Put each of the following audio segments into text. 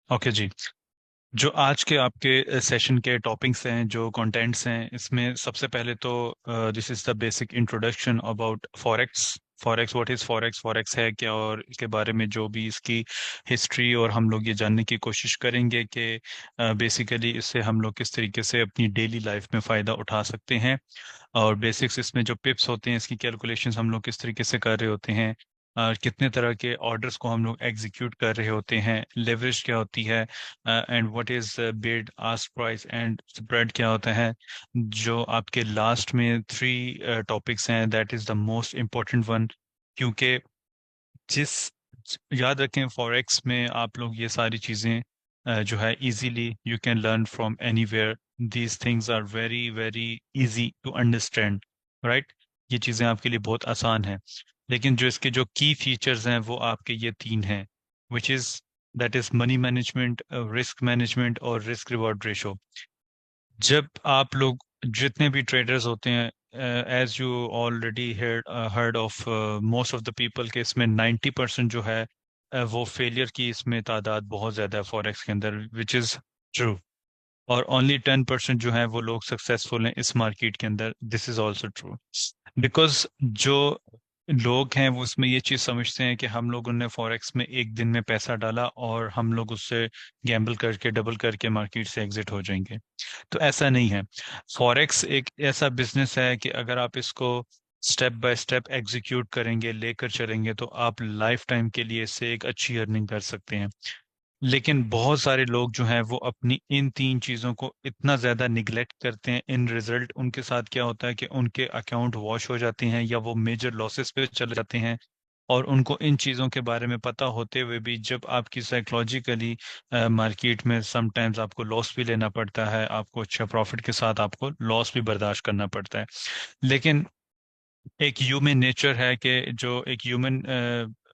Okay जी। जो आज के आपके सेशन के टॉपिक्स हैं, जो कंटेंट्स हैं, इसमें सबसे पहले तो this is the basic introduction about forex. Forex, what is forex, forex है क्या, और इसके बारे में जो भी इसकी हिस्ट्री, और हम लोग ये जानने की कोशिश करेंगे कि बेसिकली इससे हम लोग किस तरीके से अपनी डेली लाइफ में फ़ायदा उठा सकते हैं। और बेसिक्स इसमें जो पिप्स होते हैं, इसकी कैलकुलेशंस हम लोग किस तरीके से कर रहे होते हैं, कितने तरह के ऑर्डर्स को हम लोग एग्जीक्यूट कर रहे होते हैं, लेवरेज क्या होती है, and what is bid ask price and spread क्या होता है। जो आपके लास्ट में थ्री टॉपिक्स हैं, that is the most important one. क्योंकि जिस याद रखें, फॉरेक्स में आप लोग ये सारी चीज़ें जो है easily you can learn from anywhere. These things are very very easy to understand, right. ये चीज़ें आपके लिए बहुत आसान हैं। लेकिन जो इसके जो की फीचर्स हैं वो आपके ये तीन हैं, which is that is money management, risk management और रिस्क रिवॉर्ड रेशो। जब आप लोग, जितने भी ट्रेडर्स होते हैं, as you already heard of most of the people के, इसमें 90% जो है वो फेलियर की इसमें तादाद बहुत ज़्यादा है फॉरेक्स के अंदर, विच इज़ ट्रू। और ओनली 10% जो है वो लोग सक्सेसफुल हैं इस मार्केट के अंदर, this is also true. Because जो लोग हैं वो इसमें ये चीज़ समझते हैं कि हम लोगों ने फॉरेक्स में एक दिन में पैसा डाला और हम लोग उससे गैम्बल करके डबल करके मार्केट से एग्जिट हो जाएंगे। तो ऐसा नहीं है। फॉरेक्स एक ऐसा बिजनेस है कि अगर आप इसको स्टेप बाय स्टेप एग्जीक्यूट करेंगे, लेकर चलेंगे, तो आप लाइफ टाइम के लिए इससे एक अच्छी अर्निंग कर सकते हैं। लेकिन बहुत सारे लोग जो हैं वो अपनी इन तीन चीज़ों को इतना ज़्यादा निगलेक्ट करते हैं, इन रिजल्ट उनके साथ क्या होता है कि उनके अकाउंट वॉश हो जाते हैं या वो मेजर लॉसेस पे चले जाते हैं। और उनको इन चीज़ों के बारे में पता होते हुए भी, जब आपकी साइकोलॉजिकली मार्केट में समटाइम्स आपको लॉस भी लेना पड़ता है, आपको अच्छा प्रॉफिट के साथ आपको लॉस भी बर्दाश्त करना पड़ता है। लेकिन एक ह्यूमन नेचर है कि जो एक ह्यूमन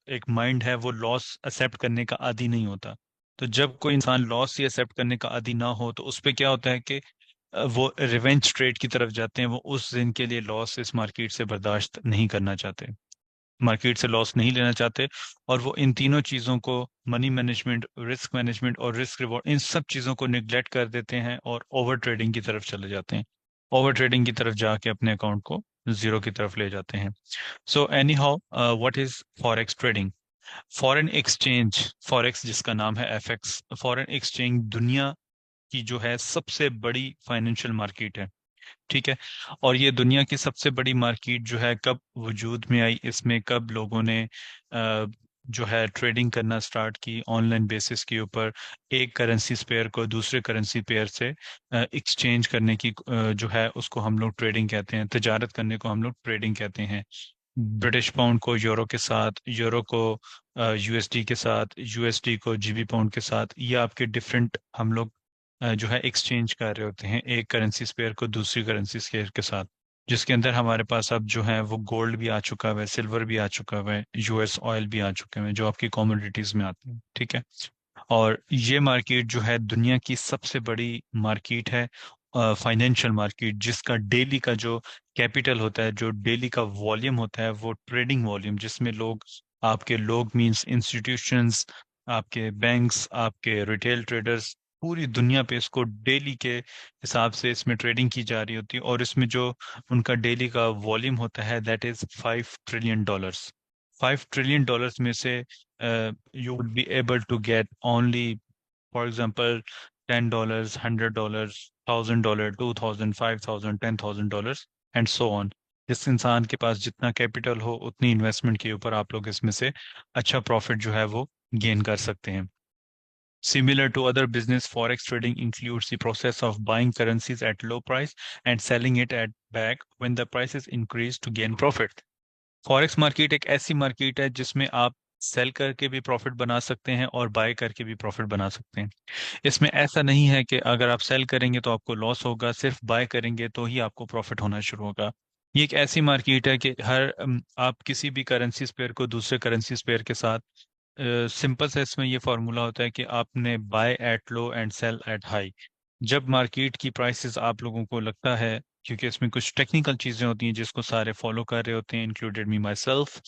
एक माइंड है, वो लॉस एक्सेप्ट करने का आदी नहीं होता। तो जब कोई इंसान लॉस ही एक्सेप्ट करने का आदी ना हो, तो उस पे क्या होता है कि वो रिवेंज ट्रेड की तरफ जाते हैं। वो उस दिन के लिए लॉस इस मार्केट से बर्दाश्त नहीं करना चाहते, मार्केट से लॉस नहीं लेना चाहते। और वो इन तीनों चीज़ों को, मनी मैनेजमेंट, रिस्क मैनेजमेंट और रिस्क रिवॉर्ड, इन सब चीज़ों को निगलेक्ट कर देते हैं और ओवर ट्रेडिंग की तरफ चले जाते हैं। ओवर ट्रेडिंग की तरफ जाके अपने अकाउंट को जीरो की तरफ ले जाते हैं। So any how, what is forex trading? Foreign exchange, forex जिसका नाम है एफएक्स, फॉरेन एक्सचेंज दुनिया की जो है सबसे बड़ी फाइनेंशियल मार्केट है। ठीक है। और ये दुनिया की सबसे बड़ी मार्केट जो है कब वजूद में आई, इसमें कब लोगों ने जो है ट्रेडिंग करना स्टार्ट की ऑनलाइन बेसिस के ऊपर, एक करेंसी पेयर को दूसरे करेंसी पेयर से एक्सचेंज करने की, जो है उसको हम लोग ट्रेडिंग कहते हैं, तजारत करने को हम लोग ट्रेडिंग कहते हैं। ब्रिटिश पाउंड को यूरो के साथ, यूरो को यूएसडी के साथ, यूएसडी को जीबी पाउंड के साथ, ये आपके डिफरेंट हम लोग जो है एक्सचेंज कर रहे होते हैं, एक करेंसी पेयर को दूसरी करेंसी पेयर के साथ। जिसके अंदर हमारे पास अब जो है वो गोल्ड भी आ चुका हुआ है, सिल्वर भी आ चुका हुआ है, यूएस ऑयल भी आ चुके हैं, जो आपकी कमोडिटीज में आते हैं। ठीक है। और ये मार्केट जो है दुनिया की सबसे बड़ी मार्केट है, फाइनेंशियल मार्केट, जिसका डेली का जो कैपिटल होता है, जो डेली का वॉल्यूम होता है, वो ट्रेडिंग वॉल्यूम, जिसमें लोग, आपके लोग मींस इंस्टीट्यूशंस, आपके बैंक्स, आपके रिटेल ट्रेडर्स, पूरी दुनिया पे इसको डेली के हिसाब से इसमें ट्रेडिंग की जा रही होती है। और इसमें जो उनका डेली का वॉल्यूम होता है, दैट इज $5 ट्रिलियन। $5 ट्रिलियन में से you would be able to get only, for example, $10, $100, $1,000, 2,000, 5,000, $10,000 and so on. जिस इंसान के पास जितना कैपिटल हो, उतनी इन्वेस्टमेंट के ऊपर आप लोग इसमें से अच्छा प्रॉफिट जो है वो गेन कर सकते हैं। Similar to other business, forex trading includes the process of buying currencies at low price and selling it at back when the prices increase to gain profit. Forex market एक ऐसी market है जिसमें आप cell करके भी profit बना सकते हैं और बाय करके भी प्रॉफिट बना सकते हैं। इसमें ऐसा नहीं है कि अगर आप सेल करेंगे तो आपको लॉस होगा, सिर्फ बाय करेंगे तो ही आपको प्रॉफिट होना शुरू होगा। ये एक ऐसी मार्केट है कि आप किसी भी करेंसी पेयर को दूसरे करेंसी पेयर के साथ, सिंपल से इसमें ये फॉर्मूला होता है कि आपने buy at low and sell at high. जब मार्केट की प्राइसेस आप लोगों को लगता है, क्योंकि इसमें कुछ टेक्निकल चीज़ें होती हैं जिसको सारे फॉलो कर रहे होते हैं, इंक्लूडेड मी माई सेल्फ।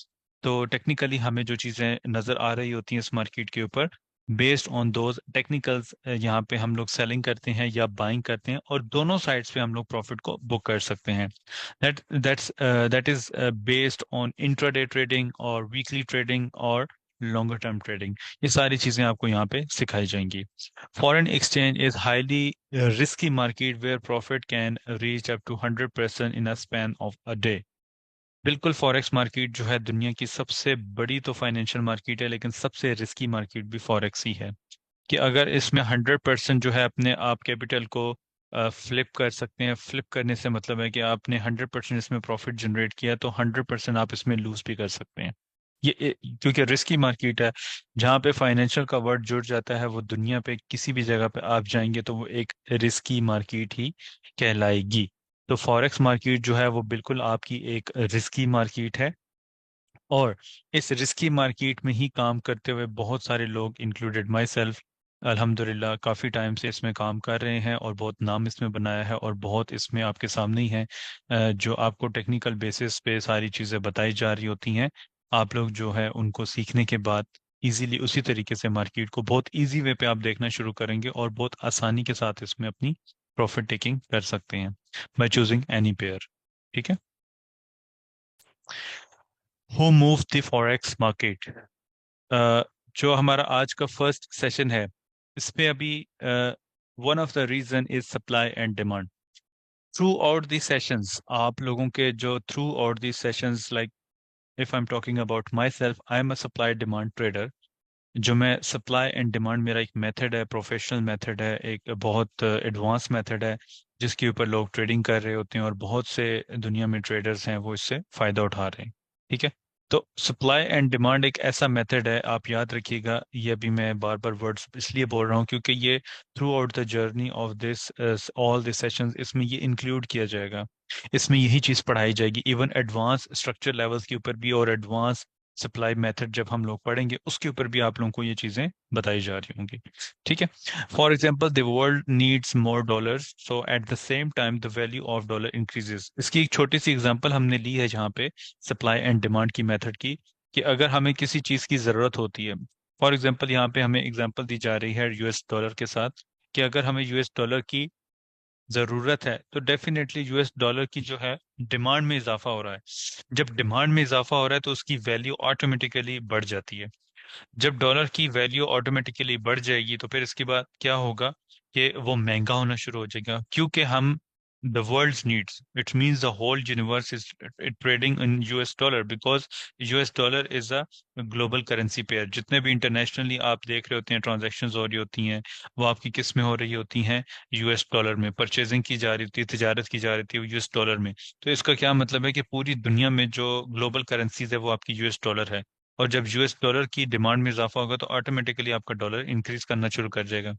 तो टेक्निकली हमें जो चीज़ें नज़र आ रही होती हैं इस मार्केट के ऊपर, बेस्ड ऑन दोज टेक्निकल्स यहाँ पे हम लोग सेलिंग करते हैं या बाइंग करते हैं, और दोनों साइड्स पे हम लोग प्रॉफिट को बुक कर सकते हैं। That is based on intraday trading और वीकली ट्रेडिंग और लॉन्गर टर्म ट्रेडिंग। ये सारी चीजें आपको यहाँ पे सिखाई जाएंगी। Foreign exchange is highly risky market where profit can reach up to 100% in a span of a day. बिल्कुल, फॉरेक्स मार्केट जो है दुनिया की सबसे बड़ी तो फाइनेंशियल मार्केट है, लेकिन सबसे रिस्की मार्केट भी फॉरेक्स ही है। कि अगर इसमें 100% जो है अपने आप कैपिटल को फ्लिप कर सकते हैं। फ्लिप करने से मतलब है कि आपने 100% इसमें प्रॉफिट जनरेट किया, तो 100% आप इसमें लूज भी कर सकते हैं। क्योंकि रिस्की मार्केट है, जहाँ पे फाइनेंशियल का वर्ड जुड़ जाता है, वो दुनिया पे किसी भी जगह पे आप जाएंगे तो वो एक रिस्की मार्केट ही कहलाएगी। तो फॉरेक्स मार्केट जो है वो बिल्कुल आपकी एक रिस्की मार्केट है। और इस रिस्की मार्केट में ही काम करते हुए बहुत सारे लोग, इंक्लूडेड माई सेल्फ, अल्हम्दुलिल्लाह काफ़ी टाइम से इसमें काम कर रहे हैं और बहुत नाम इसमें बनाया है, और बहुत इसमें आपके सामने ही है। जो आपको टेक्निकल बेसिस पे सारी चीज़ें बताई जा रही होती हैं, आप लोग जो है उनको सीखने के बाद इजीली उसी तरीके से मार्केट को बहुत इजी वे पे आप देखना शुरू करेंगे, और बहुत आसानी के साथ इसमें अपनी प्रॉफिट टेकिंग कर सकते हैं बाय चूजिंग एनी पेयर। ठीक है। Who move the forex market. जो हमारा आज का फर्स्ट सेशन है, इसमें अभी one of the reason is supply and demand. Throughout the sessions आप लोगों के जो throughout the sessions, like if I am talking about myself, I am a supply demand trader. जो मैं supply and demand, मेरा एक method है, professional method है, एक बहुत एडवांस मेथड है, जिसके ऊपर लोग ट्रेडिंग कर रहे होते हैं, और बहुत से दुनिया में ट्रेडर्स हैं वो इससे फायदा उठा रहे हैं। ठीक है। तो सप्लाई एंड डिमांड एक ऐसा मेथड है, आप याद रखिएगा। ये अभी मैं बार बार वर्ड्स इसलिए बोल रहा हूँ क्योंकि ये through out the journey of this all this sessions इसमें ये इंक्लूड किया जाएगा। इसमें यही चीज़ पढ़ाई जाएगी, इवन एडवांस स्ट्रक्चर लेवल्स के ऊपर भी, और एडवांस सप्लाई मेथड जब हम लोग पढ़ेंगे उसके ऊपर भी आप लोगों को ये चीज़ें बताई जा रही होंगी। ठीक है। For example, the world needs more dollars, so at the same time the value of dollar increases. इसकी एक छोटी सी एग्जांपल हमने ली है जहाँ पे सप्लाई एंड डिमांड की मेथड की, कि अगर हमें किसी चीज़ की ज़रूरत होती है, फॉर एग्जाम्पल यहाँ पे हमें एग्जांपल दी जा रही है यूएस डॉलर के साथ, कि अगर हमें यूएस डॉलर की ज़रूरत है, तो डेफिनेटली यूएस डॉलर की जो है डिमांड में इजाफा हो रहा है। जब डिमांड में इजाफा हो रहा है तो उसकी वैल्यू ऑटोमेटिकली बढ़ जाती है। जब डॉलर की वैल्यू ऑटोमेटिकली बढ़ जाएगी तो फिर इसके बाद क्या होगा, कि वो महंगा होना शुरू हो जाएगा, क्योंकि हम the world's needs, it means the whole universe is trading in US dollar, because US dollar is a global currency pair. जितने भी इंटरनेशनली आप देख रहे होते हैं ट्रांजैक्शंस हो रही होती हैं, वो आपकी किस में हो रही होती हैं, यूएस डॉलर में। परचेजिंग की जा रही होती है, तिजारत की जा रही थी यूएस डॉलर में। तो इसका क्या मतलब है कि पूरी दुनिया में जो ग्लोबल करेंसीज है वो आपकी यूएस डॉलर है। और जब यूएस डॉलर की डिमांड में इजाफा होगा तो ऑटोमेटिकली आपका डॉलर इंक्रीज करना शुरू कर जाएगा।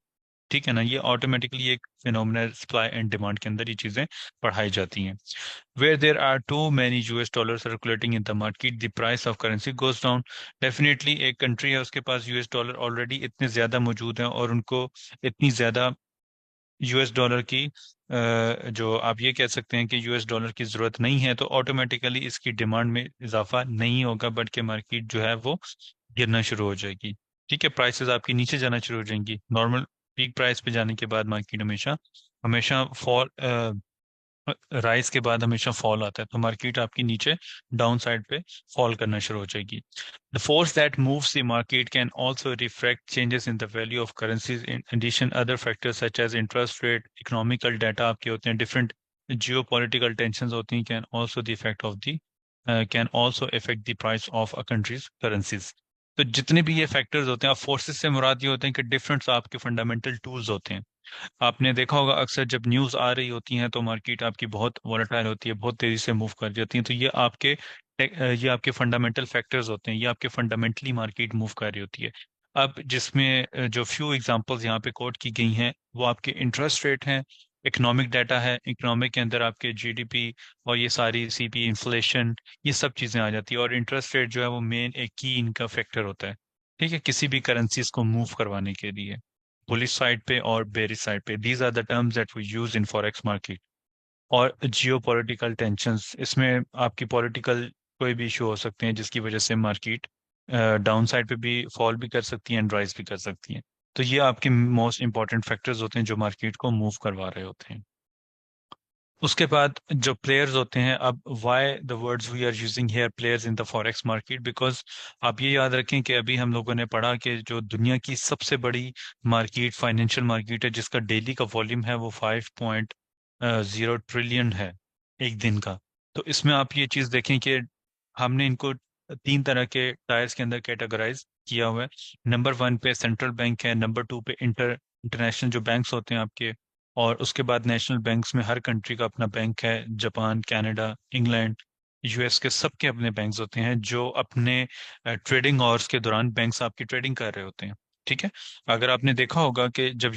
ठीक है ना। ये ऑटोमेटिकली एक फिनोमिनल सप्लाई एंड डिमांड के अंदर ये चीजें पढ़ाई जाती हैं। Where there are too many US dollar circulating in the market the price of currency goes down. Definitely एक कंट्री है उसके पास यूएस डॉलर ऑलरेडी इतने ज्यादा मौजूद हैं, और उनको इतनी ज्यादा यूएस डॉलर की जो आप ये कह सकते हैं कि यूएस डॉलर की जरूरत नहीं है, तो ऑटोमेटिकली इसकी डिमांड में इजाफा नहीं होगा, बल्कि मार्केट जो है वो गिरना शुरू हो जाएगी। ठीक है। प्राइसेस आपकी नीचे जाना शुरू हो जाएंगी। नॉर्मल पीक प्राइस पे जाने के बाद मार्केट हमेशा हमेशा फॉल, राइज के बाद हमेशा फॉल आता है, तो मार्केट आपकी नीचे डाउन साइड पे फॉल करना शुरू हो जाएगी। The force that moves the market can also reflect changes in the value of currencies. In addition, other factors such as interest rate, economical data आपके होते हैं, different geopolitical tensions होती हैं, can also affect the price of a country's currencies. तो जितने भी ये factors होते हैं, आप फोर्सेस से मुराद ये होते हैं कि डिफरेंट आपके फंडामेंटल टूल्स होते हैं। आपने देखा होगा अक्सर जब न्यूज़ आ रही होती है तो मार्केट आपकी बहुत वॉलेटाइल होती है, बहुत तेजी से मूव कर जाती है। तो ये आपके फंडामेंटल फैक्टर्स होते हैं, ये आपके फंडामेंटली मार्केट मूव कर रही होती है। अब जिसमें जो फ्यू एग्जांपल्स यहाँ पे कोट की गई हैं वो आपके इंटरेस्ट रेट हैं, इकोनॉमिक डाटा है, इकोनॉमिक के अंदर आपके जीडीपी और ये सारी सीपी इन्फ्लेशन, ये सब चीज़ें आ जाती है। और इंटरेस्ट रेट जो है वो मेन एक की इनका फैक्टर होता है, ठीक है, किसी भी करेंसीज को मूव करवाने के लिए, बुलिश साइड पे और बेरिश साइड पे। These are the terms that we use in forex market. और जियो पॉलिटिकल टेंशंस, इसमें आपकी पॉलिटिकल कोई भी इशू हो सकते हैं जिसकी वजह से मार्केट डाउन साइड पे भी फॉल भी कर सकती हैं एंड राइज भी कर सकती हैं। तो ये आपके मोस्ट इंपॉर्टेंट फैक्टर्स होते हैं जो मार्केट को मूव करवा रहे होते हैं। उसके बाद जो प्लेयर्स होते हैं, अब why the words we are using here players in the forex market, because आप ये याद रखें कि अभी हम लोगों ने पढ़ा कि जो दुनिया की सबसे बड़ी मार्केट फाइनेंशियल मार्केट है जिसका डेली का वॉल्यूम है वो 5.0 ट्रिलियन है एक दिन का। तो इसमें आप ये चीज़ देखें कि हमने इनको तीन तरह के टायर्स के अंदर कैटेगराइज किया हुआ है। नंबर वन पे सेंट्रल बैंक है, नंबर टू पे इंटरनेशनल जो बैंक्स होते हैं आपके, और उसके बाद नेशनल बैंक्स में हर कंट्री का अपना बैंक है। जापान, कनाडा, इंग्लैंड, यूएस के सबके अपने बैंक्स होते हैं जो अपने ट्रेडिंग आवर्स के दौरान बैंक्स आपकी ट्रेडिंग कर रहे होते हैं। ठीक है। अगर आपने देखा होगा कि जब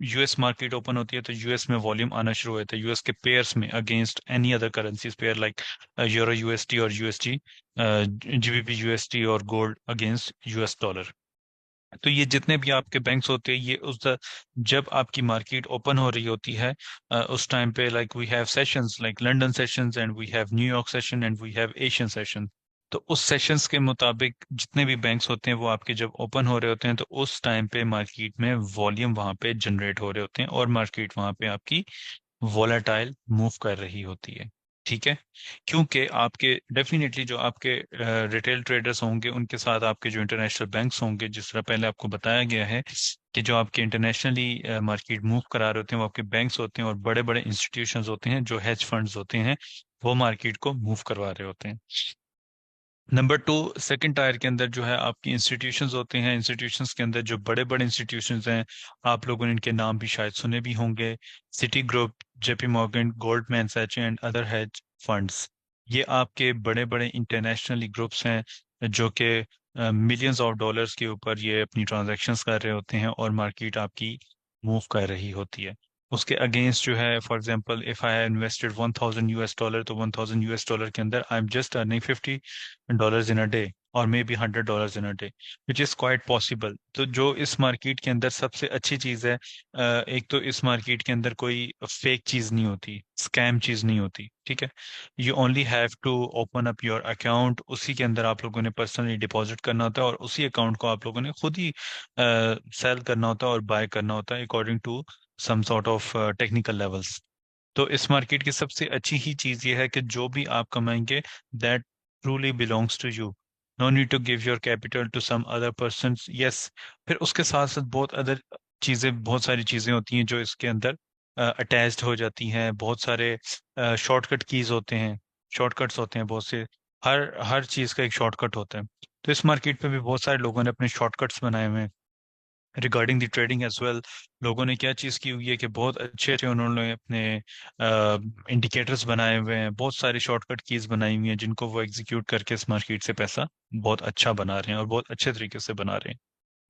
यूएस मार्केट ओपन होती है तो यूएस में वॉल्यूम आना शुरू होता है यूएस के पेयर्स में against any other currencies pair like euro UST और यूएसटी, जीबीपी यूएसटी और गोल्ड अगेंस्ट यूएस डॉलर। तो ये जितने भी आपके बैंक्स होते हैं ये जब आपकी मार्केट ओपन हो रही होती है उस टाइम पे like we have sessions like London sessions and we have New York session and we have Asian session. तो उस सेशंस के मुताबिक जितने भी बैंक्स होते हैं वो आपके जब ओपन हो रहे होते हैं तो उस टाइम पे मार्केट में वॉल्यूम वहां पे जनरेट हो रहे होते हैं और मार्केट वहां पे आपकी वोलाटाइल मूव कर रही होती है। ठीक है। क्योंकि आपके डेफिनेटली जो आपके रिटेल ट्रेडर्स होंगे उनके साथ आपके जो इंटरनेशनल बैंक्स होंगे, जिस तरह पहले आपको बताया गया है कि जो आपके इंटरनेशनली मार्केट मूव करा रहे होते हैं वो आपके बैंक्स होते हैं और बड़े बड़े इंस्टीट्यूशंस होते हैं जो हेज फंड्स होते हैं, वो मार्केट को मूव करवा रहे होते हैं। नंबर टू, सेकंड टायर के अंदर जो है आपकी इंस्टीट्यूशंस होते हैं। इंस्टीट्यूशंस के अंदर जो बड़े बड़े इंस्टीट्यूशंस हैं, आप लोगों ने इनके नाम भी शायद सुने भी होंगे। City group, JP Morgan, Goldman Sachs and other hedge funds. ये आपके बड़े बड़े इंटरनेशनली ग्रुप्स हैं जो कि मिलियंस ऑफ डॉलर्स के ऊपर ये अपनी ट्रांजैक्शंस कर रहे होते हैं और मार्केट आपकी मूव कर रही होती है। उसके अगेंस्ट जो है, for example if I invested 1000 US dollar, तो 1000 US डॉलर के अंदर I am just earning $50 in a day और may be $100 in a day, which is quite possible. तो जो इस मार्केट के अंदर सबसे अच्छी चीज़ है, एक तो इस मार्केट के अंदर कोई फेक चीज़ नहीं होती, स्कैम चीज़ नहीं होती। ठीक है। You only have to open up your account, उसी के अंदर आप लोगों ने पर्सनली डिपॉजिट करना होता है और उसी अकाउंट को आप लोगों ने खुद ही सेल करना होता है और बाय करना होता है according to some sort of technical levels. तो इस मार्केट की सबसे अच्छी ही चीज ये है कि जो भी आप कमाएंगे that truly belongs to you. No need to give your capital to some other person. Yes. फिर उसके साथ साथ बहुत सारी चीजें होती हैं जो इसके अंदर अटैच्ड हो जाती हैं। बहुत सारे शॉर्टकट कीज होते हैं, शॉर्टकट्स होते हैं बहुत से। हर हर चीज का एक शॉर्टकट होता है। तो इस मार्केट में भी बहुत सारे लोगों ने अपने शॉर्टकट्स बनाए हुए हैं regarding the trading as well. लोगों ने क्या चीज़ की हुई है कि बहुत अच्छे अच्छे उन्होंने अपने इंडिकेटर्स बनाए हुए हैं, बहुत सारी शॉर्टकट कीज बनाई हुई हैं जिनको वो एग्जीक्यूट करके इस मार्केट से पैसा बहुत अच्छा बना रहे हैं और बहुत अच्छे तरीके से बना रहे हैं।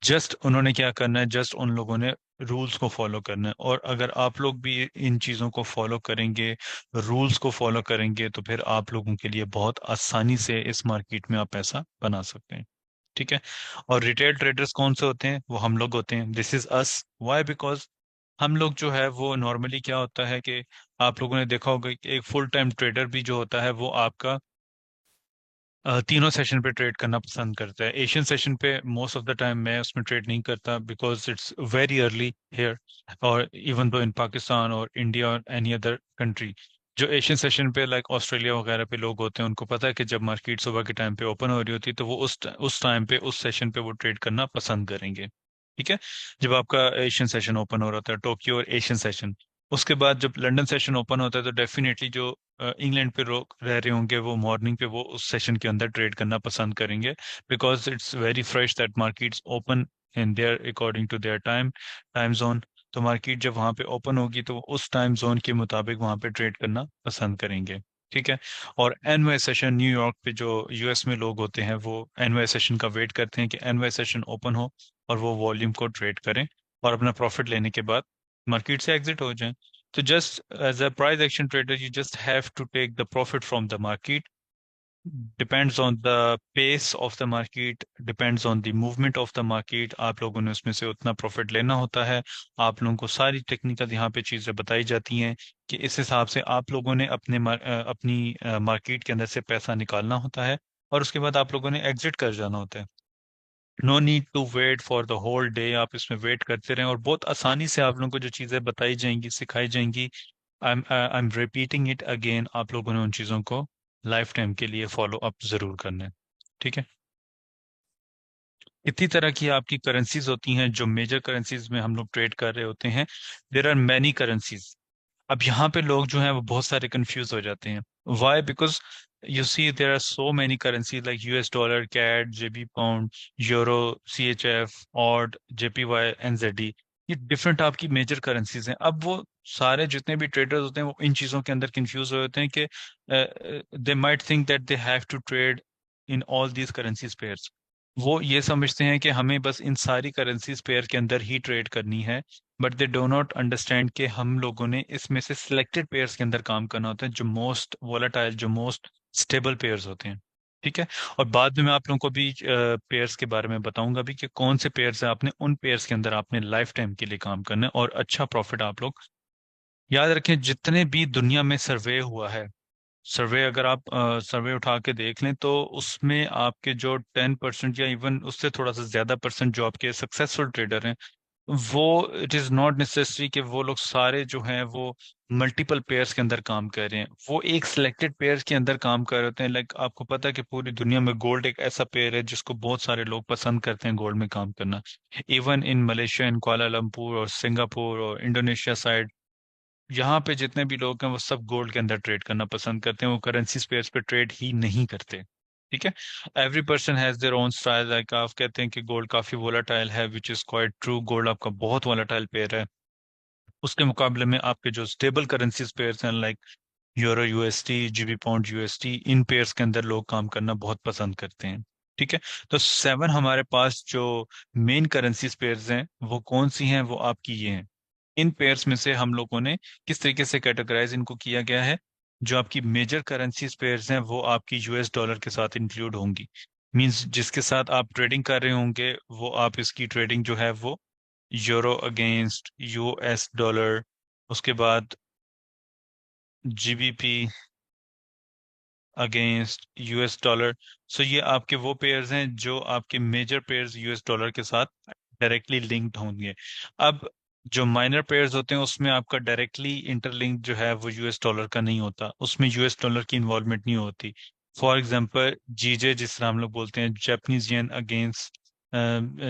जस्ट उन्होंने क्या करना है, जस्ट उन लोगों ने रूल्स को फॉलो करना है। और अगर आप लोग भी इन चीज़ों को फॉलो करेंगे, रूल्स को फॉलो करेंगे, तो फिर आप लोगों के लिए बहुत आसानी से इस मार्केट में आप पैसा बना सकते हैं। ठीक है। और रिटेल ट्रेडर्स कौन से होते हैं? वो हम लोग होते हैं, this is us. Why? Because हम लोग जो है वो नॉर्मली क्या होता है कि आप लोगों ने देखा होगा कि एक फुल टाइम ट्रेडर भी जो होता है वो आपका तीनों सेशन पे ट्रेड करना पसंद करता है। एशियन सेशन पे मोस्ट ऑफ द टाइम मैं उसमें ट्रेड नहीं करता because it's very early here, और इवन दो इन पाकिस्तान और इंडिया और एनी अदर कंट्री। जो एशियन सेशन पे लाइक ऑस्ट्रेलिया वगैरह पे लोग होते हैं उनको पता है कि जब मार्केट सुबह के टाइम पे ओपन हो रही होती है तो वो उस टाइम पे उस सेशन पे वो ट्रेड करना पसंद करेंगे। ठीक है। जब आपका एशियन सेशन ओपन हो रहा होता है, टोक्यो और एशियन सेशन, उसके बाद जब लंदन सेशन ओपन होता है तो डेफिनेटली जो इंग्लैंड पे लोग रह रहे होंगे वो मॉर्निंग पे वो उस सेशन के अंदर ट्रेड करना पसंद करेंगे because it's very fresh that markets open in there according to their time zone. तो मार्केट जब वहाँ पे ओपन होगी तो वो उस टाइम जोन के मुताबिक वहाँ पे ट्रेड करना पसंद करेंगे। ठीक है। और एनवाई सेशन न्यूयॉर्क पे जो यूएस में लोग होते हैं वो एनवाई सेशन का वेट करते हैं कि एनवाई सेशन ओपन हो और वो वॉल्यूम को ट्रेड करें और अपना प्रॉफिट लेने के बाद मार्केट से एग्जिट हो जाएं। So just as a price action trader, you just have to take the profit from the market. Depends on the pace of the market, depends on the movement of the market. आप लोगों ने उसमें से उतना profit लेना होता है। आप लोगों को सारी टेक्निकल यहाँ पे चीजें बताई जाती हैं कि इस हिसाब से आप लोगों ने अपनी मार्केट के अंदर से पैसा निकालना होता है और उसके बाद आप लोगों ने एग्जिट कर जाना होता है। No need to wait for the whole day, आप इसमें वेट करते रहें और बहुत आसानी से आप लोगों को जो चीज़ें बताई जाएंगी, सिखाई जाएंगी, I am repeating it again, आप लोगों ने उन चीज़ों को लाइफ टाइम के लिए फॉलो अप जरूर करना है। ठीक है। इतनी तरह की आपकी करेंसीज होती हैं जो मेजर करेंसीज में हम लोग ट्रेड कर रहे होते हैं। There are many currencies. अब यहाँ पे लोग जो हैं वो बहुत सारे कंफ्यूज हो जाते हैं। Why? Because you see there are so many currencies like US dollar, CAD, GB pound, euro, CHF, AUD, JPY, NZD. ये डिफरेंट आपकी मेजर करेंसीज हैं। अब वो सारे जितने भी ट्रेडर्स होते हैं वो इन चीज़ों के अंदर कंफ्यूज हो जाते हैं कि they might think that they have to trade in all these currencies pairs. वो ये समझते हैं कि हमें बस इन सारी करेंसीज पेयर के अंदर ही ट्रेड करनी है, but they do not understand कि हम लोगों ने इसमें से सिलेक्टेड पेयर्स के अंदर काम करना होता है, जो मोस्ट वोलेटाइल, जो मोस्ट स्टेबल पेयर्स होते हैं। ठीक है। और बाद में मैं आप लोगों को भी पेयर्स के बारे में बताऊंगा भी कि कौन से पेयर्स हैं, आपने उन पेयर्स के अंदर आपने लाइफ टाइम के लिए काम करना है और अच्छा प्रॉफिट आप लोग याद रखें। जितने भी दुनिया में सर्वे हुआ है, सर्वे अगर आप सर्वे उठा के देख लें तो उसमें आपके जो 10% या इवन उससे थोड़ा सा ज्यादा परसेंट जो आपके सक्सेसफुल ट्रेडर हैं, वो इट इज नॉट नेसेसरी कि वो लोग सारे जो हैं वो मल्टीपल पेयर्स के अंदर काम कर रहे हैं। वो एक सिलेक्टेड पेयर के अंदर काम कर रहे होते हैं। लाइक आपको पता है कि पूरी दुनिया में गोल्ड एक ऐसा पेयर है जिसको बहुत सारे लोग पसंद करते हैं गोल्ड में काम करना। Even in Malaysia, in Kuala Lumpur और सिंगापुर और इंडोनेशिया साइड, यहाँ पे जितने भी लोग हैं वो सब गोल्ड के अंदर ट्रेड करना पसंद करते हैं, वो करेंसी पेयर्स पे ट्रेड ही नहीं करते। ठीक है। Every person has their own style. Like आप कहते हैं कि गोल्ड काफी वोलाटाइल है, which is quite true, gold आपका बहुत वोलाटाइल पेयर है। उसके मुकाबले में आपके जो स्टेबल करेंसीज पेयर्स हैं like euro USD, GB pound UST, इन पेयर्स के अंदर लोग काम करना बहुत पसंद करते हैं। ठीक है। तो 7 हमारे पास जो मेन करेंसीज पेयर्स हैं वो कौन सी हैं, वो आपकी ये हैं। इन पेयर्स में से हम लोगों ने किस तरीके से कैटेगराइज इनको किया गया है। जो आपकी मेजर करेंसीज पेयर्स हैं वो आपकी यूएस डॉलर के साथ इंक्लूड होंगी। मींस जिसके साथ आप ट्रेडिंग कर रहे होंगे वो आप इसकी ट्रेडिंग जो है वो यूरो अगेंस्ट यूएस डॉलर, उसके बाद जीबीपी अगेंस्ट यूएस डॉलर। सो ये आपके वो पेयर्स हैं जो आपके मेजर पेयर्स यूएस डॉलर के साथ डायरेक्टली लिंक्ड होंगे। अब जो माइनर पेयर्स होते हैं उसमें आपका डायरेक्टली इंटरलिंक जो है वो यूएस डॉलर का नहीं होता, उसमें यूएस डॉलर की इन्वॉल्वमेंट नहीं होती। फॉर एग्जांपल जीजे, जिस तरह हम लोग बोलते हैं Japanese yen against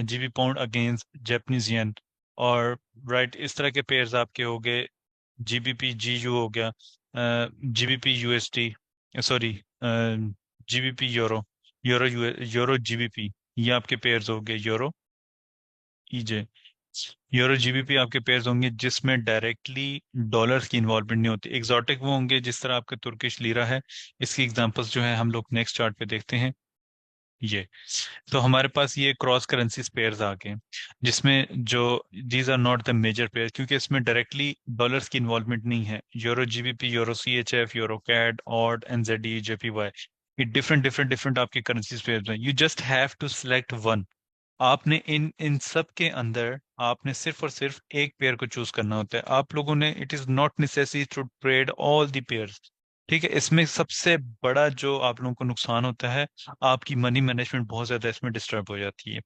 GB pound against Japanese yen, और राइट इस तरह के पेयर्स आपके हो गए। जीबीपी जीयू हो गया, GBP UST, sorry, GBP euro, euro euro GBP, ये आपके पेयर्स हो गए। यूरो ईजे, यूरो जीबीपी आपके पेयर्स होंगे जिसमें डायरेक्टली डॉलर्स की इन्वॉल्वमेंट नहीं होती। एग्जॉटिक वो होंगे जिस तरह आपका तुर्किश लीरा है। इसकी एग्जांपल्स जो है हम लोग नेक्स्ट चार्ट पे देखते हैं। ये तो हमारे पास ये क्रॉस करेंसीज पेयर्स आ गए जिसमें जो these are not the major pair, क्योंकि इसमें डायरेक्टली डॉलर्स की इन्वॉल्वमेंट नहीं है। Euro GBP, euro CHF, euro CAD, AUD, NZD, JPY, ये डिफरेंट डिफरेंट डिफरेंट आपके करेंसीज पेयर्स हैं। You just have to select one. आपने इन इन सब के अंदर आपने सिर्फ और सिर्फ एक पेयर को चूज करना होता है। आप लोगों ने it is not necessary to trade all the pairs. ठीक है। इसमें सबसे बड़ा जो आप लोगों को नुकसान होता है, आपकी मनी मैनेजमेंट बहुत ज्यादा इसमें डिस्टर्ब हो जाती है।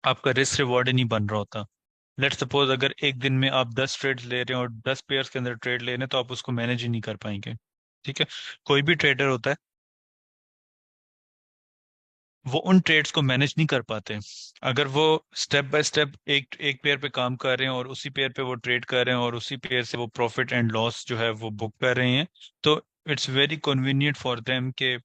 आपका रिस्क रिवॉर्ड ही नहीं बन रहा होता। लेट्स सपोज अगर एक दिन में आप 10 ट्रेड ले रहे हैं और 10 पेयर्स के अंदर ट्रेड ले रहे हैं तो आप उसको मैनेज ही नहीं कर पाएंगे। ठीक है। कोई भी ट्रेडर होता है वो उन ट्रेड्स को मैनेज नहीं कर पाते। अगर वो स्टेप बाय स्टेप एक एक पेयर पे काम कर रहे हैं और उसी पेयर पे वो ट्रेड कर रहे हैं और उसी पेयर से वो प्रॉफिट एंड लॉस जो है वो बुक कर रहे हैं, तो it's very convenient for them के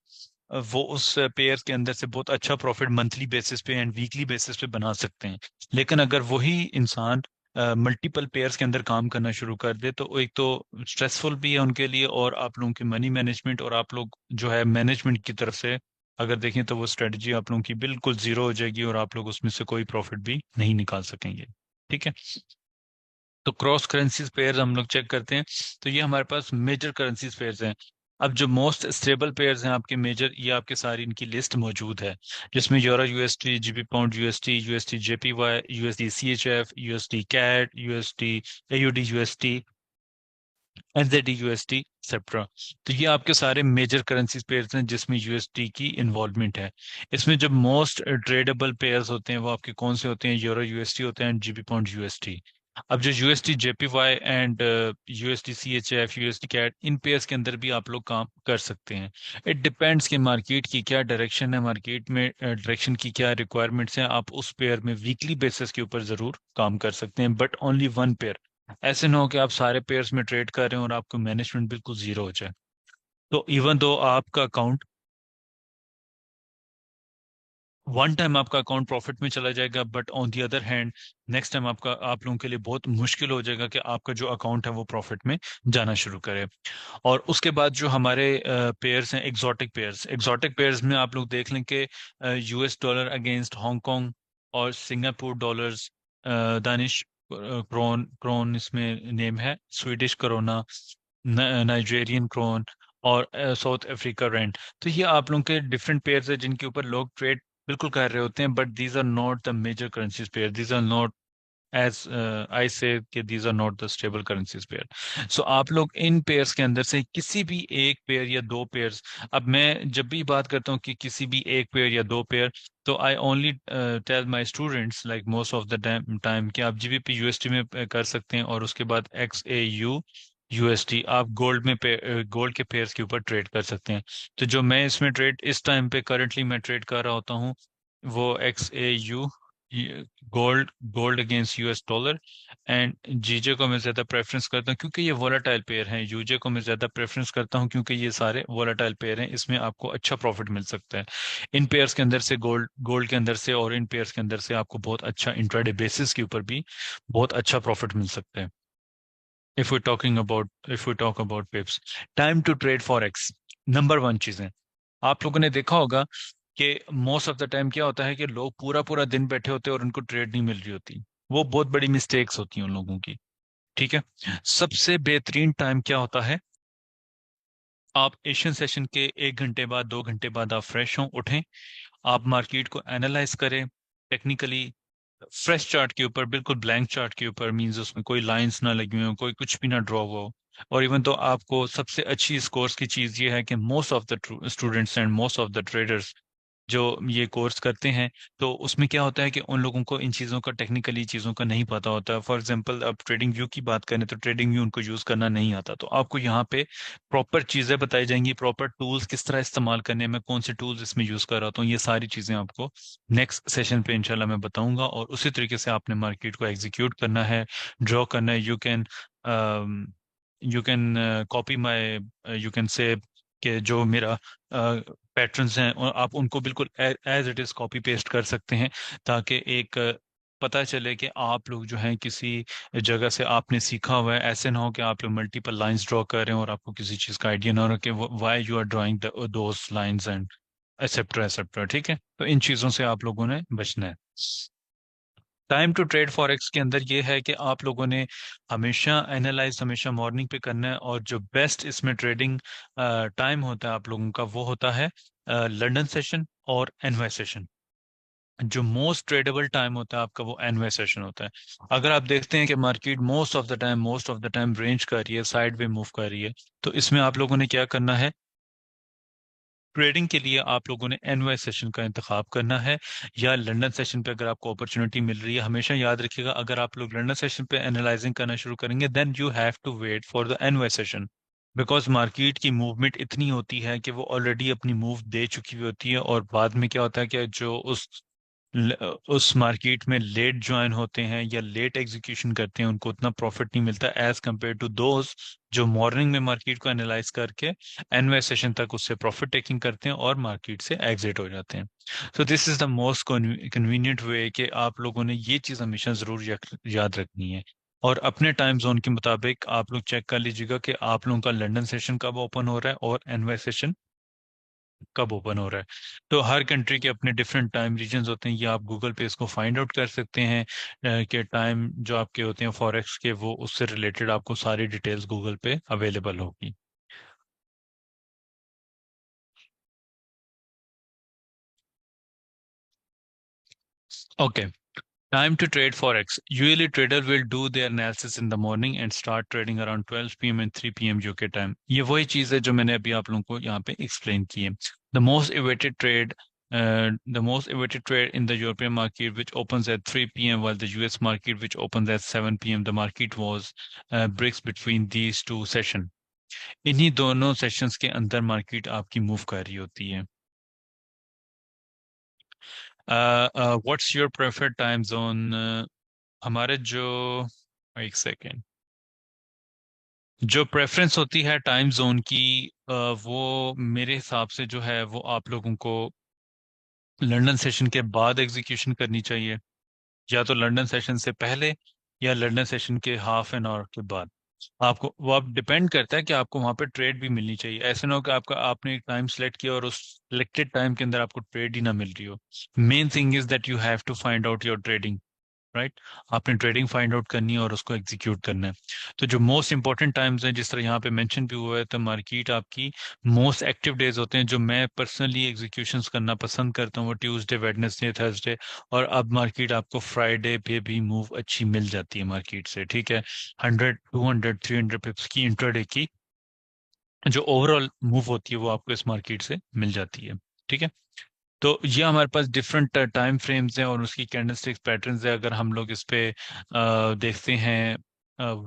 वो उस पेयर के अंदर से बहुत अच्छा प्रॉफिट मंथली बेसिस पे एंड वीकली बेसिस पे बना सकते हैं। लेकिन अगर वही इंसान मल्टीपल पेयर्स के अंदर काम करना शुरू कर दे तो एक तो स्ट्रेसफुल भी है उनके लिए, और आप लोगों की मनी मैनेजमेंट और आप लोग जो है मैनेजमेंट की तरफ से अगर देखें तो वो स्ट्रेटजी आप लोगों की बिल्कुल जीरो हो जाएगी और आप लोग उसमें से कोई प्रॉफिट भी नहीं निकाल सकेंगे। ठीक है। तो क्रॉस करेंसीज पेयर हम लोग चेक करते हैं। तो ये हमारे पास मेजर करेंसीज पेयर्स हैं। अब जो मोस्ट स्टेबल पेयर्स हैं आपके मेजर, ये आपके सारी इनकी लिस्ट मौजूद है जिसमें euro USD, GB pound USD, USD JPY, USD CHF, USD CAD, USD AUD USD, NZD USD etcetera. तो ये आपके सारे मेजर करेंसी पेयर्स हैं जिसमें यूएसडी की इन्वॉल्वमेंट है। इसमें जो मोस्ट ट्रेडेबल पेयर्स होते हैं वो आपके कौन से होते हैं? यूरो यूएसडी होते हैं, जीबी पाउंड यूएसडी। अब जो USD JPY and USD CHF, USD CAD, इन पेयर्स के अंदर भी आप लोग काम कर सकते हैं। इट डिपेंड्स कि मार्केट की क्या डायरेक्शन है, मार्केट में डायरेक्शन की क्या रिक्वायरमेंट्स हैं। आप उस पेयर में वीकली बेसिस के ऊपर जरूर काम कर सकते हैं, बट ओनली वन पेयर। ऐसे ना हो कि आप सारे पेयर्स में ट्रेड कर रहे हो और आपको मैनेजमेंट बिल्कुल जीरो हो जाए। तो इवन दो आपका अकाउंट वन टाइम आपका अकाउंट प्रॉफिट में चला जाएगा, but on the other hand next time आपका आप लोगों के लिए बहुत मुश्किल हो जाएगा कि आपका जो अकाउंट है वो प्रॉफिट में जाना शुरू करे। और उसके बाद जो हमारे पेयर्स हैं, एग्जॉटिक पेयर्स में आप लोग देख लें कि यूएस डॉलर अगेंस्ट हांगकांग और सिंगापुर डॉलर्स, दानिश क्रोन, इसमें नेम है, स्वीडिश करोना, नाइजेरियन क्रोन, और साउथ अफ्रीका रेंड। तो ये आप लोगों के डिफरेंट पेयर्स है जिनके ऊपर लोग ट्रेड बिल्कुल कर रहे होते हैं, but these are not the major currencies pair, these are not as I say कि these are not the stable currencies pair. So आप लोग इन पेयर्स के अंदर से किसी भी एक पेयर या दो पेयर्स, अब मैं जब भी बात करता हूँ कि किसी भी एक पेयर या दो पेयर, तो I only tell my students like most of the time कि आप जीबीपी यूएसडी में कर सकते हैं, और उसके बाद XAU यूएसडी आप गोल्ड में गोल्ड के पेयर्स के ऊपर ट्रेड कर सकते हैं। तो जो मैं इसमें ट्रेड इस टाइम पे करंटली मैं ट्रेड कर रहा होता हूँ वो XAU gold, gold against US dollar. And GJ को मैं ज्यादा प्रेफरेंस करता हूँ क्योंकि ये वोलेटाइल पेयर हैं। यूजे को मैं ज्यादा प्रेफरेंस करता हूँ क्योंकि ये सारे वोलेटाइल पेयर हैं, इसमें आपको अच्छा प्रॉफिट मिल सकता है। इन पेयर्स के अंदर से गोल्ड गोल्ड के अंदर से और इन पेयर्स के अंदर से आपको बहुत अच्छा इंट्राडे बेसिस के ऊपर भी बहुत अच्छा प्रॉफिट मिल सकता है। If we talk about pips, time to trade forex, number one चीजें आप लोगों ने देखा होगा कि मोस्ट ऑफ द टाइम क्या होता है कि लोग पूरा पूरा दिन बैठे होते हैं और उनको ट्रेड नहीं मिल रही होती। वो बहुत बड़ी मिस्टेक्स होती हैं उन लोगों की। ठीक है, सबसे बेहतरीन टाइम क्या होता है? आप एशियन सेशन के 1 घंटे बाद, 2 घंटे बाद आप फ्रेश हों, उठें, आप मार्केट को एनालाइज करें टेक्निकली, फ्रेश चार्ट के ऊपर, बिल्कुल ब्लैंक चार्ट के ऊपर, मींस उसमें कोई लाइंस ना लगी हुई हो, कोई कुछ भी ना ड्रॉ हुआ हो। और इवन तो आपको सबसे अच्छी इस कोर्स की चीज ये है कि most of the students and most of the traders जो ये कोर्स करते हैं, तो उसमें क्या होता है कि उन लोगों को इन चीज़ों का, टेक्निकली चीज़ों का नहीं पता होता। फॉर एग्जांपल अब ट्रेडिंग व्यू की बात करें तो ट्रेडिंग व्यू उनको यूज़ करना नहीं आता, तो आपको यहाँ पे प्रॉपर चीज़ें बताई जाएंगी, प्रॉपर टूल्स किस तरह इस्तेमाल करने हैं, मैं कौन से टूल्स इसमें यूज़ कर रहा हूँ, ये सारी चीज़ें आपको नेक्स्ट सेशन पे इंशाल्लाह मैं बताऊंगा। और उसी तरीके से आपने मार्केट को एग्जीक्यूट करना है, ड्रॉ करना है। You can copy my, you can say कि जो मेरा पैटर्न्स हैं और आप उनको बिल्कुल as it is copy paste कर सकते हैं, ताकि एक पता चले कि आप लोग जो हैं किसी जगह से आपने सीखा हुआ है। ऐसे ना हो कि आप लोग मल्टीपल लाइंस ड्रॉ कर रहे हैं और आपको किसी चीज़ का आइडिया ना हो कि why you are drawing those lines एंड एक्सेट्रा एक्सेट्रा। ठीक है, तो इन चीज़ों से आप लोगों ने बचना है। टाइम टू ट्रेड फॉरेक्स के अंदर ये है कि आप लोगों ने हमेशा एनालाइज हमेशा मॉर्निंग पे करना है, और जो बेस्ट इसमें ट्रेडिंग टाइम होता है आप लोगों का वो होता है लंदन सेशन और एनवाई सेशन। जो मोस्ट ट्रेडेबल टाइम होता है आपका वो एनवाई सेशन होता है। अगर आप देखते हैं कि market most of the time range कर रही है, साइड वे मूव कर रही है, तो इसमें आप लोगों ने क्या करना है? ट्रेडिंग के लिए आप लोगों ने एनवाई सेशन का इंतखाब करना है, या लंदन सेशन पे अगर आपको अपॉर्चुनिटी मिल रही है। हमेशा याद रखिएगा, अगर आप लोग लंदन सेशन पे एनालाइजिंग करना शुरू करेंगे then you have to wait for the NY session, because market की मूवमेंट इतनी होती है कि वो ऑलरेडी अपनी मूव दे चुकी हुई होती है, और बाद में क्या होता है कि जो उस मार्केट में लेट ज्वाइन होते हैं या लेट एग्जीक्यूशन करते हैं उनको उतना प्रॉफिट नहीं मिलता एज कंपेयर टू दोज जो मॉर्निंग में मार्केट को एनालाइज करके एनवाई सेशन तक उससे प्रॉफिट टेकिंग करते हैं और मार्केट से एग्जिट हो जाते हैं। So this is the most convenient way कि आप लोगों ने ये चीज़ हमेशा जरूर याद रखनी है। और अपने टाइम जोन के मुताबिक आप लोग चेक कर लीजिएगा कि आप लोगों का लंदन सेशन कब ओपन हो रहा है और एनवाई सेशन कब ओपन हो रहा है। तो हर कंट्री के अपने डिफरेंट टाइम रीजन्स होते हैं, ये आप गूगल पे इसको फाइंड आउट कर सकते हैं कि टाइम जो आपके होते हैं फॉरेक्स के, वो उससे रिलेटेड आपको सारी डिटेल्स गूगल पे अवेलेबल होगी। Okay, Time to trade forex. Usually trader will do their analysis in the morning and start trading around 12 p.m. and 3 p.m. UK time. ये वही चीज है जो मैंने अभी आप लोगों को यहाँ पे एक्सप्लेन की है. The most awaited trade, the most awaited trade in the European market, which opens at 3 p.m., while the US market, which opens at 7 p.m. The market was breaks between these two sessions. इन्हीं दोनों sessions के अंदर market आपकी move कर रही होती है. What's your preferred time zone? हमारे जो, एक सेकेंड, जो प्रेफरेंस होती है टाइम जोन की, वो मेरे हिसाब से जो है वो आप लोगों को लंदन सेशन के बाद एग्जीक्यूशन करनी चाहिए, या तो लंदन सेशन से पहले या लंदन सेशन के हाफ एन आवर के बाद. आपको वो आप डिपेंड करता है कि आपको वहां पे ट्रेड भी मिलनी चाहिए. ऐसे ना हो कि आपका आपने एक टाइम सेलेक्ट किया और उस सिलेक्टेड टाइम के अंदर आपको ट्रेड ही ना मिल रही हो. Main thing is that you have to find out your trading, right. आपने ट्रेडिंग फाइंड आउट करनी है और उसको एग्जीक्यूट करना है. तो जो मोस्ट इंपॉर्टेंट टाइम्स हैं, जिस तरह यहाँ पे मेंशन भी हुआ है, तो मार्केट आपकी मोस्ट एक्टिव डेज होते हैं जो मैं पर्सनली एग्जीक्यूशंस करना पसंद करता हूँ, वो ट्यूसडे, वेडनेसडे, थर्सडे. और अब मार्केट आपको फ्राइडे पे भी मूव अच्छी मिल जाती है मार्केट से, ठीक है. 100, 200, 300 पिप्स की इंट्राडे की जो ओवरऑल मूव होती है वो आपको इस मार्केट से मिल जाती है, ठीक है. तो ये हमारे पास डिफरेंट टाइम फ्रेम्स हैं और उसकी कैंडलस्टिक पैटर्न्स है. अगर हम लोग इस पे देखते हैं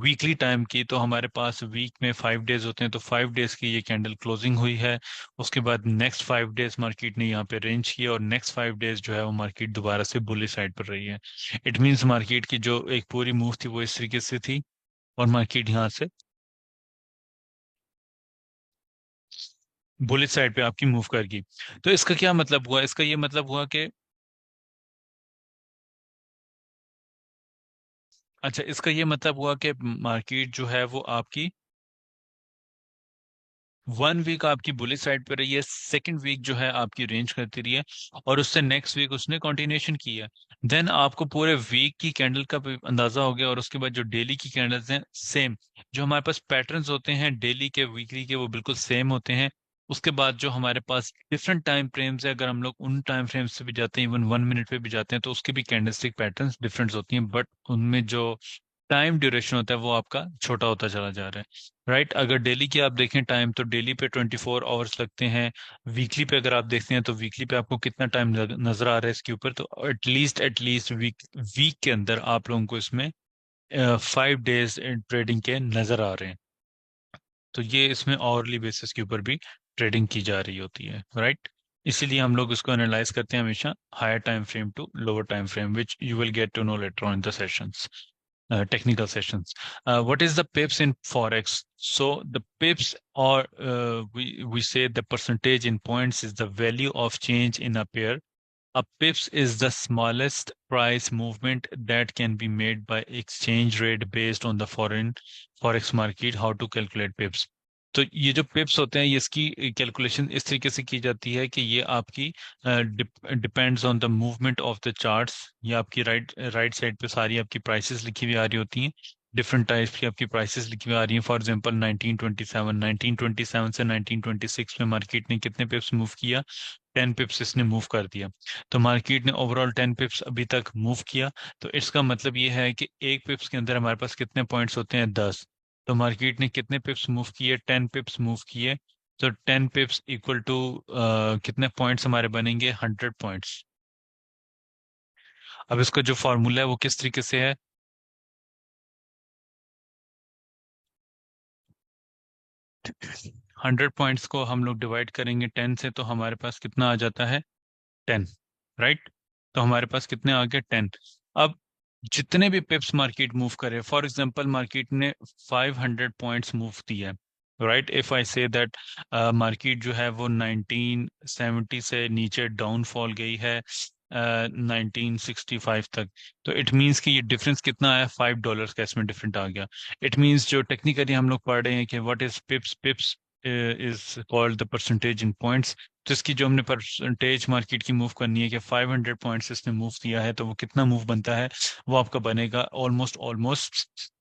वीकली टाइम की, तो हमारे पास वीक में 5 डेज होते हैं, तो 5 डेज की ये कैंडल क्लोजिंग हुई है. उसके बाद नेक्स्ट 5 डेज मार्केट ने यहाँ पे रेंज किया और नेक्स्ट 5 डेज जो है वो मार्केट दोबारा से बुली साइड पर रही है. इट मीन्स मार्केट की जो एक पूरी मूव थी वो इस तरीके से थी और मार्केट यहाँ से बुलिश साइड पे आपकी मूव कर गई. तो इसका क्या मतलब हुआ? इसका ये मतलब हुआ कि, अच्छा, इसका ये मतलब हुआ कि मार्केट जो है वो आपकी 1 वीक आपकी बुलिश साइड पे रही है, सेकंड वीक जो है आपकी रेंज करती रही है, और उससे नेक्स्ट वीक उसने कंटिन्यूएशन किया. देन आपको पूरे वीक की कैंडल का भी अंदाजा हो गया, और उसके बाद जो डेली की कैंडल्स हैं सेम, जो हमारे पास पैटर्न्स होते हैं डेली के, वीकली के, वो बिल्कुल सेम होते हैं. उसके बाद जो हमारे पास डिफरेंट टाइम फ्रेम्स है, अगर हम लोग उन टाइम फ्रेम्स से भी जाते हैं, इवन 1 मिनट पे भी जाते हैं, तो उसके भी कैंडलस्टिक पैटर्न्स डिफरेंट होती हैं, बट उनमें जो टाइम ड्यूरेशन होता है वो आपका छोटा होता चला जा रहा है, राइट. अगर डेली की आप देखें टाइम, तो डेली पे 24 आवर्स लगते हैं. वीकली पे अगर आप देखते हैं तो वीकली पे आपको कितना टाइम नजर आ रहा है इसके ऊपर, तो एटलीस्ट वीक वीक के अंदर आप लोगों को इसमें 5 डेज ट्रेडिंग के नजर आ रहे हैं. तो ये इसमें आवरली बेसिस के ऊपर भी ट्रेडिंग की जा रही होती है, राइट. इसीलिए हम लोग इसको एनालाइज करते हैं हमेशा higher time frame to lower time frame, which you will get to know later on in the sessions, technical sessions. What is the pips in forex? So the pips, or we say the percentage in points, is the value of change in a pair. A pips is the smallest price movement that can be made by exchange rate based on the foreign forex market. How to calculate pips? तो ये जो पिप्स होते हैं, ये इसकी calculation इस तरीके से की जाती है कि ये आपकी depends on the movement of the charts. ये आपकी राइट राइट साइड पे सारी आपकी प्राइसेस लिखी हुई आ रही होती हैं, डिफरेंट टाइप्स की आपकी प्राइसेस लिखी हुई आ रही हैं. फॉर एग्जांपल 1927 से 1926 में मार्केट ने कितने पिप्स मूव किया? 10 पिप्स इसने मूव कर दिया. तो मार्केट ने ओवरऑल 10 पिप्स अभी तक मूव किया. तो इसका मतलब ये है कि एक पिप्स के अंदर हमारे पास कितने पॉइंट्स होते हैं? 10. तो मार्केट ने कितने पिप्स मूव किए? 10 पिप्स मूव किए. तो 10 पिप्स इक्वल टू कितने पॉइंट्स हमारे बनेंगे? 100 पॉइंट्स. अब इसका जो फॉर्मूला है वो किस तरीके से है? 100 पॉइंट्स को हम लोग डिवाइड करेंगे 10 से, तो हमारे पास कितना आ जाता है? 10, राइट. तो हमारे पास कितने आ गए? 10. अब जितने भी पिप्स मार्केट मूव करे, फॉर एग्जांपल मार्केट ने 500 पॉइंट्स मूव दिया है, right. If I say that market जो है वो 1970 से नीचे डाउनफॉल गई है 1965 तक, तो इट मीन्स कि ये डिफरेंस कितना आया? $5 का इसमें डिफरेंट आ गया. इट मीन्स जो टेक्निकली हम लोग पढ़ रहे हैं कि what is पिप्स, पिप्स is called the percentage in points. तो इसकी जो हमने परसेंटेज मार्केट की मूव करनी है कि 500 पॉइंट्स इसने मूव किया है, तो वो कितना मूव बनता है? वो आपका बनेगा almost almost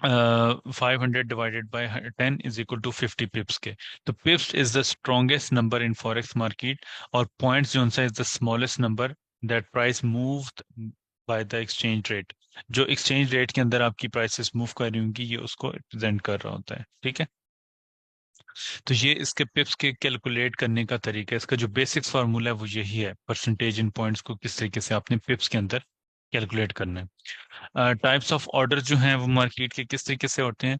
500 divided by 10 is equal to 50 pips के. तो pips is the strongest number in forex market, और पॉइंट्स जो सा is the smallest number that price moved by the exchange rate. जो एक्सचेंज रेट के अंदर आपकी प्राइसेस मूव कर रही होंगी, ये उसको रिप्रेजेंट कर रहा होता है। ठीक है, तो ये इसके पिप्स के कैलकुलेट करने का तरीका है। इसका जो बेसिक्स फार्मूला है वो यही है, परसेंटेज इन पॉइंट्स को किस तरीके से आपने पिप्स के अंदर कैलकुलेट करना है। टाइप्स ऑफ ऑर्डर जो हैं वो मार्केट के किस तरीके से होते हैं।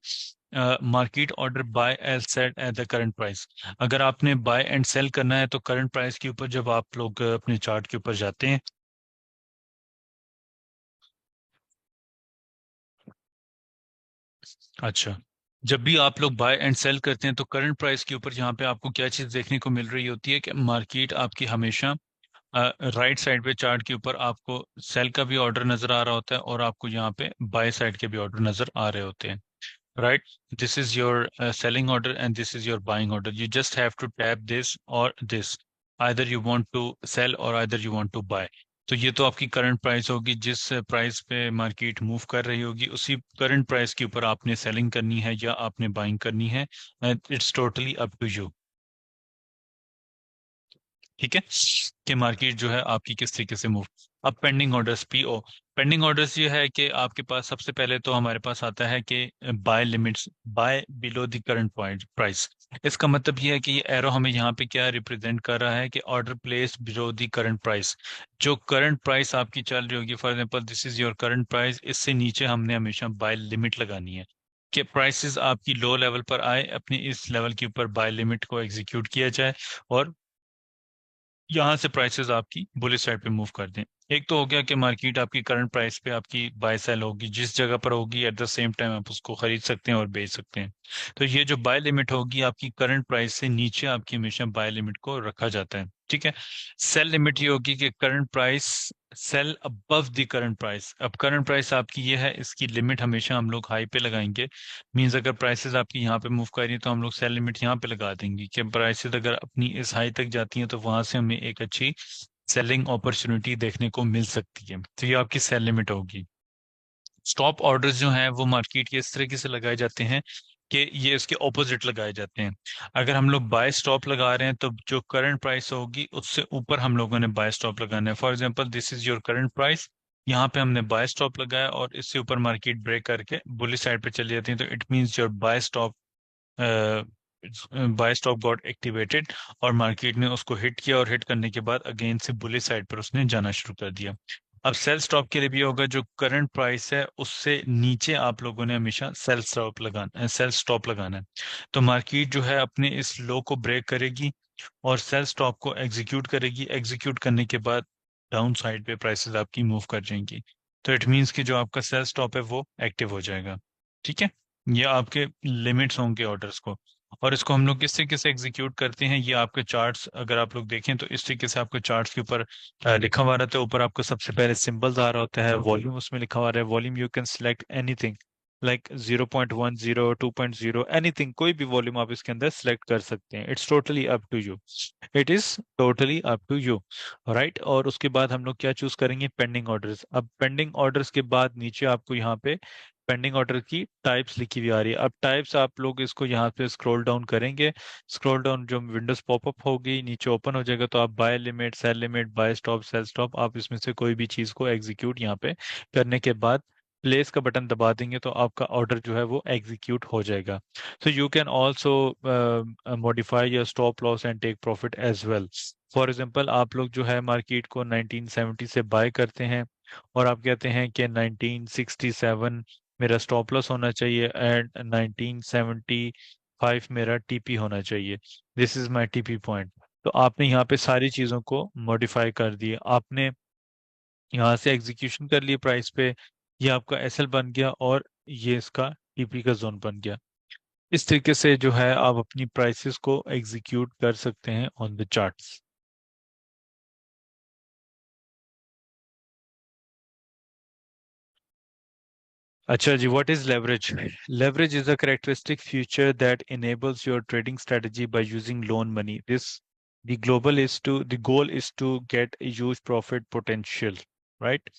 Market order buy and sell at the current price. अगर आपने बाय एंड सेल करना है तो करंट प्राइस के ऊपर जब आप लोग अपने चार्ट के ऊपर जाते हैं। अच्छा, जब भी आप लोग बाय एंड सेल करते हैं तो करंट प्राइस के ऊपर यहाँ पे आपको क्या चीज़ देखने को मिल रही होती है कि मार्केट आपकी हमेशा राइट साइड पे चार्ट के ऊपर आपको सेल का भी ऑर्डर नजर आ रहा होता है और आपको यहाँ पे बाय साइड के भी ऑर्डर नजर आ रहे होते हैं। Right, this is your selling order and this is your buying order. You just have to tap this or this. Either you want to sell or either you want to buy. तो ये तो आपकी current price होगी, जिस price पे market move कर रही होगी उसी करंट प्राइस के ऊपर आपने सेलिंग करनी है या आपने बाइंग करनी है। It's totally up to you. ठीक है, कि मार्केट जो है आपकी किस तरीके से मूव। अब pending orders, PO. Pending orders ये है कि आपके पास सबसे पहले तो हमारे पास आता है कि buy limits, buy below the current point price. इसका मतलब ये है कि ये एरो हमें यहाँ पे क्या रिप्रेजेंट कर रहा है कि order place below the current price. जो करंट प्राइस आपकी चल रही होगी, for example this is your current price, इससे नीचे हमने हमेशा बाय लिमिट लगानी है कि प्राइसेस आपकी लो लेवल पर आए, अपनी इस लेवल के ऊपर बाय लिमिट को एग्जीक्यूट किया जाए और यहाँ से प्राइसेस आपकी बुलिश साइड पे मूव कर दें। एक तो हो गया कि मार्केट आपकी करंट प्राइस पे आपकी बाय सेल होगी, जिस जगह पर होगी एट द सेम टाइम आप उसको खरीद सकते हैं और बेच सकते हैं। तो ये जो बाय लिमिट होगी आपकी करंट प्राइस से नीचे आपकी हमेशा बाय लिमिट को रखा जाता है। ठीक है, सेल लिमिट ये होगी कि current price cell above the current price. अब करंट प्राइस आपकी ये है, इसकी लिमिट हमेशा हम लोग हाई पे लगाएंगे। मींस अगर प्राइसेस आपकी यहाँ पे मूव कर रही है तो हम लोग सेल लिमिट यहाँ पे लगा देंगे कि प्राइसेस अगर अपनी इस हाई तक जाती हैं तो वहां से हमें एक अच्छी सेलिंग अपॉर्चुनिटी देखने को मिल सकती है। तो ये आपकी सेल लिमिट होगी। स्टॉप ऑर्डर्स जो हैं वो मार्केट के इस तरीके से लगाए जाते हैं कि ये इसके ऑपोजिट लगाए जाते हैं। अगर हम लोग बाय स्टॉप लगा रहे हैं तो जो करंट प्राइस होगी उससे ऊपर हम लोगों ने बाय स्टॉप लगाना है। For example this is your current price, यहाँ पे हमने बाय स्टॉप लगाया और इससे ऊपर मार्केट ब्रेक करके बुलिश साइड पे चली जाती है, तो it means your buy stop got activated और मार्केट ने उसको हिट किया और हिट करने के बाद अगेन से बुलिश साइड पर उसने जाना शुरू कर दिया। अब सेल स्टॉप के लिए भी होगा, जो करंट प्राइस है उससे नीचे आप लोगों ने हमेशा सेल स्टॉप लगाना है। तो मार्केट जो है अपने इस लो को ब्रेक करेगी और सेल स्टॉप को एग्जीक्यूट करेगी। एग्जीक्यूट करने के बाद डाउन साइड पे प्राइसेस आपकी मूव कर जाएंगी। तो इट मीन्स कि जो आपका सेल स्टॉप है वो एक्टिव हो जाएगा। ठीक है, ये आपके लिमिट्स होंगे ऑर्डर्स को। और इसको हम लोग किस तरीके से एग्जीक्यूट करते हैं, ये आपके चार्ट्स अगर आप लोग देखें तो इस तरीके से आपके चार्ट्स के ऊपर लिखा हुआ रहता है। ऊपर आपको सबसे पहले सिंबल्स आ रहा होता है, वॉल्यूम उसमें लिखा हुआ है। Volume you can select anything like 0.10, 2.0, anything, कोई भी वॉल्यूम आप इसके अंदर सिलेक्ट कर सकते हैं। It's totally up to you. It is totally up to you, right. और उसके बाद हम लोग क्या चूज करेंगे, पेंडिंग ऑर्डर्स। अब पेंडिंग ऑर्डर्स के बाद नीचे आपको यहाँ पे पेंडिंग ऑर्डर की टाइप्स लिखी हुई आ रही है। अब टाइप्स आप लोग इसको यहाँ पे स्क्रॉल डाउन करेंगे, स्क्रॉल डाउन जो विंडोज पॉपअप होगी नीचे ओपन हो जाएगा, तो आप buy limit, sell limit, buy stop, sell stop, आप इसमें से कोई भी चीज को एग्जीक्यूट यहाँ पे करने के बाद प्लेस का बटन दबा देंगे तो आपका ऑर्डर जो है वो एग्जीक्यूट हो जाएगा। So you can also modify your stop loss and take profit as well. For example आप लोग जो है मार्केट को 1970 से बाय करते हैं और आप कहते हैं कि 1967 मेरा स्टॉप लॉस होना चाहिए एंड 1975 मेरा टीपी होना चाहिए। This is my TP point. तो आपने यहाँ पे सारी चीज़ों को मॉडिफाई कर दिए, आपने यहाँ से एग्जीक्यूशन कर लिए प्राइस पे, ये आपका एसएल बन गया और ये इसका टीपी का जोन बन गया। इस तरीके से जो है आप अपनी प्राइसेस को एग्जीक्यूट कर सकते हैं ऑन द चार्ट्स। अच्छा जी, what is leverage? Leverage is a characteristic feature that enables your trading strategy by using loan money. The goal is to get a huge profit potential, right?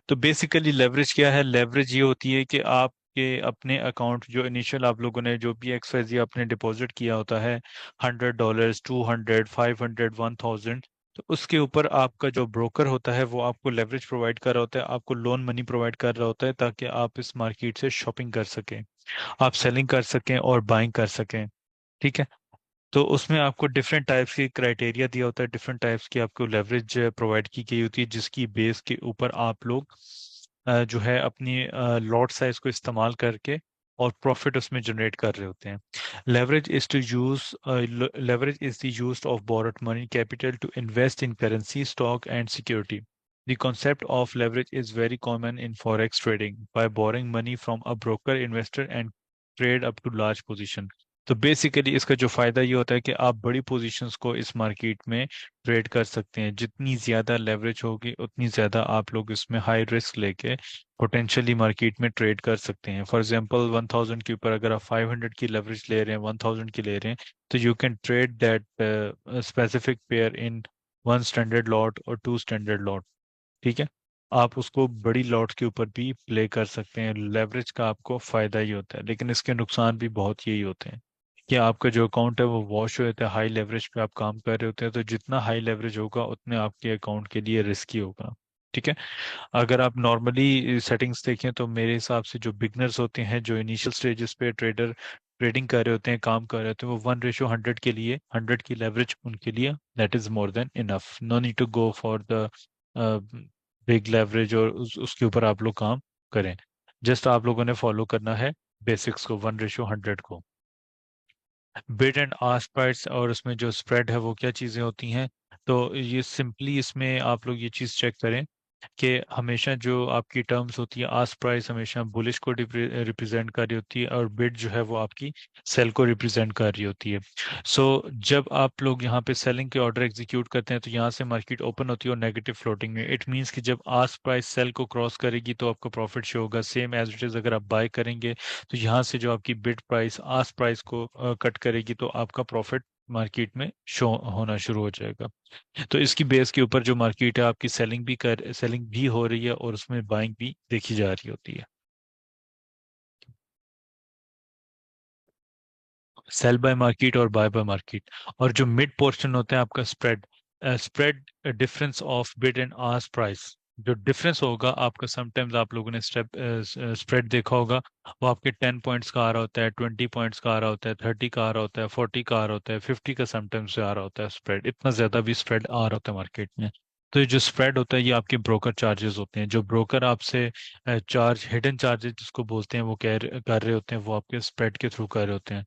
तो basically leverage क्या है? Leverage ये होती है कि आपके अपने अकाउंट, जो इनिशियल आप लोगों ने जो भी एक्सवाइजी आपने डिपॉजिट किया होता है, $100, 200, 500, 1000, तो उसके ऊपर आपका जो ब्रोकर होता है वो आपको लेवरेज प्रोवाइड कर रहा होता है, आपको लोन मनी प्रोवाइड कर रहा होता है, ताकि आप इस मार्केट से शॉपिंग कर सकें, आप सेलिंग कर सकें और बाइंग कर सकें। ठीक है। तो उसमें आपको डिफरेंट टाइप्स की क्राइटेरिया दिया होता है, डिफरेंट टाइप्स की आपको लेवरेज प्रोवाइड की गई होती है, जिसकी बेस के ऊपर आप लोग जो है अपनी लॉट साइज को इस्तेमाल करके और प्रॉफिट उसमें जनरेट कर रहे होते हैं। Leverage is to use leverage is the use of borrowed money capital to invest in currency, stock and security. The concept of leverage is very common in forex trading by borrowing money from a broker investor and trade up to large position. तो basically इसका जो फायदा ये होता है कि आप बड़ी पोजीशंस को इस मार्केट में ट्रेड कर सकते हैं। जितनी ज्यादा लेवरेज होगी उतनी ज्यादा आप लोग इसमें हाई रिस्क लेके पोटेंशियली मार्केट में ट्रेड कर सकते हैं। फॉर एग्जांपल 1000 के ऊपर अगर आप 500 की लेवरेज ले रहे हैं, 1000 की ले रहे हैं, तो you can trade that specific pair in one standard lot और टू स्टैंडर्ड लॉट। ठीक है। आप उसको बड़ी लॉट के ऊपर भी प्ले कर सकते हैं। लेवरेज का आपको फायदा ही होता है, लेकिन इसके नुकसान भी बहुत यही होते हैं कि आपका जो अकाउंट है वो वॉश हो जाता है। हाई लेवरेज पे आप काम कर रहे होते हैं, तो जितना हाई लेवरेज होगा उतने आपके अकाउंट के लिए रिस्की होगा। ठीक है। अगर आप नॉर्मली सेटिंग्स देखें तो मेरे हिसाब से जो बिगनर्स होते हैं, जो इनिशियल स्टेजेस पे ट्रेडिंग कर रहे होते हैं, काम कर रहे होते हैं, वो 1:100 के लिए 100 की लेवरेज उनके लिए that is more than enough. No need to go for the big leverage और उसके ऊपर आप लोग काम करें। जस्ट आप लोगों ने फॉलो करना है बेसिक्स को, 1:100 को। बिड एंड आस्क प्राइस और उसमें जो स्प्रेड है वो क्या चीज़ें होती हैं। तो ये सिंपली इसमें आप लोग ये चीज़ चेक करें कि हमेशा जो आपकी टर्म्स होती है, आस्क प्राइस हमेशा बुलिश को रिप्रेजेंट कर रही होती है, और बिड जो है वो आपकी सेल को रिप्रेजेंट कर रही होती है। सो जब आप लोग यहाँ पे सेलिंग के ऑर्डर एग्जीक्यूट करते हैं तो यहाँ से मार्केट ओपन होती है और नेगेटिव फ्लोटिंग में। इट मीन्स कि जब आस्क प्राइस सेल को क्रॉस करेगी तो आपको प्रॉफिट शो होगा। सेम एज इट इज अगर आप बाय करेंगे तो यहाँ से जो आपकी बिड प्राइस आस्क प्राइस को कट करेगी तो आपका प्रॉफिट मार्केट में शो होना शुरू हो जाएगा। तो इसकी बेस के ऊपर जो मार्केट है आपकी सेलिंग भी हो रही है और उसमें बाइंग भी देखी जा रही होती है। सेल बाय मार्केट और बाय बाय मार्केट। और जो मिड पोर्शन होता है आपका spread, spread difference of bid and ask price. जो डिफरेंस होगा आपका, समटाइम्स आप लोगों ने स्प्रेड देखा होगा, वो आपके 10 पॉइंट्स का आ रहा होता है, 20 पॉइंट्स का आ रहा होता है, 30 का आ रहा होता है, 40 का आ रहा होता है, 50 का समटाइम्स से आ रहा होता है स्प्रेड। इतना ज्यादा भी स्प्रेड आ रहा होता है मार्केट में। तो ये जो स्प्रेड होता है ये आपके ब्रोकर चार्जेस होते हैं। जो ब्रोकर आपसे चार्ज, हिडन चार्जेस जिसको बोलते हैं, वो कर रहे होते हैं, वो आपके स्प्रेड के थ्रू कर रहे होते हैं।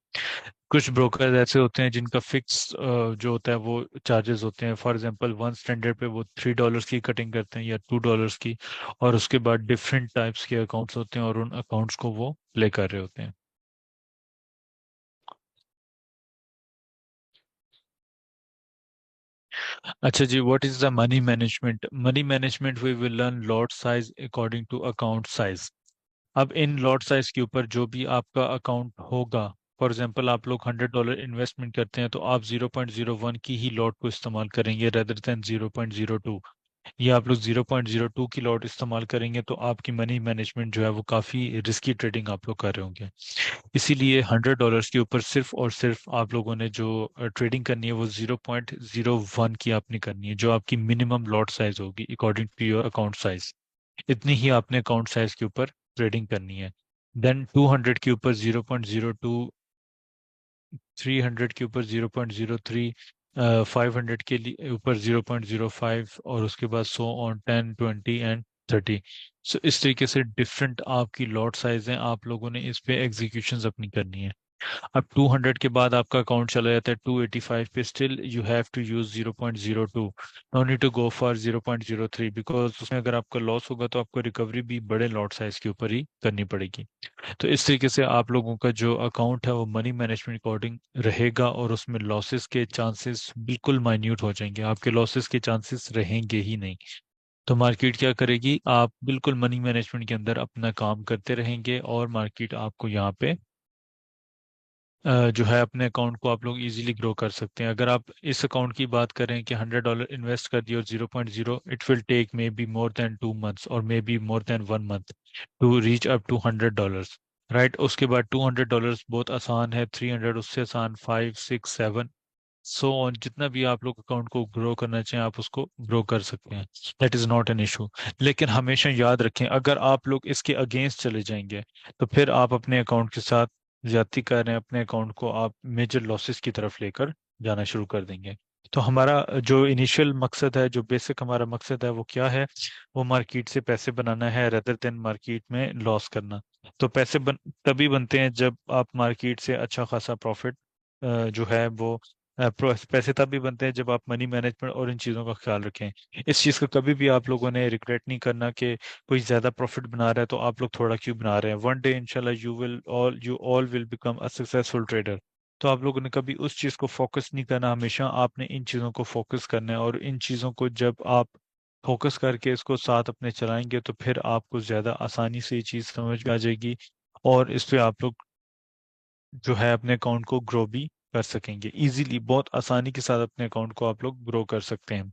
कुछ ब्रोकर ऐसे होते हैं जिनका फिक्स जो होता है वो चार्जेस होते हैं। फॉर एग्जांपल वन स्टैंडर्ड पे वो $3 की कटिंग करते हैं या $2 की, और उसके बाद डिफरेंट टाइप्स के अकाउंट्स होते हैं और उन अकाउंट्स को वो प्ले कर रहे होते हैं। अच्छा जी, what is the money management? Money management we will learn lot size according to account size. अब इन लॉट साइज के ऊपर जो भी आपका अकाउंट होगा, फॉर एग्जांपल आप लोग $100 इन्वेस्टमेंट करते हैं तो आप 0.01 की ही लॉट को इस्तेमाल करेंगे रेदर देन 0.02। ये आप लोग 0.02 की लॉट इस्तेमाल करेंगे तो आपकी मनी मैनेजमेंट जो है वो काफ़ी रिस्की ट्रेडिंग आप लोग कर रहे होंगे। इसीलिए $100 के ऊपर सिर्फ और सिर्फ आप लोगों ने जो ट्रेडिंग करनी है वो 0.01 की आपने करनी है, जो आपकी मिनिमम लॉट साइज होगी according to your account size. इतनी ही आपने अकाउंट साइज के ऊपर ट्रेडिंग करनी है। देन 200 के ऊपर 0.02, 300 के ऊपर 0.03, 500 के लिए ऊपर 0.05, और उसके बाद 100 ऑन 10, 20 एंड 30। सो इस तरीके से डिफरेंट आपकी लॉट साइज है, आप लोगों ने इस पे एग्जीक्यूशंस अपनी करनी है। अब 200 के बाद आपका अकाउंट चला जाता है 285 पे, still you have to use 0.02। No need to go for 0.03, because उसमें अगर आपका लॉस होगा तो आपको रिकवरी भी बड़े लॉट साइज के ऊपर ही करनी पड़ेगी। तो इस तरीके से आप लोगों का जो अकाउंट है वो मनी मैनेजमेंट अकॉर्डिंग रहेगा, और उसमें लॉसेस के चांसेस बिल्कुल माइन्यूट हो जाएंगे, आपके लॉसेस के चांसेस रहेंगे ही नहीं। तो मार्केट क्या करेगी, आप बिल्कुल मनी मैनेजमेंट के अंदर अपना काम करते रहेंगे और मार्केट आपको यहाँ पे जो है अपने अकाउंट को आप लोग इजीली ग्रो कर सकते हैं। अगर आप इस अकाउंट की बात करें कि $100 इन्वेस्ट कर दिए और 0.0, it will take maybe more than 2 months और maybe more than 1 month to reach up to $100। Right, उसके बाद $200 बहुत आसान है, 300 उससे आसान, 5, 6, 7, सो ऑन, जितना भी आप लोग अकाउंट को ग्रो करना चाहें आप उसको ग्रो कर सकते हैं। That is not an issue. लेकिन हमेशा याद रखें, अगर आप लोग इसके अगेंस्ट चले जाएंगे तो फिर आप अपने अकाउंट के साथ ज्यादती कर रहे हैं, अपने अकाउंट को आप मेजर लॉसेस की तरफ लेकर जाना शुरू कर देंगे। तो हमारा जो इनिशियल मकसद है, जो बेसिक हमारा मकसद है वो क्या है? वो मार्केट से पैसे बनाना है रेदर देन मार्केट में लॉस करना। तो तभी बनते हैं जब आप मार्केट से अच्छा खासा प्रॉफिट जो है वो पैसे तभी बनते हैं जब आप मनी मैनेजमेंट और इन चीज़ों का ख्याल रखें। इस चीज़ का कभी भी आप लोगों ने रिग्रेट नहीं करना कि कोई ज़्यादा प्रॉफिट बना रहा है तो आप लोग थोड़ा क्यों बना रहे हैं। वन डे इंशाल्लाह you all will become a successful trader. तो आप लोगों ने कभी उस चीज़ को फोकस नहीं करना, हमेशा आपने इन चीज़ों को फोकस करना है। और इन चीज़ों को जब आप फोकस करके इसको साथ अपने चलाएंगे तो फिर आपको ज़्यादा आसानी से ये चीज़ समझ में आ जाएगी। और इस पे आप लोग जो है अपने अकाउंट को ग्रो भी कर सकेंगे इजीली। बहुत आसानी के साथ अपने अकाउंट को आप लोग ग्रो कर सकते हैं।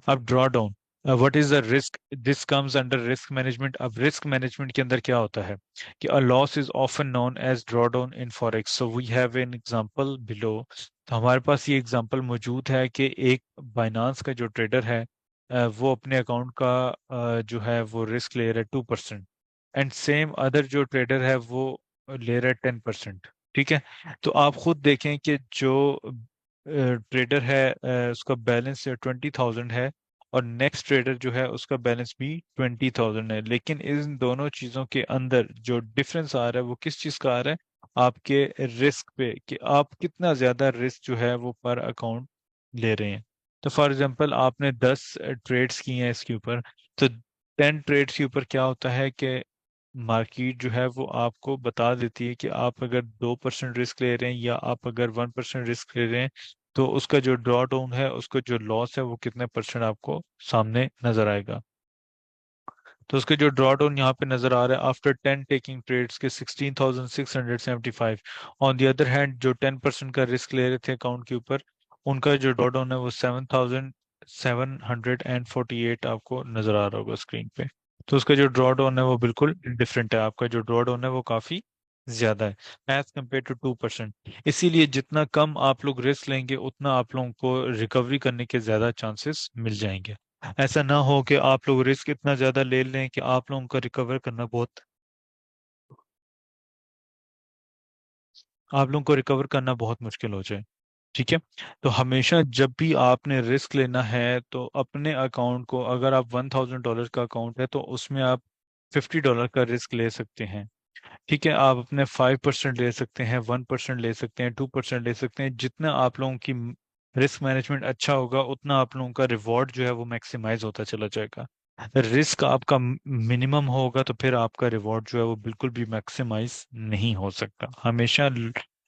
अब draw down, what is the risk? This comes under risk management. अब रिस्क मैनेजमेंट के अंदर क्या होता है कि a loss is often known as draw down in forex. So we have an example below. तो हमारे पास ये एग्जांपल मौजूद है कि एक बाइनांस का जो ट्रेडर है वो अपने अकाउंट का जो है वो रिस्क ले रहा है 2%। एंड सेम अदर जो ट्रेडर है वो ले रहा है 10%। ठीक है। तो आप खुद देखें कि जो ट्रेडर है उसका बैलेंस 20,000 है, और नेक्स्ट ट्रेडर जो है उसका बैलेंस भी 20,000 है। लेकिन इन दोनों चीजों के अंदर जो डिफरेंस आ रहा है वो किस चीज का आ रहा है? आपके रिस्क पे, कि आप कितना ज्यादा रिस्क जो है वो पर अकाउंट ले रहे हैं। तो फॉर एग्जांपल आपने 10 ट्रेड्स किए हैं इसके ऊपर। तो 10 ट्रेड्स के ऊपर क्या होता है कि मार्केट जो है वो आपको बता देती है कि आप अगर 2% रिस्क ले रहे हैं या आप अगर 1% रिस्क ले रहे हैं तो उसका जो ड्रॉ डाउन है, उसका जो लॉस है वो कितने परसेंट आपको सामने नजर आएगा। तो उसके जो ड्रॉ डाउन यहाँ पे नजर आ रहा है आफ्टर 10 टेकिंग ट्रेड्स के 16,675। ऑन द अदर हैंड जो 10% का रिस्क ले रहे थे अकाउंट के ऊपर, उनका जो ड्रॉ डाउन है वो 7,748 आपको नजर आ रहा होगा स्क्रीन पे। तो उसका जो ड्रॉ डाउन है वो बिल्कुल डिफरेंट है, आपका जो ड्रॉ डाउन है वो काफी ज्यादा है एज कम्पेयर टू 2%। इसीलिए जितना कम आप लोग रिस्क लेंगे उतना आप लोगों को रिकवरी करने के ज्यादा चांसेस मिल जाएंगे। ऐसा ना हो कि आप लोग रिस्क इतना ज्यादा ले लें कि आप लोगों का रिकवर करना बहुत, आप लोगों को रिकवर करना बहुत मुश्किल हो जाए। ठीक है। तो हमेशा जब भी आपने रिस्क लेना है तो अपने अकाउंट को, अगर आप $1,000 का अकाउंट है तो उसमें आप $50 का रिस्क ले सकते हैं। ठीक है। आप अपने 5% ले सकते हैं, 1% ले सकते हैं, 2% ले सकते हैं। जितना आप लोगों की रिस्क मैनेजमेंट अच्छा होगा उतना आप लोगों का रिवॉर्ड जो है वो मैक्सिमाइज होता चला जाएगा। रिस्क आपका मिनिमम होगा तो फिर आपका रिवॉर्ड जो है वो बिल्कुल भी मैक्सिमाइज नहीं हो सकता। हमेशा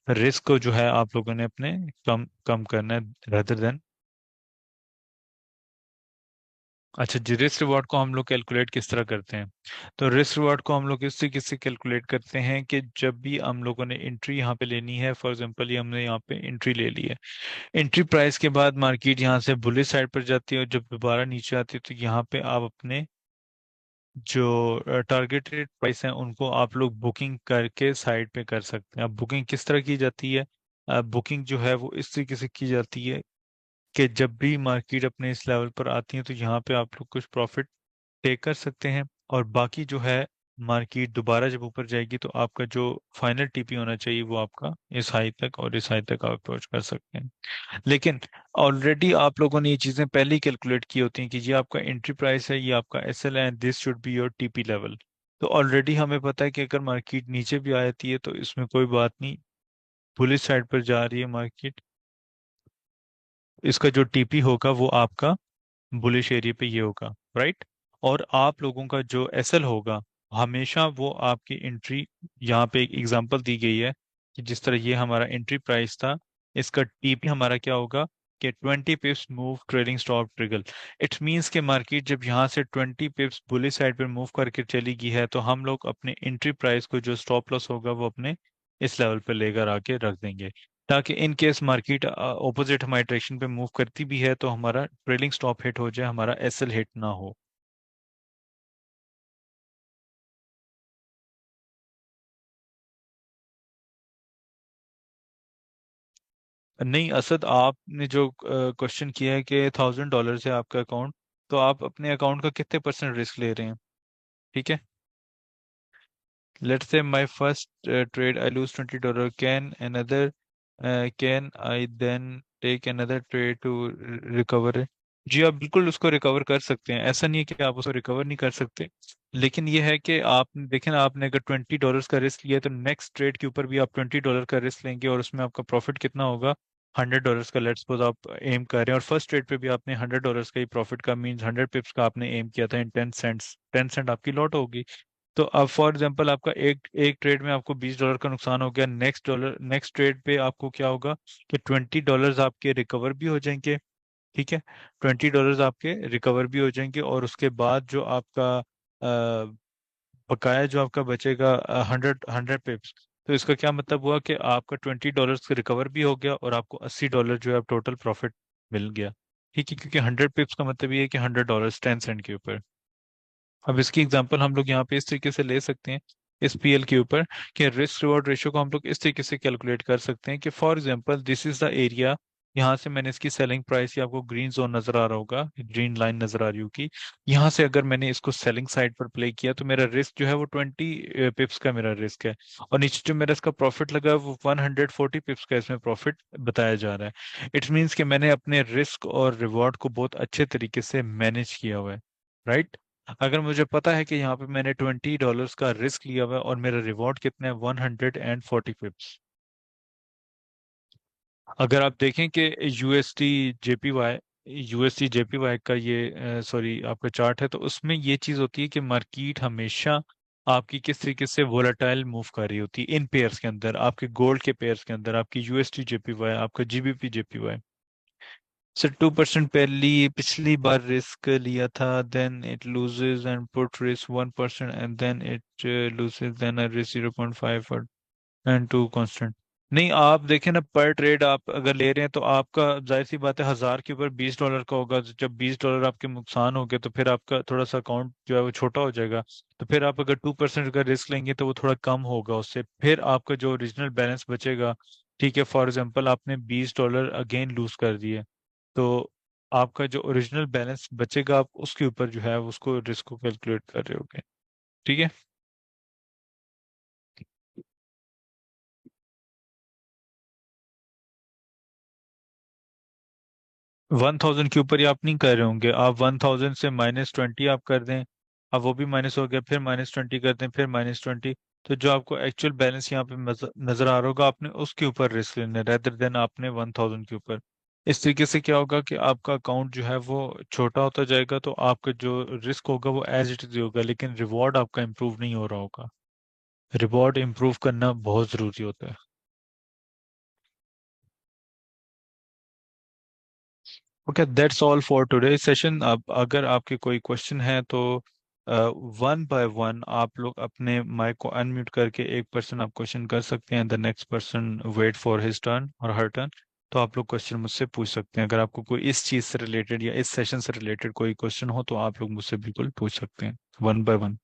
रिस्क को जो है आप लोगों ने अपने कम कम करना है रेदर देन। अच्छा जी, रिस्क रिवॉर्ड को हम लोग कैलकुलेट किस तरह करते हैं? तो रिस्क रिवॉर्ड को हम लोग इससे किससे कैलकुलेट करते हैं कि जब भी हम लोगों ने एंट्री यहाँ पे लेनी है, फॉर एग्जांपल ये हमने यहाँ पे एंट्री ले ली है। एंट्री प्राइस के बाद मार्केट यहाँ से बुलिश साइड पर जाती है और जब दोबारा नीचे आती है तो यहाँ पे आप अपने जो टारगेटेड प्राइस हैं उनको आप लोग बुकिंग करके साइड पे कर सकते हैं। अब बुकिंग किस तरह की जाती है? बुकिंग जो है वो इस तरीके से की जाती है कि जब भी मार्केट अपने इस लेवल पर आती है तो यहाँ पे आप लोग कुछ प्रॉफिट टेक कर सकते हैं। और बाकी जो है मार्केट दोबारा जब ऊपर जाएगी तो आपका जो फाइनल टीपी होना चाहिए वो आपका इस हाई तक और इस हाई तक आप अप्रोच कर सकते हैं। लेकिन ऑलरेडी आप लोगों ने ये चीजें पहले ही कैलकुलेट की होती हैं कि ये आपका एंट्री प्राइस है, ये आपका एसएल है, this should be your TP level. तो ऑलरेडी हमें पता है कि अगर मार्केट नीचे भी आ जाती है तो इसमें कोई बात नहीं, बुलिश साइड पर जा रही है मार्केट, इसका जो टीपी होगा वो आपका बुलिश एरिया पे ये होगा, राइट। और आप लोगों का जो एसएल होगा हमेशा वो आपकी एंट्री, यहाँ पे एक एग्जांपल दी गई है कि जिस तरह ये हमारा एंट्री प्राइस था, इसका टीपी हमारा क्या होगा कि 20 pips move trailing stop trigger. It means कि मार्केट जब यहाँ से 20 पिप्स बुलिश साइड पर मूव करके चली गई है तो हम लोग अपने एंट्री प्राइस को जो स्टॉप लॉस होगा वो अपने इस लेवल पे लेकर आके रख देंगे, ताकि इन केस मार्केट ऑपोजिट हमारे डायरेक्शन पे मूव करती भी है तो हमारा ट्रेलिंग स्टॉप हिट हो जाए, हमारा एसएल हिट ना हो। नहीं असद, आपने जो क्वेश्चन किया है कि $1,000 है आपका अकाउंट, तो आप अपने अकाउंट का कितने परसेंट रिस्क ले रहे हैं? ठीक है, let's say my first trade I lose $20, can I then take another trade to recover it? जी आप बिल्कुल उसको रिकवर कर सकते हैं, ऐसा नहीं है कि आप उसको रिकवर नहीं कर सकते। लेकिन ये है कि आप देखें ना, आपने अगर $20 का रिस्क लिया तो नेक्स्ट ट्रेड के ऊपर भी आप $20 का रिस्क लेंगे और उसमें आपका प्रॉफिट कितना होगा? $100 का। लेट्स सपोज आप एम कर रहे हैं और फर्स्ट ट्रेड पे भी आपने $100 का ही प्रॉफिट का मीन 100 पिप्स का आपने एम किया था इन 10 सेंट्स, 10 सेंट आपकी लॉट होगी। तो अब फॉर एग्जांपल आपका एक एक ट्रेड में आपको $20 का नुकसान हो गया, नेक्स्ट ट्रेड पे आपको क्या होगा कि $20 आपके रिकवर भी हो जाएंगे। ठीक है, $20 आपके रिकवर भी हो जाएंगे और उसके बाद जो आपका बकाया जो आपका बचेगा 100 पिप्स। तो इसका क्या मतलब हुआ कि आपका $20 का रिकवर भी हो गया और आपको $80 जो है टोटल प्रॉफिट मिल गया। ठीक है, क्योंकि 100 पिप्स का मतलब ये है कि $100 10 सेंट के ऊपर। अब इसकी एग्जांपल हम लोग यहाँ पे इस तरीके से ले सकते हैं इस पीएल के ऊपर, कि रिस्क रिवॉर्ड रेशियो को हम लोग इस तरीके से कैलकुलेट कर सकते हैं कि for example this is the area. यहाँ से मैंने इसकी सेलिंग प्राइस, या आपको ग्रीन जोन नजर आ रहा होगा, ग्रीन लाइन नजर आ रही होगी, यहाँ से अगर मैंने इसको सेलिंग साइड पर प्ले किया तो मेरा रिस्क जो है वो 20 पिप्स का मेरा रिस्क है। और नीचे जो मेरा इसका प्रॉफिट लगा है वो 140 पिप्स का इसमें प्रॉफिट बताया जा रहा है। इट्स मीन्स कि मैंने अपने रिस्क और रिवॉर्ड को बहुत अच्छे तरीके से मैनेज किया हुआ है, राइट। अगर मुझे पता है कि यहाँ पे मैंने $20 का रिस्क लिया हुआ है और मेरा रिवॉर्ड कितना है 140 पिप्स। अगर आप देखें कि यूएसटी जेपीवाई यूएसटी जेपीवाई का ये सॉरी आपका चार्ट है, तो उसमें ये चीज होती है कि मार्केट हमेशा आपकी किस तरीके से वोलेटाइल मूव कर रही होती है इन पेयर्स के अंदर, आपके गोल्ड के पेयर्स के अंदर, आपकी यूएसटी जेपीवाई, आपका जीबीपी जेपीवाई। सर 2% पहली पिछली बार रिस्क लिया था, then it loses and put risk 1% and then it loses, then I risk 0.5 and to constant. नहीं आप देखें ना, पर ट्रेड आप अगर ले रहे हैं तो आपका जाहिर सी बात है 1,000 के ऊपर $20 का होगा। जब $20 आपके नुकसान हो गए तो फिर आपका थोड़ा सा अकाउंट जो है वो छोटा हो जाएगा। तो फिर आप अगर 2% का रिस्क लेंगे तो वो थोड़ा कम होगा उससे, फिर आपका जो ओरिजिनल बैलेंस बचेगा। ठीक है, फॉर एग्जाम्पल आपने $20 अगेन लूज कर दिए, तो आपका जो ओरिजिनल बैलेंस बचेगा आप उसके ऊपर जो है उसको रिस्क को कैलकुलेट कर रहे होगे। ठीक है। 1,000 के ऊपर ही आप नहीं कर रहे होंगे, आप 1,000 से -20 आप कर दें। अब वो भी माइनस हो गया, फिर -20 कर दें, फिर -20। तो जो आपको एक्चुअल बैलेंस यहाँ पे नजर आ रहा होगा, आपने उसके ऊपर रिस्क लेना रेदर देन आपने 1,000 के ऊपर। इस तरीके से क्या होगा कि आपका अकाउंट जो है वो छोटा होता जाएगा, तो आपका जो रिस्क होगा वो एज इट इज होगा, लेकिन रिवॉर्ड आपका इम्प्रूव नहीं हो रहा होगा। रिवॉर्ड इम्प्रूव करना बहुत जरूरी होता है। Okay, that's all for today session. अब अगर आपके कोई क्वेश्चन है तो वन बाय वन आप लोग अपने माइक को अनम्यूट करके एक पर्सन आप क्वेश्चन कर सकते हैं, the next person wait for his turn और हर टर्न। तो आप लोग क्वेश्चन मुझसे पूछ सकते हैं, अगर आपको कोई इस चीज से रिलेटेड या इस सेशन से रिलेटेड कोई क्वेश्चन हो तो आप लोग मुझसे बिल्कुल पूछ सकते हैं, वन बाय वन।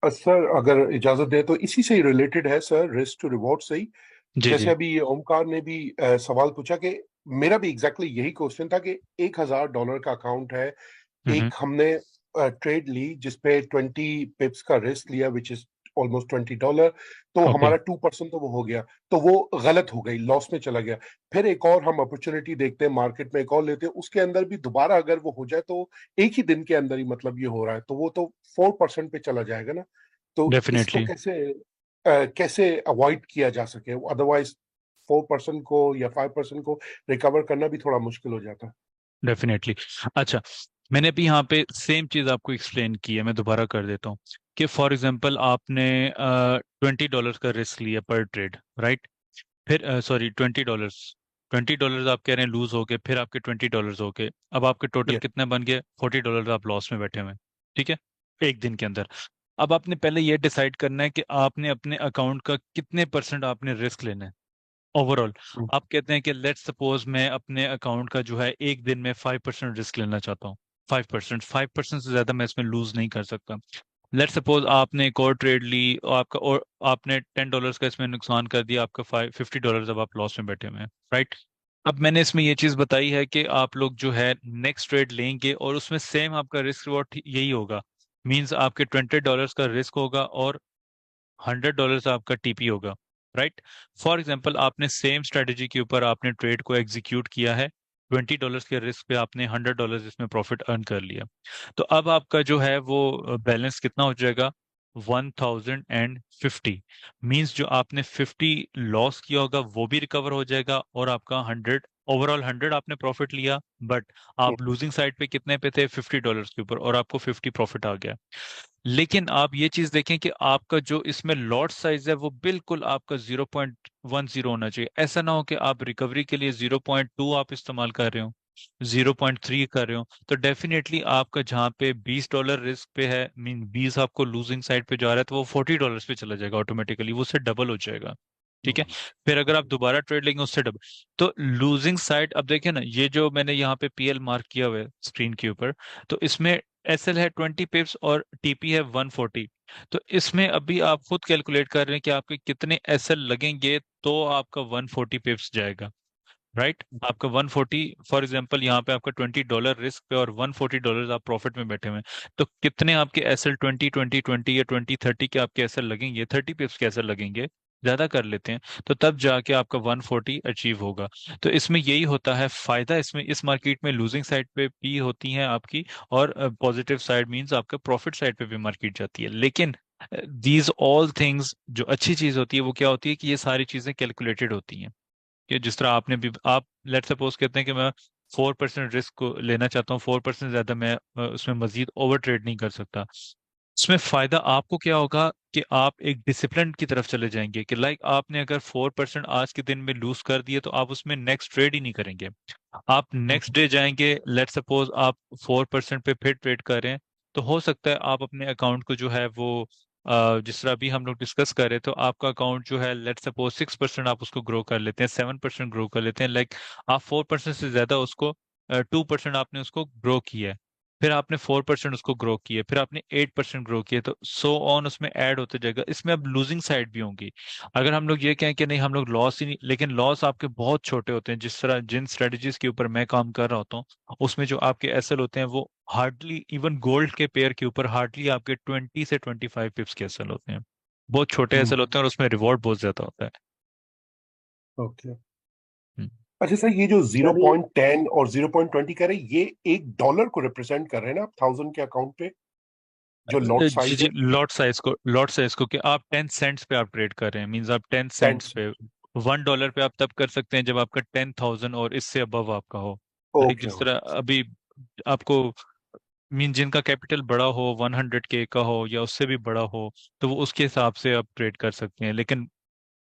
सर अगर इजाजत दें तो इसी से ही रिलेटेड है सर, रिस्क टू रिवॉर्ड से ही। जी जैसे जी। अभी ओमकार ने भी सवाल पूछा कि मेरा भी एग्जैक्टली यही क्वेश्चन था कि $1,000 का अकाउंट है, हम्म। एक हमने ट्रेड ली जिसपे 20 पिप्स का रिस्क लिया विच इज ऑलमोस्ट $20। तो ओके। हमारा 2% तो वो हो गया, तो वो गलत हो गई, लॉस में चला गया। फिर एक और हम अपॉर्चुनिटी देखते हैं मार्केट में, एक और लेते हैं, उसके अंदर भी दोबारा अगर वो हो जाए तो एक ही दिन के अंदर ही मतलब ये हो रहा है, तो वो तो 4% पे चला जाएगा ना। तो इसको डेफिनेटली। कैसे अवॉइड किया जा सके, अदरवाइज 4% को या 5% को रिकवर करना भी थोड़ा मुश्किल हो जाता है। डेफिनेटली। अच्छा, मैंने भी यहाँ पे सेम चीज आपको एक्सप्लेन की है, मैं दोबारा कर देता हूँ कि फॉर एग्जांपल आपने $20 का रिस्क लिया पर ट्रेड, राइट। फिर सॉरी $20, आप कह रहे हैं लूज हो गए, फिर आपके $20 हो गए, अब आपके टोटल ये कितने बन गए? $40 आप लॉस में बैठे हुए हैं। ठीक है, एक दिन के अंदर। अब आपने पहले ये डिसाइड करना है कि आपने अपने अकाउंट का कितने परसेंट आपने रिस्क लेना है ओवरऑल। आप कहते हैं कि लेट्स सपोज मैं अपने अकाउंट का जो है एक दिन में 5% रिस्क लेना चाहता हूँ। 5%, 5% से ज्यादा मैं इसमें लूज नहीं कर सकता। लेट्स सपोज आपने एक और ट्रेड ली और आपका, और आपने $10 का इसमें नुकसान कर दिया, आपका $50 अब आप लॉस में बैठे हुए हैं, राइट। अब मैंने इसमें ये चीज बताई है कि आप लोग जो है नेक्स्ट ट्रेड लेंगे और उसमें सेम आपका रिस्क रिवॉर्ड यही होगा। मींस आपके $20 का रिस्क होगा और $100 आपका टीपी होगा, राइट। फॉर एग्जाम्पल आपने सेम स्ट्रेटेजी के ऊपर आपने ट्रेड को एग्जीक्यूट किया है, $20 के रिस्क पे आपने $100 इसमें प्रॉफिट अर्न कर लिया। तो अब आपका जो है वो बैलेंस कितना हो जाएगा, 1050। मींस जो आपने 50 लॉस किया होगा वो भी रिकवर हो जाएगा, और आपका 100, ओवरऑल 100 आपने प्रॉफिट लिया, बट आप लूजिंग साइड पे कितने पे थे, $50 के ऊपर, और आपको 50 प्रॉफिट आ गया। लेकिन आप ये चीज देखें कि आपका जो इसमें लॉट साइज है वो बिल्कुल आपका 0.10 होना चाहिए। ऐसा ना हो कि आप रिकवरी के लिए 0.2 आप इस्तेमाल कर रहे हो, 0.3 कर रहे हो, तो डेफिनेटली आपका जहाँ पे $20 रिस्क पे है, मीन 20 आपको लूजिंग साइड पे जा रहा है, तो वो $40 पे चला जाएगा ऑटोमेटिकली, वो उससे डबल हो जाएगा। ठीक है। फिर अगर आप दोबारा ट्रेड लेंगे उससे डबल। तो लूजिंग साइड, अब देखिए ना, ये जो मैंने यहाँ पे पीएल मार्क किया हुआ है स्क्रीन के ऊपर, तो इसमें एसएल है 20 पिप्स और टीपी है 140। तो इसमें अभी आप खुद कैलकुलेट कर रहे हैं कि आपके कितने एसएल लगेंगे तो आपका 140 पिप्स जाएगा, राइट। आपका 140, फॉर एग्जांपल यहाँ पे आपका $20 रिस्क पे और $140 आप प्रॉफिट में बैठे हुए हैं, तो कितने आपके एसएल 20 20 20 या 20 30 के आपके एसएल लगेंगे, 30 पिप्स के एसएल लगेंगे, ज्यादा कर लेते हैं, तो तब जाके आपका 140 अचीव होगा। तो इसमें यही होता है फायदा, इसमें इस मार्केट में लूजिंग साइड पे भी होती है आपकी, और पॉजिटिव साइड मींस आपका प्रॉफिट साइड पे भी मार्केट जाती है। लेकिन दीज ऑल थिंग्स, जो अच्छी चीज होती है वो क्या होती है कि ये सारी चीजें कैलकुलेटेड होती हैं। कि जिस तरह आपने भी, आप लेट सपोज कहते हैं कि मैं 4% रिस्क को लेना चाहता हूँ, 4% ज्यादा मैं उसमें मजीद ओवर ट्रेड नहीं कर सकता। उसमें फायदा आपको क्या होगा कि आप एक डिसिप्लिन की तरफ चले जाएंगे, कि लाइक आपने अगर 4% आज के दिन में लूज कर दिए तो आप उसमें नेक्स्ट ट्रेड ही नहीं करेंगे। आप नेक्स्ट डे जाएंगे, लेट सपोज आप 4% पे फिर ट्रेड कर रहे हैं, तो हो सकता है आप अपने अकाउंट को जो है वो जिस तरह अभी हम लोग डिस्कस कर रहे, तो आपका अकाउंट जो है लेट सपोज 6% आप उसको ग्रो कर लेते हैं, 7% ग्रो कर लेते हैं, लाइक आप 4% से ज्यादा उसको, 2% आपने उसको ग्रो किया है, फिर आपने 4% उसको ग्रो किया, फिर आपने 8% ग्रो किया, तो सो ऑन उसमें ऐड होते जाएगा। इसमें अब लूजिंग साइड भी होंगी। अगर हम लोग ये कहें कि नहीं हम लोग लॉस ही नहीं, लेकिन लॉस आपके बहुत छोटे होते हैं, जिस तरह जिन स्ट्रेटजीज के ऊपर मैं काम कर रहा होता हूँ उसमें जो आपके एसएल होते हैं वो हार्डली, इवन गोल्ड के पेयर के ऊपर हार्डली आपके 20 से 25 पिप्स के एसएल होते हैं। बहुत छोटे एसएल होते हैं और उसमें रिवॉर्ड बहुत ज्यादा होता है। ओके। हम्म। अच्छा सर, ये जो जीरो सर ये पॉइंट टेन और 0.20 कह रहे हैं, ये $1 को रिप्रेजेंट कर रहे हैं ना आप 1000 के अकाउंट पे, जो लॉट जी साइज जी, है? लॉट साइज को कि आप 10 सेंट्स पे आप ट्रेड कर रहे हैं, मींस आप 10 सेंट्स 10 पे, $1 पे आप तब कर सकते हैं जब आपका 10,000 और इससे अबव आपका हो। लाइक ओके जिस ओके। तरह अभी आपको, मीन जिनका कैपिटल बड़ा हो, 100K का हो या उससे भी बड़ा हो, तो वो उसके हिसाब से आप ट्रेड कर सकते हैं। लेकिन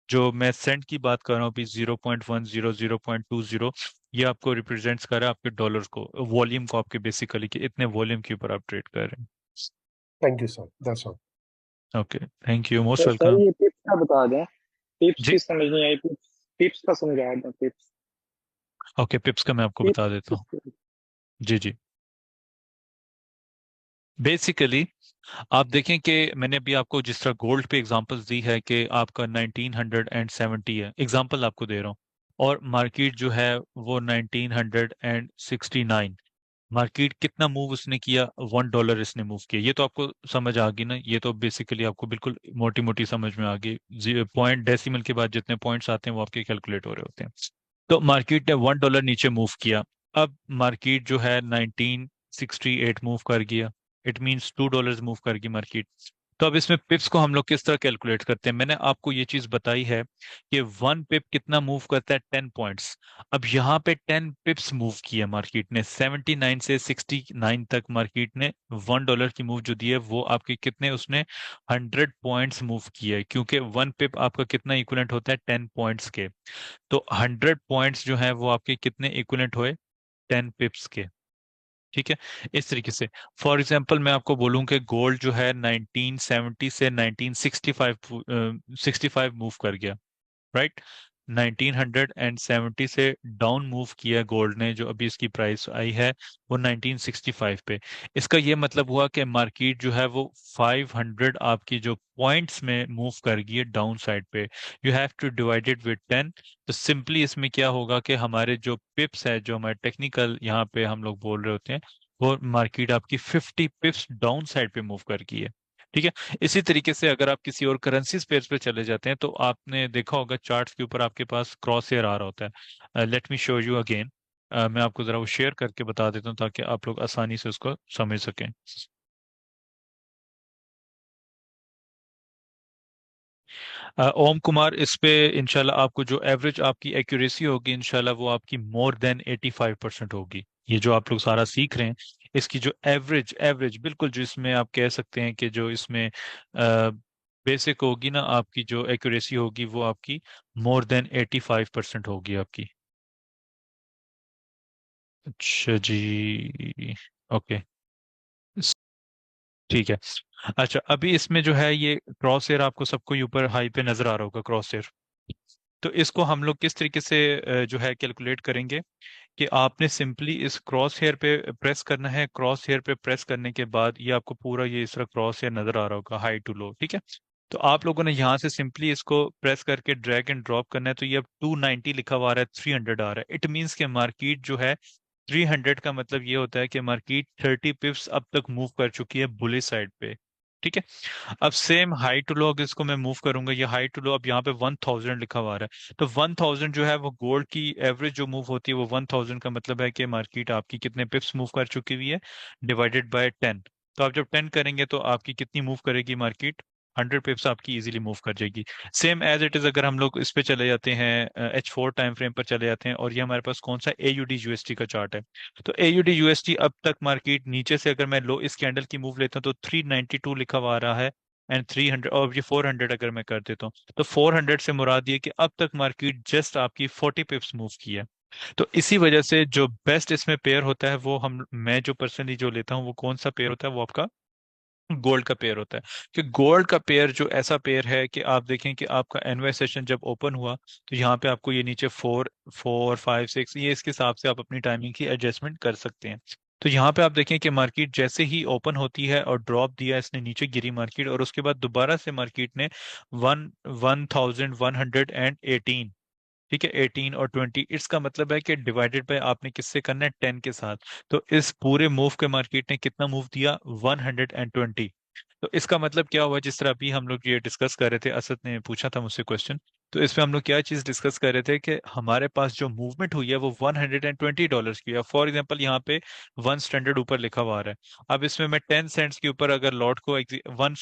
जो मैं सेंट की बात कर रहा हूँ अभी, 0.10 0.20, ये आपको रिप्रेजेंट्स कर रहा है आपके डॉलर्स को, वॉल्यूम को आपके, बेसिकली कि इतने वॉल्यूम के ऊपर आप ट्रेड कर रहे हैं। Thank you sir, that's all. Okay, thank you, most तो सर वेलकम। ये टिप्स का बता दें। टिप्स जी। की समझ नहीं आई, टिप्स टिप्स का समझा दें, टिप्स। ओके, पिप्स का मैं आपको बता देता हूँ। टिप्स। जी जी। बेसिकली आप देखें कि मैंने अभी आपको जिस तरह गोल्ड पे एग्जांपल्स दी है कि आपका 1970 है, एग्जांपल आपको दे रहा हूँ, और मार्केट जो है वो 1969, मार्केट कितना मूव उसने किया, $1 इसने मूव किया। ये तो आपको समझ आ गई ना, ये तो बेसिकली आपको बिल्कुल मोटी मोटी समझ में आ गई, पॉइंट डेसिमल के बाद जितने पॉइंट्स आते हैं वो आपके कैलकुलेट हो रहे होते हैं। तो मार्केट ने $1 नीचे मूव किया। अब मार्केट जो है 1968 मूव कर गया, इट मींस $2 मूव कर गई मार्केट। तो अब इसमें पिप्स को हम लोग किस तरह कैलकुलेट करते हैं, मैंने आपको ये चीज बताई है कि 1 पिप कितना मूव करता है, 10 पॉइंट्स। अब यहाँ पे 10 पिप्स मूव किया मार्केट ने, 79 से 69 तक मार्केट ने $1 की मूव जो दी है वो आपके कितने, उसने 100 पॉइंट्स मूव किया है, क्योंकि 1 पिप आपका कितना इक्वलेंट होता है, 10 पॉइंट्स के। तो 100 पॉइंट्स जो है वो आपके कितने इक्विवेलेंट हुए, 10 पिप्स के। ठीक है। इस तरीके से फॉर एग्जांपल मैं आपको बोलूं कि गोल्ड जो है 1970 से 1965 65 मूव कर गया, राइट। 1970 से डाउन मूव किया गोल्ड ने, जो अभी इसकी प्राइस आई है वो 1965 पे। इसका ये मतलब हुआ कि मार्केट जो है वो 500 आपकी जो पॉइंट्स में मूव कर गई है डाउन साइड पे। You have to divide it with 10। तो सिंपली इसमें क्या होगा कि हमारे जो पिप्स है, जो हमारे टेक्निकल यहाँ पे हम लोग बोल रहे होते हैं, वो मार्केट आपकी 50 पिप्स डाउन साइड पे मूव कर गई है। ठीक है। इसी तरीके से अगर आप किसी और करेंसी पेयर्स पे चले जाते हैं तो आपने देखा होगा चार्ट्स के ऊपर आपके पास क्रॉस हेयर आ रहा होता है। Let me show you again. मैं आपको जरा वो शेयर करके बता देता हूँ ताकि आप लोग आसानी से उसको समझ सकें। ओम कुमार, इस पे इंशाल्लाह आपको जो एवरेज आपकी एक्यूरेसी होगी इंशाल्लाह वो आपकी मोर देन 85% होगी। ये जो आप लोग सारा सीख रहे हैं, इसकी जो एवरेज एवरेज बिल्कुल जो इसमें आप कह सकते हैं कि जो इसमें बेसिक होगी ना, आपकी जो एक्यूरेसी होगी वो आपकी मोर देन 85% होगी आपकी। अच्छा जी। ओके। ठीक है। अच्छा, अभी इसमें जो है ये क्रॉस हेयर आपको सबको ऊपर हाई पे नजर आ रहा होगा क्रॉस हेयर। तो इसको हम लोग किस तरीके से जो है कैलकुलेट करेंगे कि आपने सिंपली इस क्रॉस हेयर पे प्रेस करना है। क्रॉस हेयर पे प्रेस करने के बाद ये आपको पूरा ये इस तरह क्रॉस हेयर नजर आ रहा होगा हाई टू लो। ठीक है। तो आप लोगों ने यहाँ से सिंपली इसको प्रेस करके ड्रैग एंड ड्रॉप करना है। तो ये अब 290 लिखा हुआ आ रहा है, 300 आ रहा है। इट मीन्स के मार्केट जो है 300 का मतलब ये होता है कि मार्केट 30 पिप्स अब तक मूव कर चुकी है बुलिश साइड पे। ठीक है। अब सेम हाई टू लो अगर इसको मैं मूव करूंगा, ये हाई टू लो अब यहाँ पे 1000 लिखा हुआ आ रहा है। तो 1000 जो है वो गोल्ड की एवरेज जो मूव होती है वो 1000 का मतलब है कि मार्केट आपकी कितने पिप्स मूव कर चुकी हुई है, डिवाइडेड बाय 10। तो आप जब 10 करेंगे तो आपकी कितनी मूव करेगी मार्केट? 100 पिप्स आपकी इजीली मूव कर जाएगी। सेम एज इट इज अगर हम लोग इस पे चले जाते हैं H4 टाइम फ्रेम पर चले जाते हैं, और ये हमारे पास कौन सा AUD USD का चार्ट है। तो AUD USD अब तक मार्केट नीचे से अगर मैं लो इस कैंडल की मूव लेता हूँ तो 392 लिखा हुआ आ रहा है एंड 300, और ये 400 अगर मैं कर देता हूँ तो 400 से मुराद ये कि अब तक मार्केट जस्ट आपकी 40 पिप्स मूव की है। तो इसी वजह से जो बेस्ट इसमें पेयर होता है वो मैं जो पर्सनली जो लेता हूँ वो कौन सा पेयर होता है, वो आपका गोल्ड का पेयर होता है। कि गोल्ड का पेयर जो ऐसा पेयर है कि आप देखें कि आपका एनवाई सेशन जब ओपन हुआ तो यहाँ पे आपको ये नीचे 4 4 5 6, ये इसके हिसाब से आप अपनी टाइमिंग की एडजस्टमेंट कर सकते हैं। तो यहाँ पे आप देखें कि मार्केट जैसे ही ओपन होती है और ड्रॉप दिया इसने, नीचे गिरी मार्केट, और उसके बाद दोबारा से मार्केट ने 1118, ठीक है, 18 और 20, इसका मतलब है कि डिवाइडेड बाय आपने किससे करना है, 10 के साथ। तो इस पूरे मूव के मार्केट ने कितना मूव दिया, 120। तो इसका मतलब क्या हुआ, जिस तरह अभी हम लोग ये डिस्कस कर रहे थे, असद ने पूछा था मुझसे क्वेश्चन, तो इसमें हम लोग क्या चीज डिस्कस कर रहे थे कि हमारे पास जो मूवमेंट हुई है वो $120 की है। फॉर एग्जांपल यहाँ पे 1 स्टैंडर्ड ऊपर लिखा हुआ आ रहा है। अब इसमें मैं 10 सेंट्स के ऊपर अगर लॉट को वन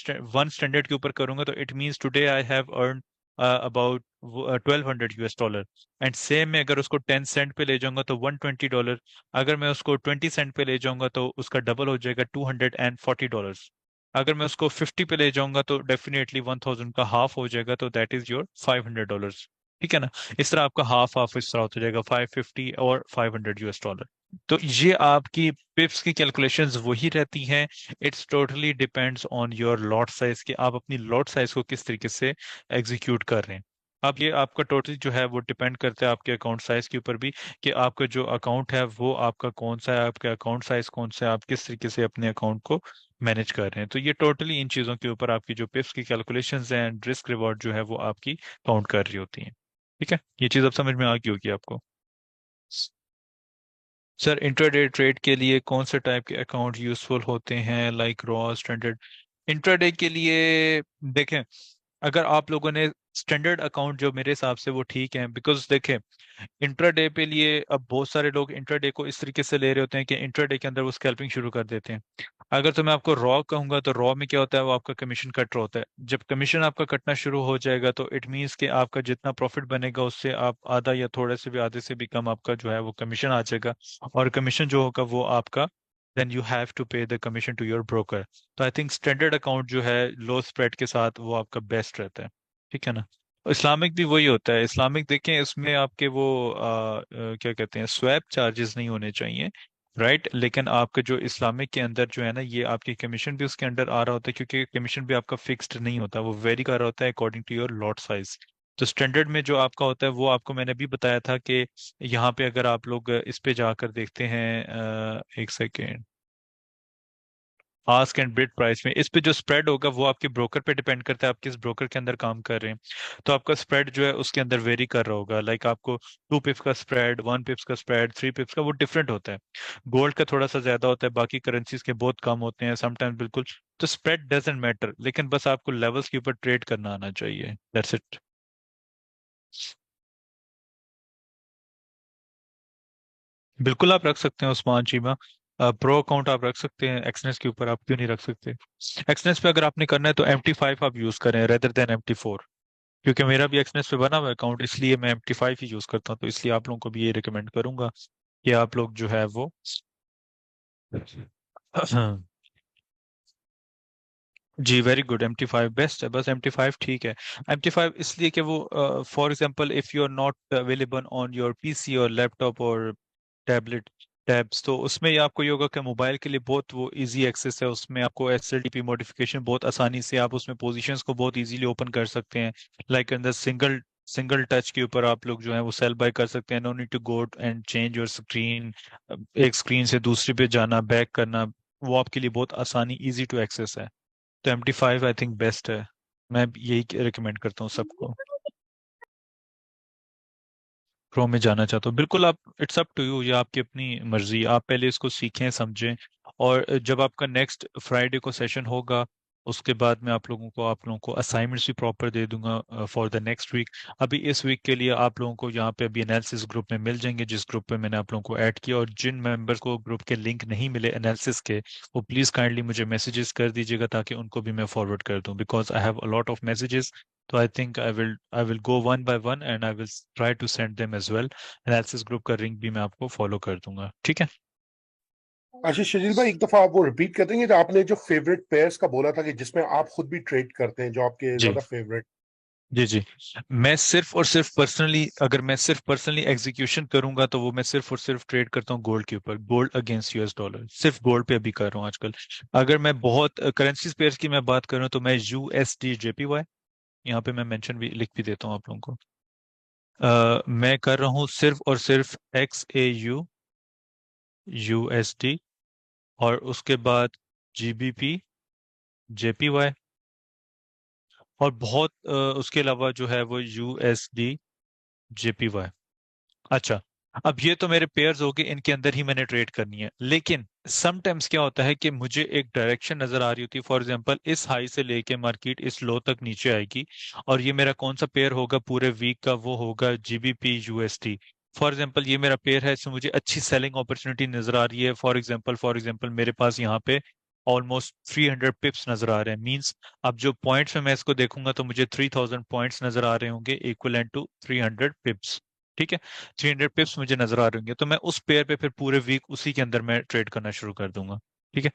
स्टैंडर्ड के ऊपर करूंगा तो it means today I have earn about $1200। And same में अगर उसको 10 सेंट पे ले जाऊंगा तो $120। अगर मैं उसको 20 सेंट पे ले जाऊंगा तो उसका डबल हो जाएगा, $240। अगर मैं उसको 50 पे ले जाऊंगा तो डेफिनेटली 1000 का हाफ हो जाएगा, तो दैट इज योर $500। ठीक है ना। इस तरह आपका हाफ हाफ इस तरह होता जाएगा, 550 और $500। तो ये आपकी पिप्स की कैलकुलेशंस वही रहती हैं। It's totally depends on your lot size कि आप अपनी लॉट साइज को किस तरीके से एग्जीक्यूट कर रहे हैं। अब ये आपका टोटल जो है वो डिपेंड करता है आपके अकाउंट साइज के ऊपर भी, कि आपका जो अकाउंट है वो आपका कौन सा है, आपका अकाउंट साइज कौन सा है, आप किस तरीके से अपने अकाउंट को मैनेज कर रहे हैं। तो ये टोटली इन चीज़ों के ऊपर आपकी जो पिप्स की कैलकुलेशंस हैं एंड रिस्क रिवॉर्ड जो है वो आपकी काउंट कर रही होती हैं। ठीक है, ये चीज़ अब समझ में आ गई होगी आपको। सर, इंट्राडे ट्रेड के लिए कौन से टाइप के अकाउंट यूजफुल होते हैं, लाइक रॉ, स्टैंडर्ड? इंट्राडे के लिए देखें, अगर आप लोगों ने स्टैंडर्ड अकाउंट जो मेरे हिसाब से वो ठीक है, बिकॉज देखें इंट्राडे पे लिए अब बहुत सारे लोग इंट्राडे को इस तरीके से ले रहे होते हैं कि इंट्राडे के अंदर वो स्कैल्पिंग शुरू कर देते हैं। अगर तो मैं आपको रॉ कहूंगा तो रॉ में क्या होता है, वो आपका कमीशन कट होता है। जब कमीशन आपका कटना शुरू हो जाएगा तो इट मीन्स कि आपका जितना प्रॉफिट बनेगा उससे आप आधा या थोड़े से भी आधे से भी कम आपका जो है वो कमीशन आ जाएगा। और कमीशन जो होगा वो आपका, then you have to pay the commission to your broker. तो आई थिंक स्टैंडर्ड अकाउंट जो है लो स्प्रेड के साथ वो आपका बेस्ट रहता है। ठीक है ना। इस्लामिक भी वही होता है। इस्लामिक देखें इसमें आपके वो क्या कहते हैं, स्वैप चार्जेस नहीं होने चाहिए, राइट। लेकिन आपका जो इस्लामिक के अंदर जो है ना, ये आपकी कमीशन भी उसके अंडर आ रहा होता है, क्योंकि कमीशन भी आपका फिक्स्ड नहीं होता, वो वेरी कर रहा होता है according to your lot size. तो स्टैंडर्ड में जो आपका होता है वो आपको मैंने भी बताया था कि यहाँ पे अगर आप लोग इस पे जाकर देखते हैं, एक second, ask and bid price में इस पे जो स्प्रेड होगा वो आपके ब्रोकर पे डिपेंड करता है, आप किस ब्रोकर के अंदर काम कर रहे हैं। तो आपका स्प्रेड जो है उसके अंदर वेरी कर रहा होगा, लाइक आपको 2 पिप्स का स्प्रेड, 1 पिप्स का स्प्रेड, 3 पिप्स का, वो डिफरेंट होता है। गोल्ड का थोड़ा सा ज्यादा होता है, बाकी करेंसीज के बहुत कम होते हैं समटाइम्स, बिल्कुल। तो स्प्रेड डजेंट मैटर, लेकिन बस आपको लेवल्स के ऊपर ट्रेड करना आना चाहिए, दैट्स इट। बिल्कुल आप रख सकते हैं उस्मान चीमा। प्रो अकाउंट आप रख सकते हैं एक्सनेस के ऊपर, आप क्यों नहीं रख सकते? एक्सनेस पे अगर आपने करना है तो MT5 आप यूज करें रेदर देन MT4, क्योंकि मेरा भी एक्सनेस पे बना हुआ अकाउंट, इसलिए मैं MT5 ही यूज करता हूँ। तो इसलिए आप लोगों को भी ये रिकमेंड करूंगा कि आप लोग जो है वो जी वेरी गुड, MT5 बेस्ट है, बस MT5 ठीक है। MT5 इसलिए कि वो for example if you are not available on your PC और लैपटॉप और टैबलेट टैब्स, तो उसमें ये आपको ये होगा कि मोबाइल के लिए बहुत वो इजी एक्सेस है, उसमें आपको SLTP मॉडिफिकेशन बहुत आसानी से, आप उसमें पोजीशंस को बहुत इजीली ओपन कर सकते हैं। लाइक अंदर सिंगल सिंगल टच के ऊपर आप लोग जो है वो सेल बाय कर सकते हैं, no need to go and change your screen, एक स्क्रीन से दूसरी पे जाना, बैक करना, वो आपके लिए बहुत आसानी, इजी टू एक्सेस है। तो MT5 आई थिंक बेस्ट है, मैं यही रिकमेंड करता हूँ सबको। प्रो में जाना चाहते हो बिल्कुल आप, इट्स अप टू यू, ये आपकी अपनी मर्जी, आप पहले इसको सीखें समझें। और जब आपका नेक्स्ट फ्राइडे को सेशन होगा उसके बाद में आप लोगों को असाइनमेंट्स भी प्रॉपर दे दूंगा फॉर द नेक्स्ट वीक। अभी इस वीक के लिए आप लोगों को यहाँ पे अभी एनालिसिस ग्रुप में मिल जाएंगे, जिस ग्रुप पे मैंने आप लोगों को ऐड किया, और जिन मेंबर्स को ग्रुप के लिंक नहीं मिले एनालिसिस के, वो प्लीज काइंडली मुझे मैसेजेस कर दीजिएगा ताकि उनको भी मैं फॉरवर्ड कर दूं, because I have a lot of messages. तो I think I will go one by one and I will try to send them as well. Analysis group का लिंक भी मैं आपको फॉलो कर दूंगा, ठीक है? अच्छा शजील भाई, एक दफा आप वो रिपीट कर देंगे जो आपने जो फेवरेट पेयर्स का बोला था कि जिसमें आप खुद भी ट्रेड करते हैं, जो आपके जी ज्यादा फेवरेट। जी जी। मैं सिर्फ और सिर्फ पर्सनली, अगर मैं सिर्फ पर्सनली एग्जीक्यूशन करूंगा तो वो मैं सिर्फ और सिर्फ ट्रेड करता हूँ गोल्ड के ऊपर, गोल्ड अगेंस्ट US डॉलर, सिर्फ गोल्ड पे अभी कर रहा हूँ आजकल। अगर मैं बहुत करेंसीज पेयर्स की मैं बात करूँ तो मैं USD JPY, यहाँ पे मैं मेंशन भी लिख भी देता हूँ आप लोगों को। मैं कर रहा हूँ सिर्फ और सिर्फ XAU USD, और उसके बाद GBP JPY, और बहुत उसके अलावा जो है वो USD JPY। अच्छा, अब ये तो मेरे पेयर्स हो गए, इनके अंदर ही मैंने ट्रेड करनी है, लेकिन समटाइम्स क्या होता है कि मुझे एक डायरेक्शन नजर आ रही होती है, फॉर एग्जांपल इस हाई से लेके मार्केट इस लो तक नीचे आएगी, और ये मेरा कौन सा पेयर होगा पूरे वीक का, वो होगा GBP USD। फॉर एग्जांपल ये मेरा पेयर है, इसमें मुझे अच्छी सेलिंग अपॉर्चुनिटी नजर आ रही है, फॉर एग्जांपल मेरे पास यहाँ पे ऑलमोस्ट 300 पिप्स नजर आ रहे हैं, मींस अब जो पॉइंट्स में मैं इसको देखूंगा तो मुझे 3000 पॉइंट्स नजर आ रहे होंगे, इक्वलेंट टू 300 पिप्स। ठीक है, 300 पिप्स मुझे नजर आ रहे होंगे, तो मैं उस पेयर पे फिर पूरे वीक उसी के अंदर मैं ट्रेड करना शुरू कर दूंगा। ठीक है,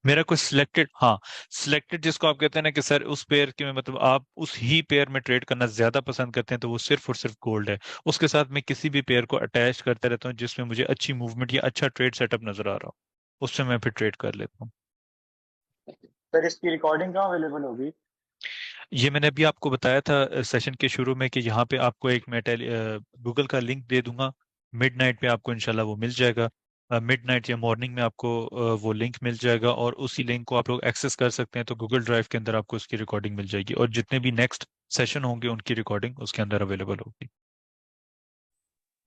मेरा कोई सिलेक्टेड, हाँ, सिलेक्टेड जिसको आप कहते हैं ना कि सर उस पेयर के में मतलब आप उस ही पेयर में ट्रेड करना ज्यादा पसंद करते हैं, तो वो सिर्फ और सिर्फ गोल्ड है। उसके साथ मैं किसी भी पेयर को अटैच करते रहता हूँ जिसमें मुझे अच्छी मूवमेंट या अच्छा ट्रेड सेटअप नजर आ रहा हो, उससे मैं फिर ट्रेड कर लेता हूँ। सर इसकी रिकॉर्डिंग कहाँ अवेलेबल होगी? ये मैंने अभी आपको बताया था सेशन के शुरू में कि यहाँ पे आपको एक मैं गूगल का लिंक दे दूंगा, मिडनाइट पे आपको इंशाल्लाह वो मिल जाएगा। मिडनाइट या मॉर्निंग में आपको वो लिंक मिल जाएगा, और उसी लिंक को आप लोग एक्सेस कर सकते हैं, तो गूगल ड्राइव के अंदर आपको उसकी रिकॉर्डिंग मिल जाएगी, और जितने भी नेक्स्ट सेशन होंगे उनकी रिकॉर्डिंग उसके अंदर अवेलेबल होगी।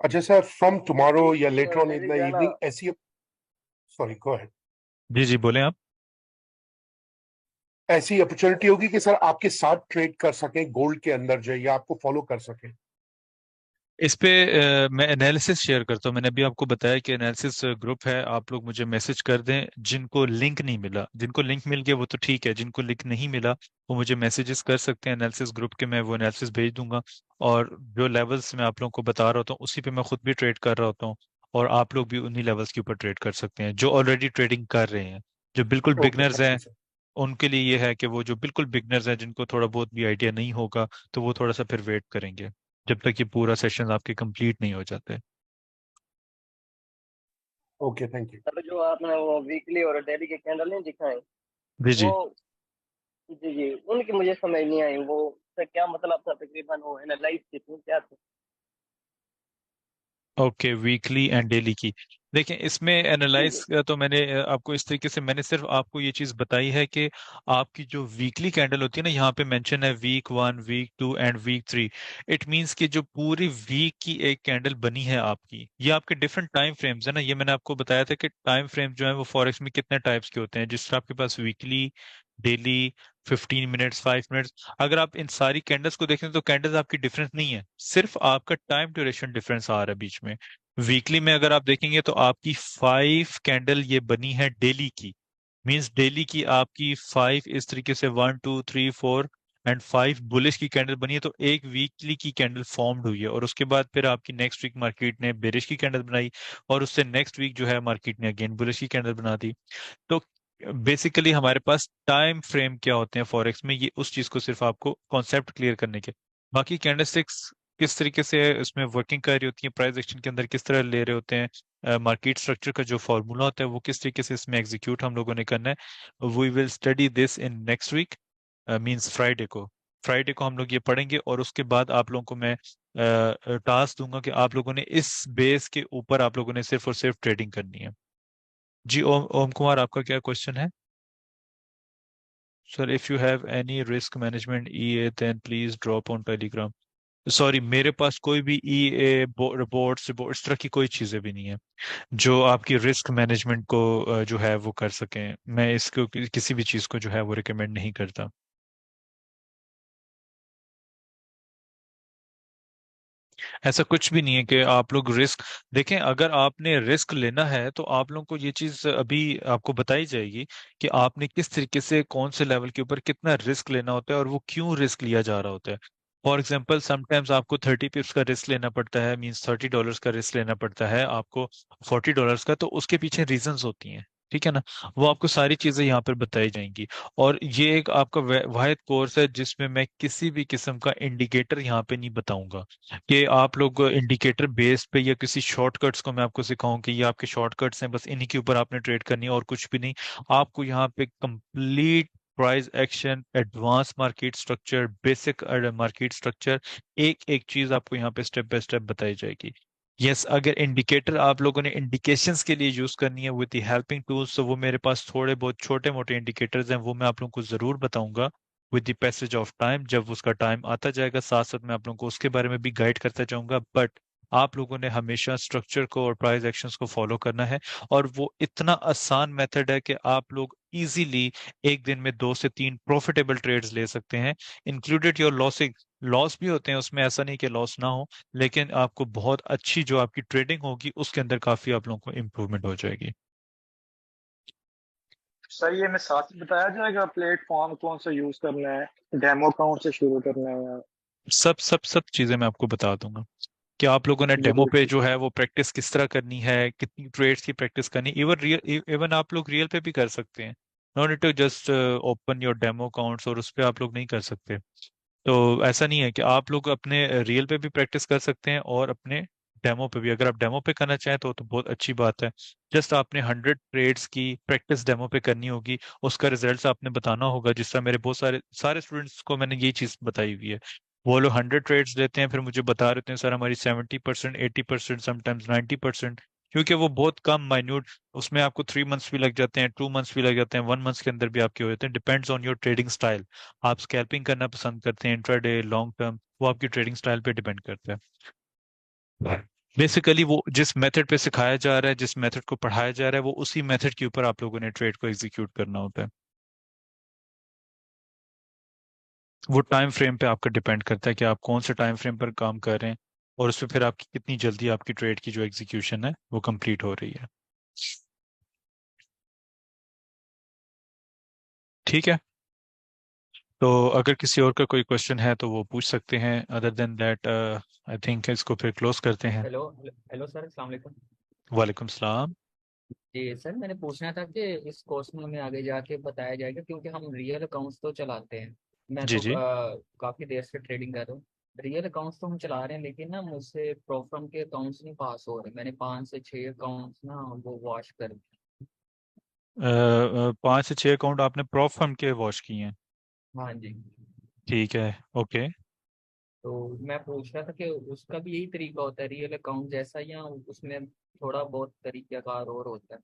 अच्छा सर, फ्रॉम टुमारो या तो लेटर ऑन इन मेरी द क्या ना, इवनिंग ऐसी, सॉरी गो अहेड, जी जी बोलें आप। ऐसी अपॉर्चुनिटी होगी कि सर आपके साथ ट्रेड कर सकें गोल्ड के अंदर जो है, या आपको फॉलो कर सकें? इस पे मैं एनालिसिस शेयर करता हूँ, मैंने अभी आपको बताया कि एनालिसिस ग्रुप है, आप लोग मुझे मैसेज कर दें। जिनको लिंक नहीं मिला, जिनको लिंक मिल गया वो तो ठीक है, जिनको लिंक नहीं मिला वो मुझे मैसेजेस कर सकते हैं एनालिसिस ग्रुप के, मैं वो एनालिसिस भेज दूंगा। और जो लेवल्स मैं आप लोगों को बता रहा होता हूँ उसी पे मैं खुद भी ट्रेड कर रहा होता हूँ, और आप लोग भी उन्हीं लेवल्स के ऊपर ट्रेड कर सकते हैं जो ऑलरेडी ट्रेडिंग कर रहे हैं। जो बिल्कुल ओके बिगनर्स थैंक यू हैं सर। उनके लिए ये है कि वो जो बिल्कुल बिगनर्स हैं जिनको थोड़ा बहुत भी आइडिया नहीं होगा, तो वो थोड़ा सा फिर वेट करेंगे जब तक ये पूरा सेशन आपके कंप्लीट नहीं हो जाते। Okay thank you. सर जो आपने वो वीकली और डेली के कैंडल नहीं दिखाए, जी वो जी। जी जी उनकी मुझे समझ नहीं आई, वो इसका क्या मतलब था तकरीबन, वो एनालाइज कितनी क्या था? ओके, वीकली एंड डेली की। देखें, इसमें जी एनालाइज जी। तो मैंने आपको इस तरीके से, मैंने सिर्फ आपको ये चीज बताई है कि आपकी जो वीकली कैंडल होती है ना, यहाँ पे मेंशन है week 1, week 2 and week 3। It means कि जो पूरी वीक की एक कैंडल बनी है आपकी, ये आपके डिफरेंट टाइम फ्रेम्स है ना। ये मैंने आपको बताया था कि टाइम फ्रेम जो है वो फॉरेक्स में कितने टाइप्स के होते हैं, जिस तरह आपके पास वीकली, डेली, 15 मिनट्स, 5 मिनट्स। अगर आप इन सारी कैंडल्स को देखें तो कैंडल्स आपकी डिफरेंस नहीं है, सिर्फ आपका टाइम ड्यूरेशन डिफरेंस आ रहा है बीच में। वीकली में अगर आप देखेंगे तो आपकी 5 कैंडल ये बनी है डेली की। मींस डेली की आपकी 5 इस तरीके से 1, 2, 3, 4 एंड 5 बुलिश की कैंडल बनी है, तो एक वीकली की कैंडल फॉर्म्ड हुई है। और उसके बाद फिर आपकी नेक्स्ट वीक मार्केट ने बेरिश की कैंडल बनाई, और उससे नेक्स्ट वीक जो है मार्केट ने अगेन बुलिश की कैंडल बना दी। तो बेसिकली हमारे पास टाइम फ्रेम क्या होते हैं फॉरेक्स में, ये उस चीज को सिर्फ आपको कॉन्सेप्ट क्लियर करने के। बाकी कैंडलस्टिक्स किस तरीके से इसमें वर्किंग कर रही होती है, प्राइस एक्शन के अंदर किस तरह ले रहे होते हैं, मार्केट स्ट्रक्चर का जो फॉर्मूला होता है वो किस तरीके से इसमें एग्जीक्यूट हम लोगों ने करना है, we will study this in next week. Means Friday को हम लोग ये पढ़ेंगे, और उसके बाद आप लोगों को मैं टास्क दूंगा कि आप लोगों ने इस बेस के ऊपर आप लोगों ने सिर्फ और सिर्फ ट्रेडिंग करनी है। जी, ओम ओम कुमार, आपका क्या क्वेश्चन है? Sir, if you have any risk management EA then please drop on Telegram. Sorry, मेरे पास कोई भी ईए रिपोर्ट्स रिपोर्ट इस तरह की कोई चीजें भी नहीं है जो आपकी रिस्क मैनेजमेंट को जो है वो कर सकें। मैं इसको किसी भी चीज को जो है वो रिकमेंड नहीं करता। ऐसा कुछ भी नहीं है कि आप लोग रिस्क, देखें, अगर आपने रिस्क लेना है तो आप लोगों को ये चीज अभी आपको बताई जाएगी कि आपने किस तरीके से कौन से लेवल के ऊपर कितना रिस्क लेना होता है और वो क्यों रिस्क लिया जा रहा होता है। फॉर एग्जाम्पल, समटाइम्स आपको 30 पिप्स का रिस्क लेना पड़ता है, मीन्स $30 का रिस्क लेना पड़ता है आपको, $40 का, तो उसके पीछे रीजंस होती हैं। ठीक है ना? वो आपको सारी चीजें यहाँ पर बताई जाएंगी। और ये एक आपका वाहिद कोर्स है जिसमें मैं किसी भी किस्म का इंडिकेटर यहाँ पे नहीं बताऊंगा कि आप लोग इंडिकेटर बेस पे या किसी शॉर्टकट्स को मैं आपको सिखाऊं कि ये आपके शॉर्टकट्स हैं, बस इन्हीं के ऊपर आपने ट्रेड करनी है और कुछ भी नहीं। आपको यहाँ पे complete price action, advance market structure, basic market structure, एक एक चीज आपको यहाँ पे स्टेप बाय स्टेप बताई जाएगी। यस, अगर इंडिकेटर आप लोगों ने इंडिकेशंस के लिए यूज करनी है विद द हेल्पिंग टूल्स, तो वो मेरे पास थोड़े बहुत छोटे मोटे इंडिकेटर्स हैं, वो मैं आप लोगों को जरूर बताऊंगा with the passage of time. जब उसका टाइम आता जाएगा, साथ साथ मैं आप लोगों को उसके बारे में भी गाइड करता जाऊंगा। बट आप लोगों ने हमेशा स्ट्रक्चर को और प्राइस एक्शंस को फॉलो करना है। और वो इतना आसान मेथड है कि आप लोग इजीली एक दिन में 2 से 3 प्रॉफिटेबल ट्रेड्स ले सकते हैं, इंक्लूडेड योर लॉसिंग। लॉस भी होते हैं उसमें, ऐसा नहीं कि लॉस ना हो, लेकिन आपको बहुत अच्छी जो आपकी ट्रेडिंग होगी उसके अंदर काफी आप लोगों को इम्प्रूवमेंट हो जाएगी। सर ये मैं साथ ही बताया जाएगा प्लेटफॉर्म कौन सा यूज करना है, डेमो अकाउंट से शुरू करना है या? सब सब सब चीजें मैं आपको बता दूंगा कि आप लोगों ने जी डेमो पे ठीक। जो है वो प्रैक्टिस किस तरह करनी है, कितनी ट्रेड्स की प्रैक्टिस करनी है। इवन आप लोग रियल पे भी कर सकते हैं। No need to just open your demo accounts और उस पे आप लोग नहीं कर सकते। तो ऐसा नहीं है कि आप लोग अपने रियल पे भी प्रैक्टिस कर सकते हैं और अपने डेमो पे भी। अगर आप डेमो पे करना चाहें तो बहुत अच्छी बात है। जस्ट आपने 100 ट्रेड्स की प्रैक्टिस डेमो पे करनी होगी, उसका रिजल्ट आपने बताना होगा। जिस तरह मेरे बहुत सारे सारे स्टूडेंट्स को मैंने ये चीज बताई हुई है। वो लोग 100 ट्रेड्स लेते हैं, फिर मुझे बता रहे होते हैं सर हमारी 70%, 80%, समटाइम्स 90%। क्योंकि वो बहुत कम माइन्यूट, उसमें आपको 3 मंथ्स भी लग जाते हैं, 2 मंथ्स भी लग जाते हैं, 1 मंथ के अंदर भी आपके हो जाते हैं। Depends on your trading style. आप स्कैल्पिंग करना पसंद करते हैं, इंट्राडे, लॉन्ग टर्म, वो आपकी ट्रेडिंग स्टाइल पे डिपेंड करता है। बेसिकली वो जिस मेथड पे सिखाया जा रहा है, जिस मेथड को पढ़ाया जा रहा है, वो उसी मेथड के ऊपर आप लोगों ने ट्रेड को एग्जीक्यूट करना होता है। वो टाइम फ्रेम पे आपका डिपेंड करता है कि आप कौन से टाइम फ्रेम पर काम कर रहे हैं, और उस पर फिर आपकी कितनी जल्दी आपकी ट्रेड की जो एग्जीक्यूशन है वो कंप्लीट हो रही है। ठीक है, तो अगर किसी और का कोई क्वेश्चन है तो वो पूछ सकते हैं। Other than that I think इसको फिर क्लोज करते हैं। हेलो। हेलो सर, अस्सलाम वालेकुम। वालेकुम सलाम। जी सर, मैंने पूछना था कि इस कोर्स में हमें आगे जाके बताया जाएगा, क्योंकि हम रियल अकाउंट्स तो चलाते हैं। मैं जी तो जी। काफ़ी देर से ट्रेडिंग कर रहा हूँ। रियल अकाउंट्स तो हम चला रहे हैं, लेकिन ना मुझसे प्रॉफर्म के अकाउंट्स नहीं पास हो रहे। मैंने 5 से 6 अकाउंट्स ना वो वॉश कर दिए। 5 से 6 अकाउंट आपने प्रॉफ फर्म के वॉश किए हैं? हाँ जी। ठीक है। ओके। तो मैं पूछ रहा था कि उसका भी यही तरीका होता है रियल अकाउंट जैसा, या उसमें थोड़ा बहुत तरीकाकार और होता है?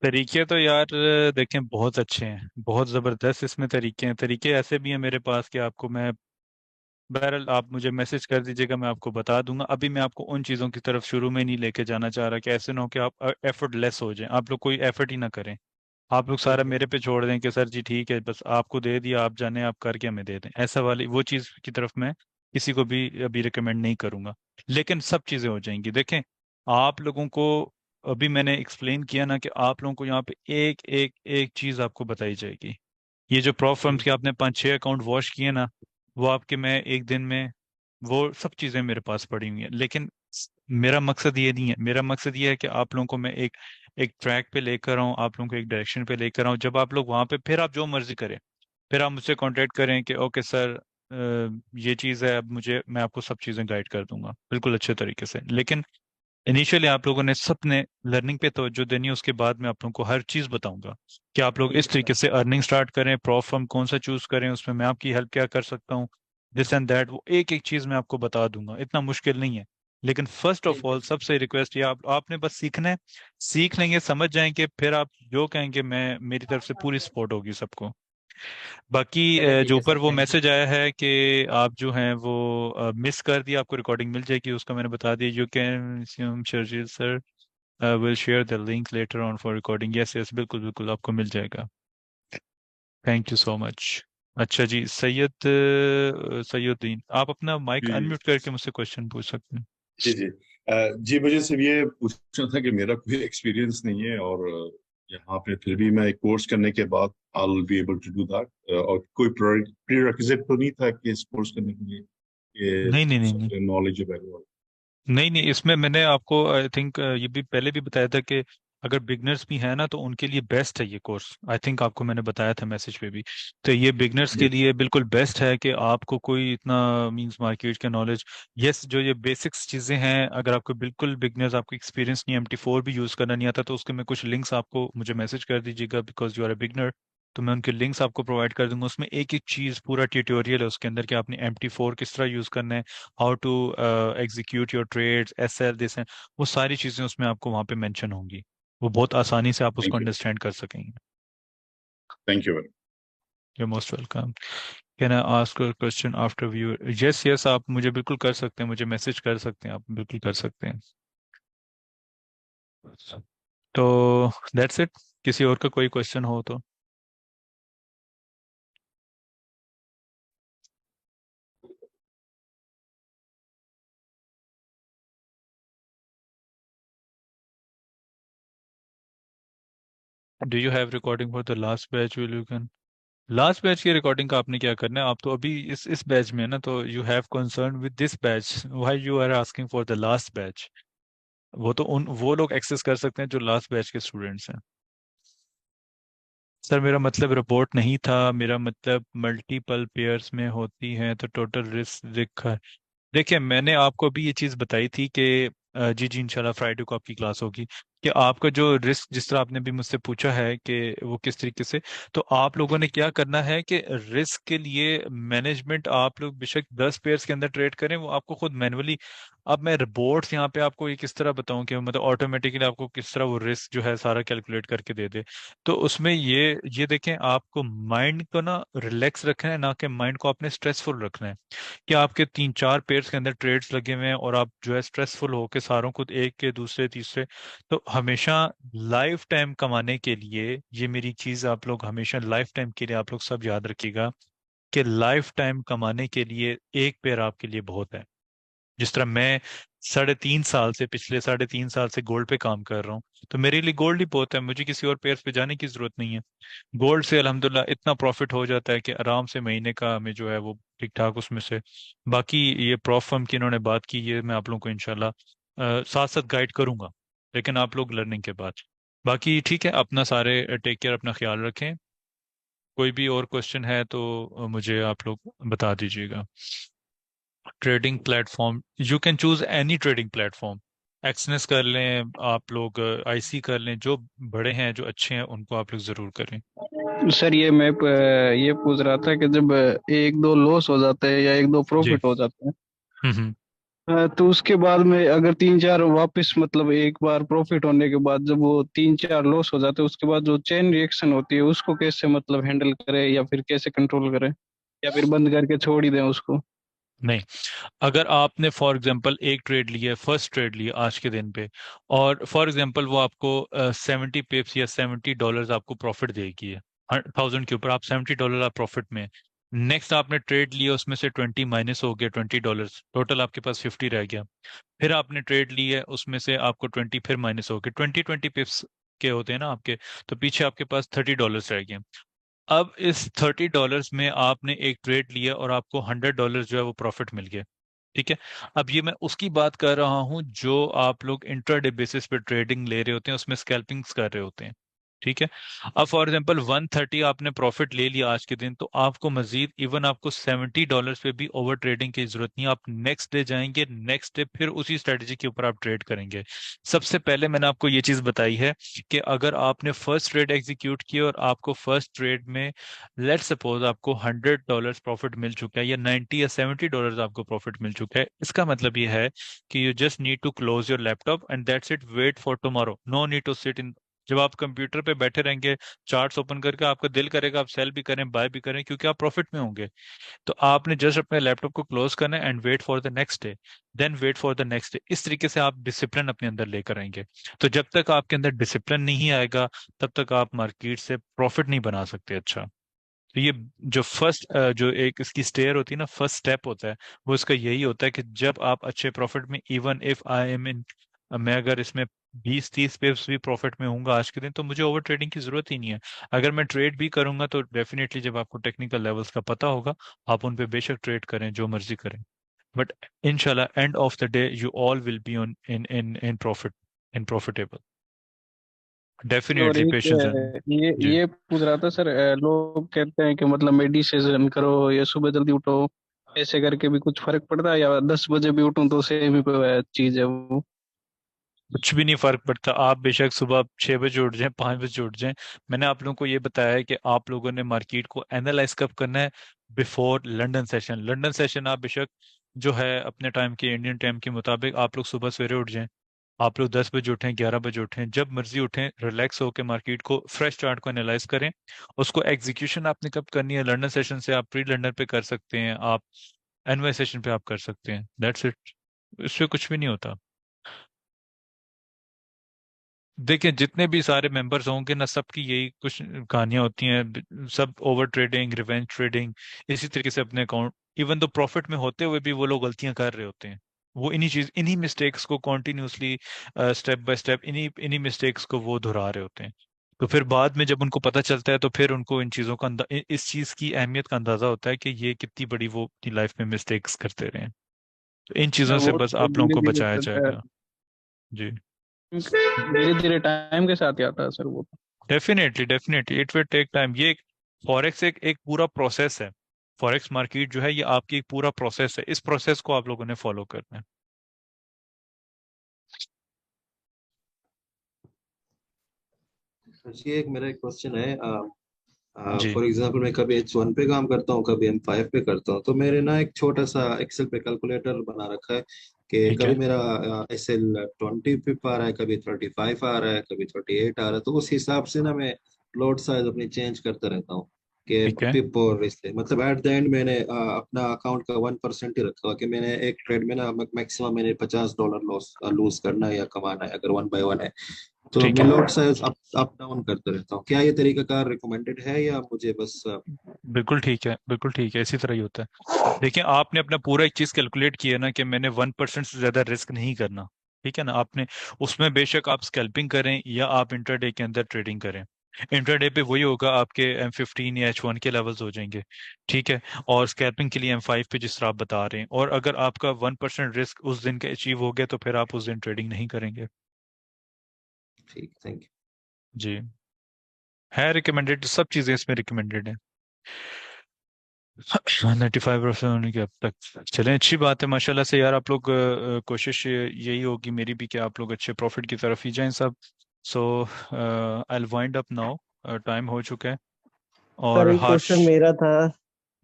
तरीके तो यार देखें बहुत अच्छे हैं, बहुत ज़बरदस्त इसमें तरीके हैं। तरीके ऐसे भी हैं मेरे पास कि आपको मैं, बहरहाल आप मुझे मैसेज कर दीजिएगा, मैं आपको बता दूंगा। अभी मैं आपको उन चीज़ों की तरफ शुरू में नहीं लेके जाना चाह रहा कि ऐसे ना हो कि आप एफर्ट लेस हो जाएं, आप लोग कोई एफर्ट ही ना करें। आप लोग सारा मेरे पे छोड़ दें कि सर जी ठीक है, बस आपको दे दिया, आप जाने आप करके हमें दे दें, ऐसा वाली वो चीज़ की तरफ मैं किसी को भी अभी रिकमेंड नहीं करूंगा। लेकिन सब चीज़ें हो जाएंगी। देखें, आप लोगों को अभी मैंने एक्सप्लेन किया ना कि आप लोगों को यहाँ पे एक एक एक चीज़ आपको बताई जाएगी। ये जो प्रॉप फर्म्स के आपने 5-6 अकाउंट वॉश किए ना, वो आपके मैं एक दिन में, वो सब चीज़ें मेरे पास पड़ी हुई हैं। लेकिन मेरा मकसद ये नहीं है, मेरा मकसद ये है कि आप लोगों को मैं एक एक ट्रैक पे लेकर आऊँ, आप लोगों को एक डायरेक्शन पे लेकर आऊँ। जब आप लोग वहां पे, फिर आप जो मर्जी करें, फिर आप मुझसे कांटेक्ट करें कि ओके सर ये चीज़ है, अब मुझे, मैं आपको सब चीज़ें गाइड कर दूंगा बिल्कुल अच्छे तरीके से। लेकिन इनिशियली आप लोगों ने सबने लर्निंग पे तवज्जो देनी है, उसके बाद मैं आप लोगों को हर चीज़ बताऊंगा कि आप लोग ठीक इस है तरीके सर। से अर्निंग स्टार्ट करें, प्रॉप फर्म कौन सा चूज करें, उसमें मैं आपकी हेल्प क्या कर सकता हूँ, दिस एंड दैट, वो एक एक चीज़ मैं आपको बता दूंगा, इतना मुश्किल नहीं है। लेकिन फर्स्ट ऑफ ठीक है ऑल सर। सबसे रिक्वेस्ट ये, आपने बस सीखना है। सीख लेंगे, समझ जाएंगे, फिर आप जो कहेंगे मैं, मेरी तरफ से पूरी सपोर्ट होगी सबको। बाकी चले ठीक जो है ऊपर सर, वो थैंक यू। मैसेज आया है कि आप जो हैं वो मिस कर दिया, आपको रिकॉर्डिंग मिल जाएगी, उसका मैंने बता दिया। You can Sharjeel sir will share the link later on for recording. Yes yes, बिल्कुल बिल्कुल आपको मिल जाएगा। Thank you so much. अच्छा जी, सैयदुद्दीन, आप अपना माइक जी अनम्यूट करके मुझसे क्वेश्चन पूछ सकते हैं। जी जी जी, मुझे सिर्फ ये पूछना था कि मेरा कोई एक्सपीरियंस नहीं है, और यहाँ पे फिर भी मैं एक कोर्स करने के बाद I will be able to do that, और कोई प्री रिक्विजिट तो नहीं था कि इस कोर्स करने के लिए नहीं नहीं नहीं नहीं, ये नॉलेज अवेलेबल? नहीं नहीं, इसमें मैंने आपको आई थिंक ये भी पहले भी बताया था कि अगर बिगनर्स भी हैं ना तो उनके लिए बेस्ट है ये कोर्स। आई थिंक आपको मैंने बताया था मैसेज पे भी। तो ये बिगनर्स के जी लिए बिल्कुल बेस्ट है कि आपको कोई इतना मींस मार्केट का नॉलेज, यस, जो ये बेसिक्स चीज़ें हैं, अगर आपको बिल्कुल बिगनर्स, आपको एक्सपीरियंस नहीं, MT4 भी यूज़ करना नहीं आता, तो उसके मैं कुछ लिंक्स आपको मुझे मैसेज कर दीजिएगा, because you are a beginner. तो मैं उनके लिंक्स आपको प्रोवाइड कर दूंगा, उसमें एक एक चीज़ पूरा ट्यूटोरियल है उसके अंदर कि आपने MT4 किस तरह यूज़ करना है, how to execute your trades, SL this है, वो सारी चीजें उसमें आपको वहां पे मेंशन होंगी। वो बहुत आसानी से आप उसको थैंक यू। अंडरस्टैंड कर सकेंगे। Thank you. You most welcome. Can I ask your question after view? Yes yes, आप मुझे बिल्कुल कर सकते हैं, मुझे मैसेज कर सकते हैं, आप बिल्कुल कर सकते हैं। तो दैट्स इट। किसी और का कोई क्वेश्चन हो तो? Do you have recording for the last batch? Will you can, last batch की रिकॉर्डिंग का आपने क्या करना है, आप तो अभी इस बैच में है ना, तो you have concern with this batch, why you are asking for the last batch? वो तो उन वो लोग एक्सेस कर सकते हैं जो लास्ट बैच के स्टूडेंट्स हैं। सर मेरा मतलब रिपोर्ट नहीं था, मेरा मतलब मल्टीपल पेयर्स में होती है तो टोटल रिस्क दिखा। देखिए, मैंने आपको अभी ये चीज़ बताई थी कि जी जी इंशाल्लाह फ्राइडे को आपकी क्लास होगी, कि आपका जो रिस्क, जिस तरह आपने भी मुझसे पूछा है कि वो किस तरीके से, तो आप लोगों ने क्या करना है कि रिस्क के लिए मैनेजमेंट, आप लोग बेशक 10 पेयर्स के अंदर ट्रेड करें, वो आपको खुद मैनुअली, अब मैं रिपोर्ट्स यहाँ पे आपको ये किस तरह बताऊं कि मतलब ऑटोमेटिकली आपको किस तरह वो रिस्क जो है सारा कैलकुलेट करके दे दे। तो उसमें ये देखें, आपको माइंड को ना रिलैक्स रखना है, ना कि माइंड को आपने स्ट्रेसफुल रखना है कि आपके 3-4 पेयर्स के अंदर ट्रेड्स लगे हुए हैं और आप जो है स्ट्रेसफुल होके सारों को, एक के दूसरे तीसरे। तो हमेशा लाइफ टाइम कमाने के लिए, ये मेरी चीज आप लोग हमेशा लाइफ टाइम के लिए आप लोग सब याद रखिएगा कि लाइफ टाइम कमाने के लिए एक पेयर आपके लिए बहुत है। जिस तरह मैं 3.5 साल से, पिछले 3.5 साल से गोल्ड पे काम कर रहा हूँ, तो मेरे लिए गोल्ड ही बहुत है, मुझे किसी और पेयर पे जाने की जरूरत नहीं है। गोल्ड से अल्हम्दुलिल्लाह इतना प्रॉफिट हो जाता है कि आराम से महीने का हमें जो है वो ठीक ठाक उसमें से। बाकी ये प्रॉफ फर्म की इन्होंने बात की, ये मैं आप लोगों को इंशाल्लाह साथ साथ गाइड करूंगा, लेकिन आप लोग लर्निंग के बाद। बाकी ठीक है, अपना सारे टेक केयर, अपना ख्याल रखें। कोई भी और क्वेश्चन है तो मुझे आप लोग बता दीजिएगा। Trading platform, you can choose any trading platform. Exness कर लें आप लोग, IC कर लें, जो बड़े हैं जो अच्छे हैं उनको आप लोग जरूर करें। सर ये पूछ रहा था कि जब एक दो लॉस हो जाते हैं या एक दो जी। प्रॉफिट हो जाते हैं, हम्म। तो उसके बाद में अगर तीन चार वापस, मतलब एक बार प्रॉफिट होने के बाद जब वो तीन चार लॉस हो जाते हैं, उसके बाद जो चेन रिएक्शन होती है उसको कैसे मतलब हैंडल करें, या फिर कैसे कंट्रोल करें, या फिर बंद करके छोड़ ही दें उसको? नहीं, अगर आपने फॉर एग्जांपल एक ट्रेड लिया, फर्स्ट ट्रेड लिया आज के दिन पे, और फॉर एग्जांपल वो आपको 70 पिप्स या $70 आपको प्रॉफिट देगी है, 1000 के ऊपर आप $70 आप प्रॉफिट में। नेक्स्ट आपने ट्रेड लिया, उसमें से 20 माइनस हो गया, $20, टोटल आपके पास 50 रह गया। फिर आपने ट्रेड ली है, उसमें से आपको 20 फिर माइनस हो गया, 20 पिप्स के होते हैं ना आपके, तो पीछे आपके पास $30 रह गए। अब इस $30 में आपने एक ट्रेड लिया और आपको $100 जो है वो प्रॉफिट मिल गया। ठीक है। अब ये मैं उसकी बात कर रहा हूं जो आप लोग इंट्राडे बेसिस पे ट्रेडिंग ले रहे होते हैं, उसमें स्कैल्पिंग्स कर रहे होते हैं। ठीक है। अब फॉर एग्जांपल 130 आपने प्रॉफिट ले लिया आज के दिन, तो आपको मजीद इवन आपको $70 पे भी ओवर ट्रेडिंग की जरूरत नहीं है। आप नेक्स्ट डे जाएंगे, नेक्स्ट डे फिर उसी स्ट्रेटजी के ऊपर आप ट्रेड करेंगे। सबसे पहले मैंने आपको ये चीज बताई है कि अगर आपने फर्स्ट ट्रेड एग्जीक्यूट किया और आपको फर्स्ट ट्रेड में लेट सपोज आपको $100 प्रॉफिट मिल चुका है, या 90 या $70 आपको प्रॉफिट मिल चुका है, इसका मतलब ये है कि you just need to close your laptop and that's it, wait for tomorrow, no need to sit in. जब आप कंप्यूटर पे बैठे रहेंगे, चार्ट्स ओपन करके, आपका दिल करेगा आप सेल भी करें बाय भी करें, क्योंकि आप प्रॉफिट में होंगे। तो आपने जस्ट अपने लैपटॉप को क्लोज करना है and wait for the next day, then wait for the next day. इस तरीके से आप डिसिप्लिन अपने अंदर लेकर आएंगे। तो जब तक आपके अंदर डिसिप्लिन नहीं आएगा, तब तक आप मार्केट से प्रॉफिट नहीं बना सकते। अच्छा, तो ये जो फर्स्ट जो एक इसकी स्टेयर होती है ना, फर्स्ट स्टेप होता है, वो इसका यही होता है कि जब आप अच्छे प्रॉफिट में, इवन इफ आई एम इन, मैं अगर इसमें 20-30 पिप्स भी प्रॉफिट में होऊंगा आज के दिन, तो मुझे ओवर ट्रेडिंग की जरूरत ही नहीं है। अगर मैं ट्रेड भी करूंगा तो डेफिनेटली जब आपको टेक्निकल लेवल्स का पता होगा, आप उन पे बेशक ट्रेड करें, जो मर्जी करें, बट इंशाल्लाह end of the day you all will be on in profit, in profitable. और डेफिनेटली एक पेशेंस एंड। जी। ये पूछ रहा था सर, लोग कहते हैं कि मतलब मेडिटेशन करो या सुबह जल्दी उठो, ऐसे करके भी कुछ फर्क पड़ता है, या 10 बजे भी उठूं तो सेम ही चीज है वो? कुछ भी नहीं फर्क पड़ता, आप बेशक सुबह 6 बजे उठ जाएं, 5 बजे उठ जाएं। मैंने आप लोगों को ये बताया है कि आप लोगों ने मार्केट को एनालाइज कब करना है, before London session. London session आप बेशक जो है अपने टाइम के, इंडियन टाइम के मुताबिक आप लोग सुबह सवेरे उठ जाएं। आप लोग 10 बजे उठें, 11 बजे उठें, जब मर्जी उठें, रिलैक्स होकर मार्केट को, फ्रेश चार्ट को एनालाइज करें। उसको एग्जीक्यूशन आपने कब करनी है, लंदन सेशन से आप प्री लंदन पे कर सकते हैं, आप एनवाई सेशन पे आप कर सकते हैं, दैट्स इट। इससे कुछ भी नहीं होता। देखिए, जितने भी सारे मेंबर्स होंगे ना, सबकी यही कुछ कहानियां होती हैं, सब ओवर ट्रेडिंग, रिवेंज ट्रेडिंग, इसी तरीके से अपने अकाउंट, इवन तो प्रॉफिट में होते हुए भी वो लोग गलतियां कर रहे होते हैं। वो इन्हीं मिस्टेक्स को कॉन्टिन्यूसली, स्टेप बाय स्टेप, इन्हीं इन्हीं मिस्टेक्स को वो दोहरा रहे होते हैं। तो फिर बाद में जब उनको पता चलता है, तो फिर उनको इन चीजों का इस चीज की अहमियत का अंदाजा होता है कि ये कितनी बड़ी वो अपनी लाइफ में मिस्टेक्स करते रहे हैं। तो इन चीजों से वो बस तो आप लोगों धीरे को धीरे बचाया चलता है, जाएगा। जी। धीरे धीरे टाइम के साथ ही आता है सर वो। Definitely definitely it will take time. ये फॉरेक्स एक पूरा प्रोसेस है। फॉरेक्स मार्केट जो है, ये आपकी एक पूरा प्रोसेस है, इस प्रोसेस को आप लोगों ने फॉलो करना है। जी एक मेरा एक क्वेश्चन है। जी। फॉर एग्जांपल मैं कभी H1 पे काम करता हूँ, कभी M5 पे करता हूँ, तो मेरे ना एक छोटा सा एक्सेल पे कैलकुलेटर बना रखा है कि ठीक कभी है। मेरा SL 20 पिप आ रहा है, कभी 35 आ रहा है, कभी 38 आ रहा है, तो उस हिसाब से ना मैं लोड साइज अपनी चेंज करता रहता हूँ कि ठीक है। पिप और इसलिए मतलब एट द एंड मैंने अपना अकाउंट का 1% ही रखा हुआ कि मैंने एक ट्रेड में ना मैक्सिमम मैंने $50 लॉस लूज करना है या कमाना है, अगर 1 बाय 1 है। तो ठीक मैं है। लोड साइज अप डाउन करते रहता हूँ। क्या ये तरीका कार रिकमेंडेड है या मुझे बस बिल्कुल ठीक है, बिल्कुल ठीक है, इसी तरह ही होता है। देखिए, आपने अपना पूरा एक चीज कैलकुलेट किया ना कि मैंने 1% से ज्यादा रिस्क नहीं करना। ठीक है ना, आपने उसमें बेशक आप स्कैल्पिंग करें या आप इंटरडे के अंदर ट्रेडिंग करें, इंटरडे पे वही होगा, आपके M15 या H1 के लेवल्स हो जाएंगे। ठीक है। और स्कैल्पिंग के लिए M5 पे जिस तरह आप बता रहे हैं, और अगर आपका 1% रिस्क उस दिन का अचीव हो गया, तो फिर आप उस दिन ट्रेडिंग नहीं करेंगे। ठीक, थैंक यू। जी। है रिकमेंडेड, सब चीजें इसमें रिकमेंडेड है। 95% होने के अब तक चलें, अच्छी बात है माशाल्लाह से यार। आप लोग कोशिश यही होगी मेरी भी कि आप लोग अच्छे प्रॉफिट की तरफ ही जाएं सब। सो आई वाइंड अप नाउ, टाइम हो चुका है। और एक हर्ष। क्वेश्चन मेरा था।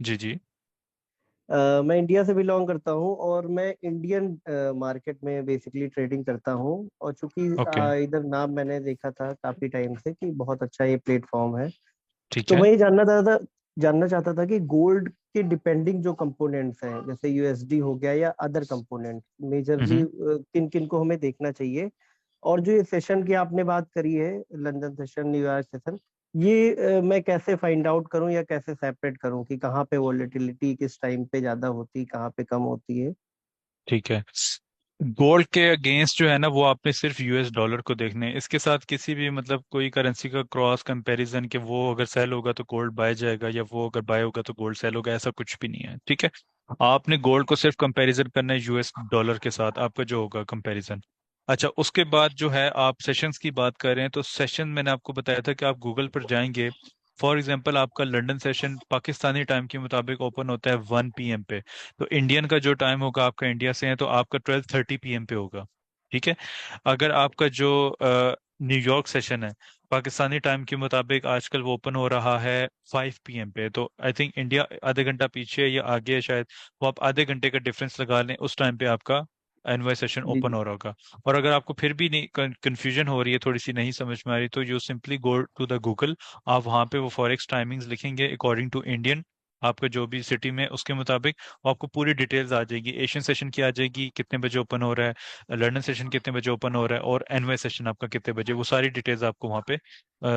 जी जी। मैं इंडिया से बिलोंग करता हूँ और मैं इंडियन मार्केट में बेसिकली ट्रेडिंग करता हूँ। और चूंकि ओके। इधर नाम मैंने देखा था काफी टाइम से कि बहुत अच्छा ये प्लेटफॉर्म है, ठीक तो है। मैं ये जानना चाहता था कि गोल्ड के डिपेंडिंग जो कंपोनेंट्स हैं जैसे यूएसडी हो गया या अदर कंपोनेंट मेजरली हम्म। किन किन को हमें देखना चाहिए। और जो ये सेशन की आपने बात करी है, लंदन सेशन न्यूयॉर्क सेशन, ये मैं कैसे फाइंड आउट करूं या कैसे सेपरेट करूं कि कहाँ पे वॉलेटिलिटी किस टाइम पे ज्यादा होती कहाँ पे कम होती है। ठीक है। गोल्ड के अगेंस्ट जो है ना, वो आपने सिर्फ यूएस डॉलर को देखने हैं। इसके साथ किसी भी मतलब कोई करेंसी का क्रॉस कंपैरिजन कि वो अगर सेल होगा तो गोल्ड बाय जाएगा या वो अगर बाय होगा तो गोल्ड सेल होगा, ऐसा कुछ भी नहीं है। ठीक है। आपने गोल्ड को सिर्फ कंपैरिजन करना है यूएस डॉलर के साथ, आपका जो होगा कंपैरिजन। अच्छा, उसके बाद जो है आप सेशंस की बात कर रहे हैं, तो सेशन मैंने आपको बताया था कि आप गूगल पर जाएंगे। फॉर एग्जांपल आपका लंदन सेशन पाकिस्तानी टाइम के मुताबिक ओपन होता है 1 PM पे। तो इंडियन का जो टाइम होगा, आपका इंडिया से है तो आपका 12:30 PM पे होगा। ठीक है। अगर आपका जो न्यूयॉर्क सेशन है, पाकिस्तानी टाइम के मुताबिक आजकल वो ओपन हो रहा है 5 PM पे। तो आई थिंक इंडिया आधे घंटा पीछे है या आगे है शायद। वो आप आधे घंटे का डिफरेंस लगा लें, उस टाइम पे आपका एनवाई सेशन जी ओपन जी। हो रहा होगा। और अगर आपको फिर भी नहीं कंफ्यूजन हो रही है, थोड़ी सी नहीं समझ में आ रही, तो you simply go to the Google. आप वहां पे वो फॉरेक्स टाइमिंग्स लिखेंगे अकॉर्डिंग टू इंडियन, आपका जो भी सिटी में उसके मुताबिक। और आपको पूरी डिटेल्स आ जाएगी, एशियन सेशन की आ जाएगी कितने बजे ओपन हो रहा है, लंदन सेशन कितने बजे ओपन हो रहा है, और एनवाई सेशन आपका कितने बजे। वो सारी डिटेल्स आपको वहाँ पे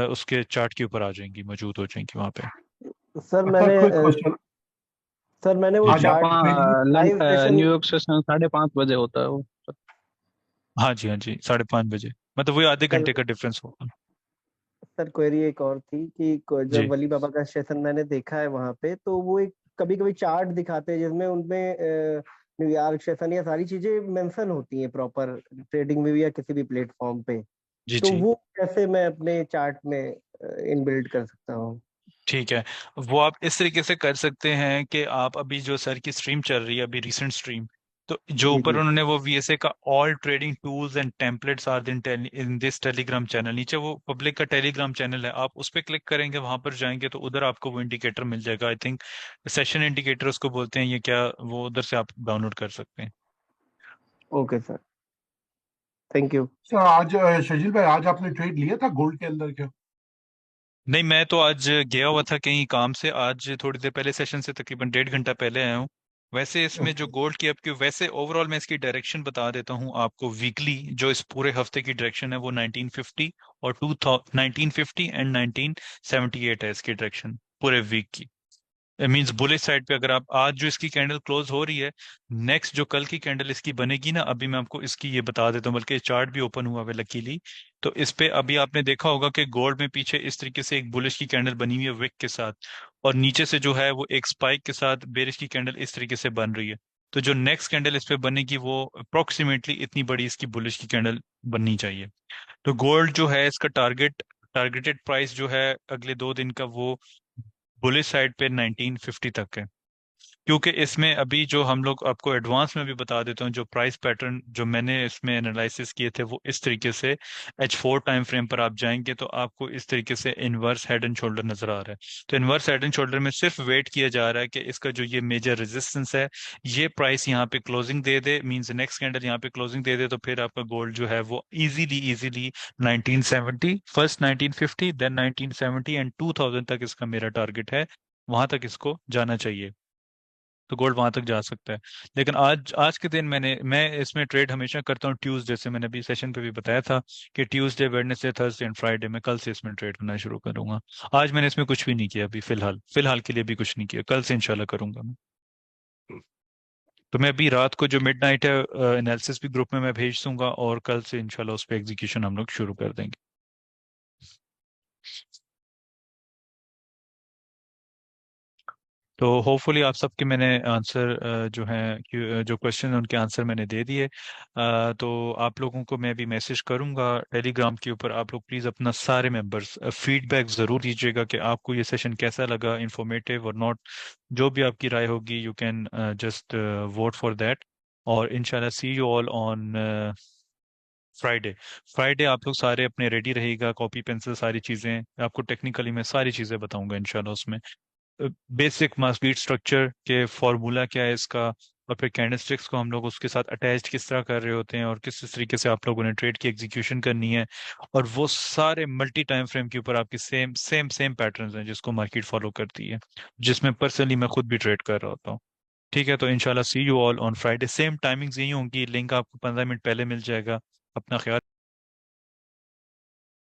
उसके चार्ट के ऊपर आ जाएंगी, मौजूद हो जाएंगी वहाँ पे। सर सर मैंने क्विक क्वेश्चन। वो आज आप chart trade live session. New York session 5:30 बजे होता है वो। हाँ जी, हाँ जी, 5:30 बजे। मतलब वही आधे सर घंटे का डिफरेंस होगा। सर क्वेरी एक और थी कि जब जी वली बाबा का सेशन मैंने देखा है वहां पे, तो वो एक कभी कभी चार्ट दिखाते हैं जिसमें उनमें न्यूयॉर्क सेशन या सारी चीजें मेंशन होती हैं प्रॉपर ट्रेडिंग में भी या किसी भी प्लेटफॉर्म पे। जी तो जी। वो कैसे मैं अपने चार्ट में इनबिल्ड कर सकता हूँ। ठीक है। वो आप इस तरीके से कर सकते हैं कि आप अभी जो सर की स्ट्रीम चल रही है, अभी रिसेंट स्ट्रीम, तो जो जी ऊपर जी। उन्होंने वो वीएसए का all trading tools and templates are in this Telegram channel, नीचे वो पब्लिक का टेलीग्राम चैनल है, आप उस पर क्लिक करेंगे, वहां पर जाएंगे तो उधर आपको वो इंडिकेटर मिल जाएगा। आई थिंक सेशन इंडिकेटर उसको बोलते हैं, ये क्या, वो उधर से आप डाउनलोड कर सकते हैं। Okay sir, thank you. Sir आज शजील भाई, आज आपने ट्रेड लिया था गोल्ड के अंदर क्या? नहीं, मैं तो आज गया हुआ था कहीं काम से, आज थोड़ी देर पहले सेशन से तकरीबन 1.5 घंटा पहले आया हूँ। वैसे इसमें जो ओके। गोल्ड की आपकी, वैसे ओवरऑल मैं इसकी डायरेक्शन बता देता हूँ आपको। वीकली जो इस पूरे हफ्ते की डायरेक्शन है वो 1950 और 1950 एंड 1978 है इसकी डायरेक्शन पूरे वीक की। मींस बुलिश साइड पे अगर आप आज जो इसकी कैंडल क्लोज हो रही है, नेक्स्ट जो कल की कैंडल इसकी बनेगी ना, अभी मैं आपको इसकी ये बता देता हूँ, बल्कि चार्ट भी ओपन हुआ है लकीली। तो इस पे अभी आपने देखा होगा कि गोल्ड में पीछे इस तरीके से एक बुलिश की कैंडल बनी हुई है विक के साथ, और नीचे से जो है वो एक स्पाइक के साथ बेरिश की कैंडल इस तरीके से बन रही है। तो जो नेक्स्ट कैंडल इस पे बनेगी वो अप्रोक्सीमेटली इतनी बड़ी इसकी बुलिश की कैंडल बननी चाहिए। तो गोल्ड जो है इसका टारगेटेड प्राइस जो है अगले 2 दिन का, वो बुलिश साइड पे 1950 तक है। क्योंकि इसमें अभी जो हम लोग आपको एडवांस में भी बता देते हैं, जो प्राइस पैटर्न जो मैंने इसमें एनालिसिस किए थे वो इस तरीके से, H4 टाइम फ्रेम पर आप जाएंगे तो आपको इस तरीके से इनवर्स हेड एंड शोल्डर नजर आ रहा है। तो इनवर्स हेड एंड शोल्डर में सिर्फ वेट किया जा रहा है कि इसका जो ये मेजर रेजिस्टेंस है, ये प्राइस यहाँ पे क्लोजिंग दे दे, मींस नेक्स्ट कैंडल यहाँ पे क्लोजिंग दे दे, तो फिर आपका गोल्ड जो है वो easily easily 1970, first 1950, then 1970 and 2000 तक इसका मेरा टारगेट है। वहां तक इसको जाना चाहिए, तो गोल्ड वहां तक जा सकता है। लेकिन आज आज के दिन मैं इसमें ट्रेड हमेशा करता हूँ ट्यूसडे से। मैंने अभी सेशन पे भी बताया था कि Tuesday, Wednesday, Thursday and Friday में कल से इसमें ट्रेड करना शुरू करूंगा। आज मैंने इसमें कुछ भी नहीं किया, अभी फिलहाल के लिए भी कुछ नहीं किया, कल से इंशाल्लाह करूंगा मैं। तो मैं अभी रात को जो मिडनाइट है एनालिसिस भी ग्रुप में मैं भेज दूंगा, और कल से इंशाल्लाह उस पर एग्जीक्यूशन हम लोग शुरू कर देंगे। तो होपफुली आप सबके मैंने आंसर जो हैं जो क्वेश्चन है उनके आंसर मैंने दे दिए। तो आप लोगों को मैं भी मैसेज करूंगा टेलीग्राम के ऊपर, आप लोग प्लीज़ अपना सारे मेंबर्स फीडबैक ज़रूर दीजिएगा कि आपको ये सेशन कैसा लगा, इंफॉर्मेटिव और नॉट। जो भी आपकी राय होगी you can just vote for that. और इंशाल्लाह see you all on Friday Friday आप लोग सारे अपने रेडी रहेगा, कॉपी पेंसिल सारी चीजें। आपको टेक्निकली मैं सारी चीजें बताऊंगा इंशाल्लाह उसमें। बेसिक मार्केट स्ट्रक्चर के फॉर्मूला क्या है इसका, और फिर कैंडलस्टिक्स को हम लोग उसके साथ अटैच किस तरह कर रहे होते हैं, और किस किस तरीके से आप लोगों ने ट्रेड की एग्जीक्यूशन करनी है। और वो सारे मल्टी टाइम फ्रेम के ऊपर आपकी सेम सेम सेम पैटर्न्स हैं जिसको मार्केट फॉलो करती है, जिसमें पर्सनली मैं खुद भी ट्रेड कर रहा होता हूँ। ठीक है, तो इंशाल्लाह see you all on Friday. Same timings यही होंगी, लिंक आपको 15 मिनट पहले मिल जाएगा। अपना ख्याल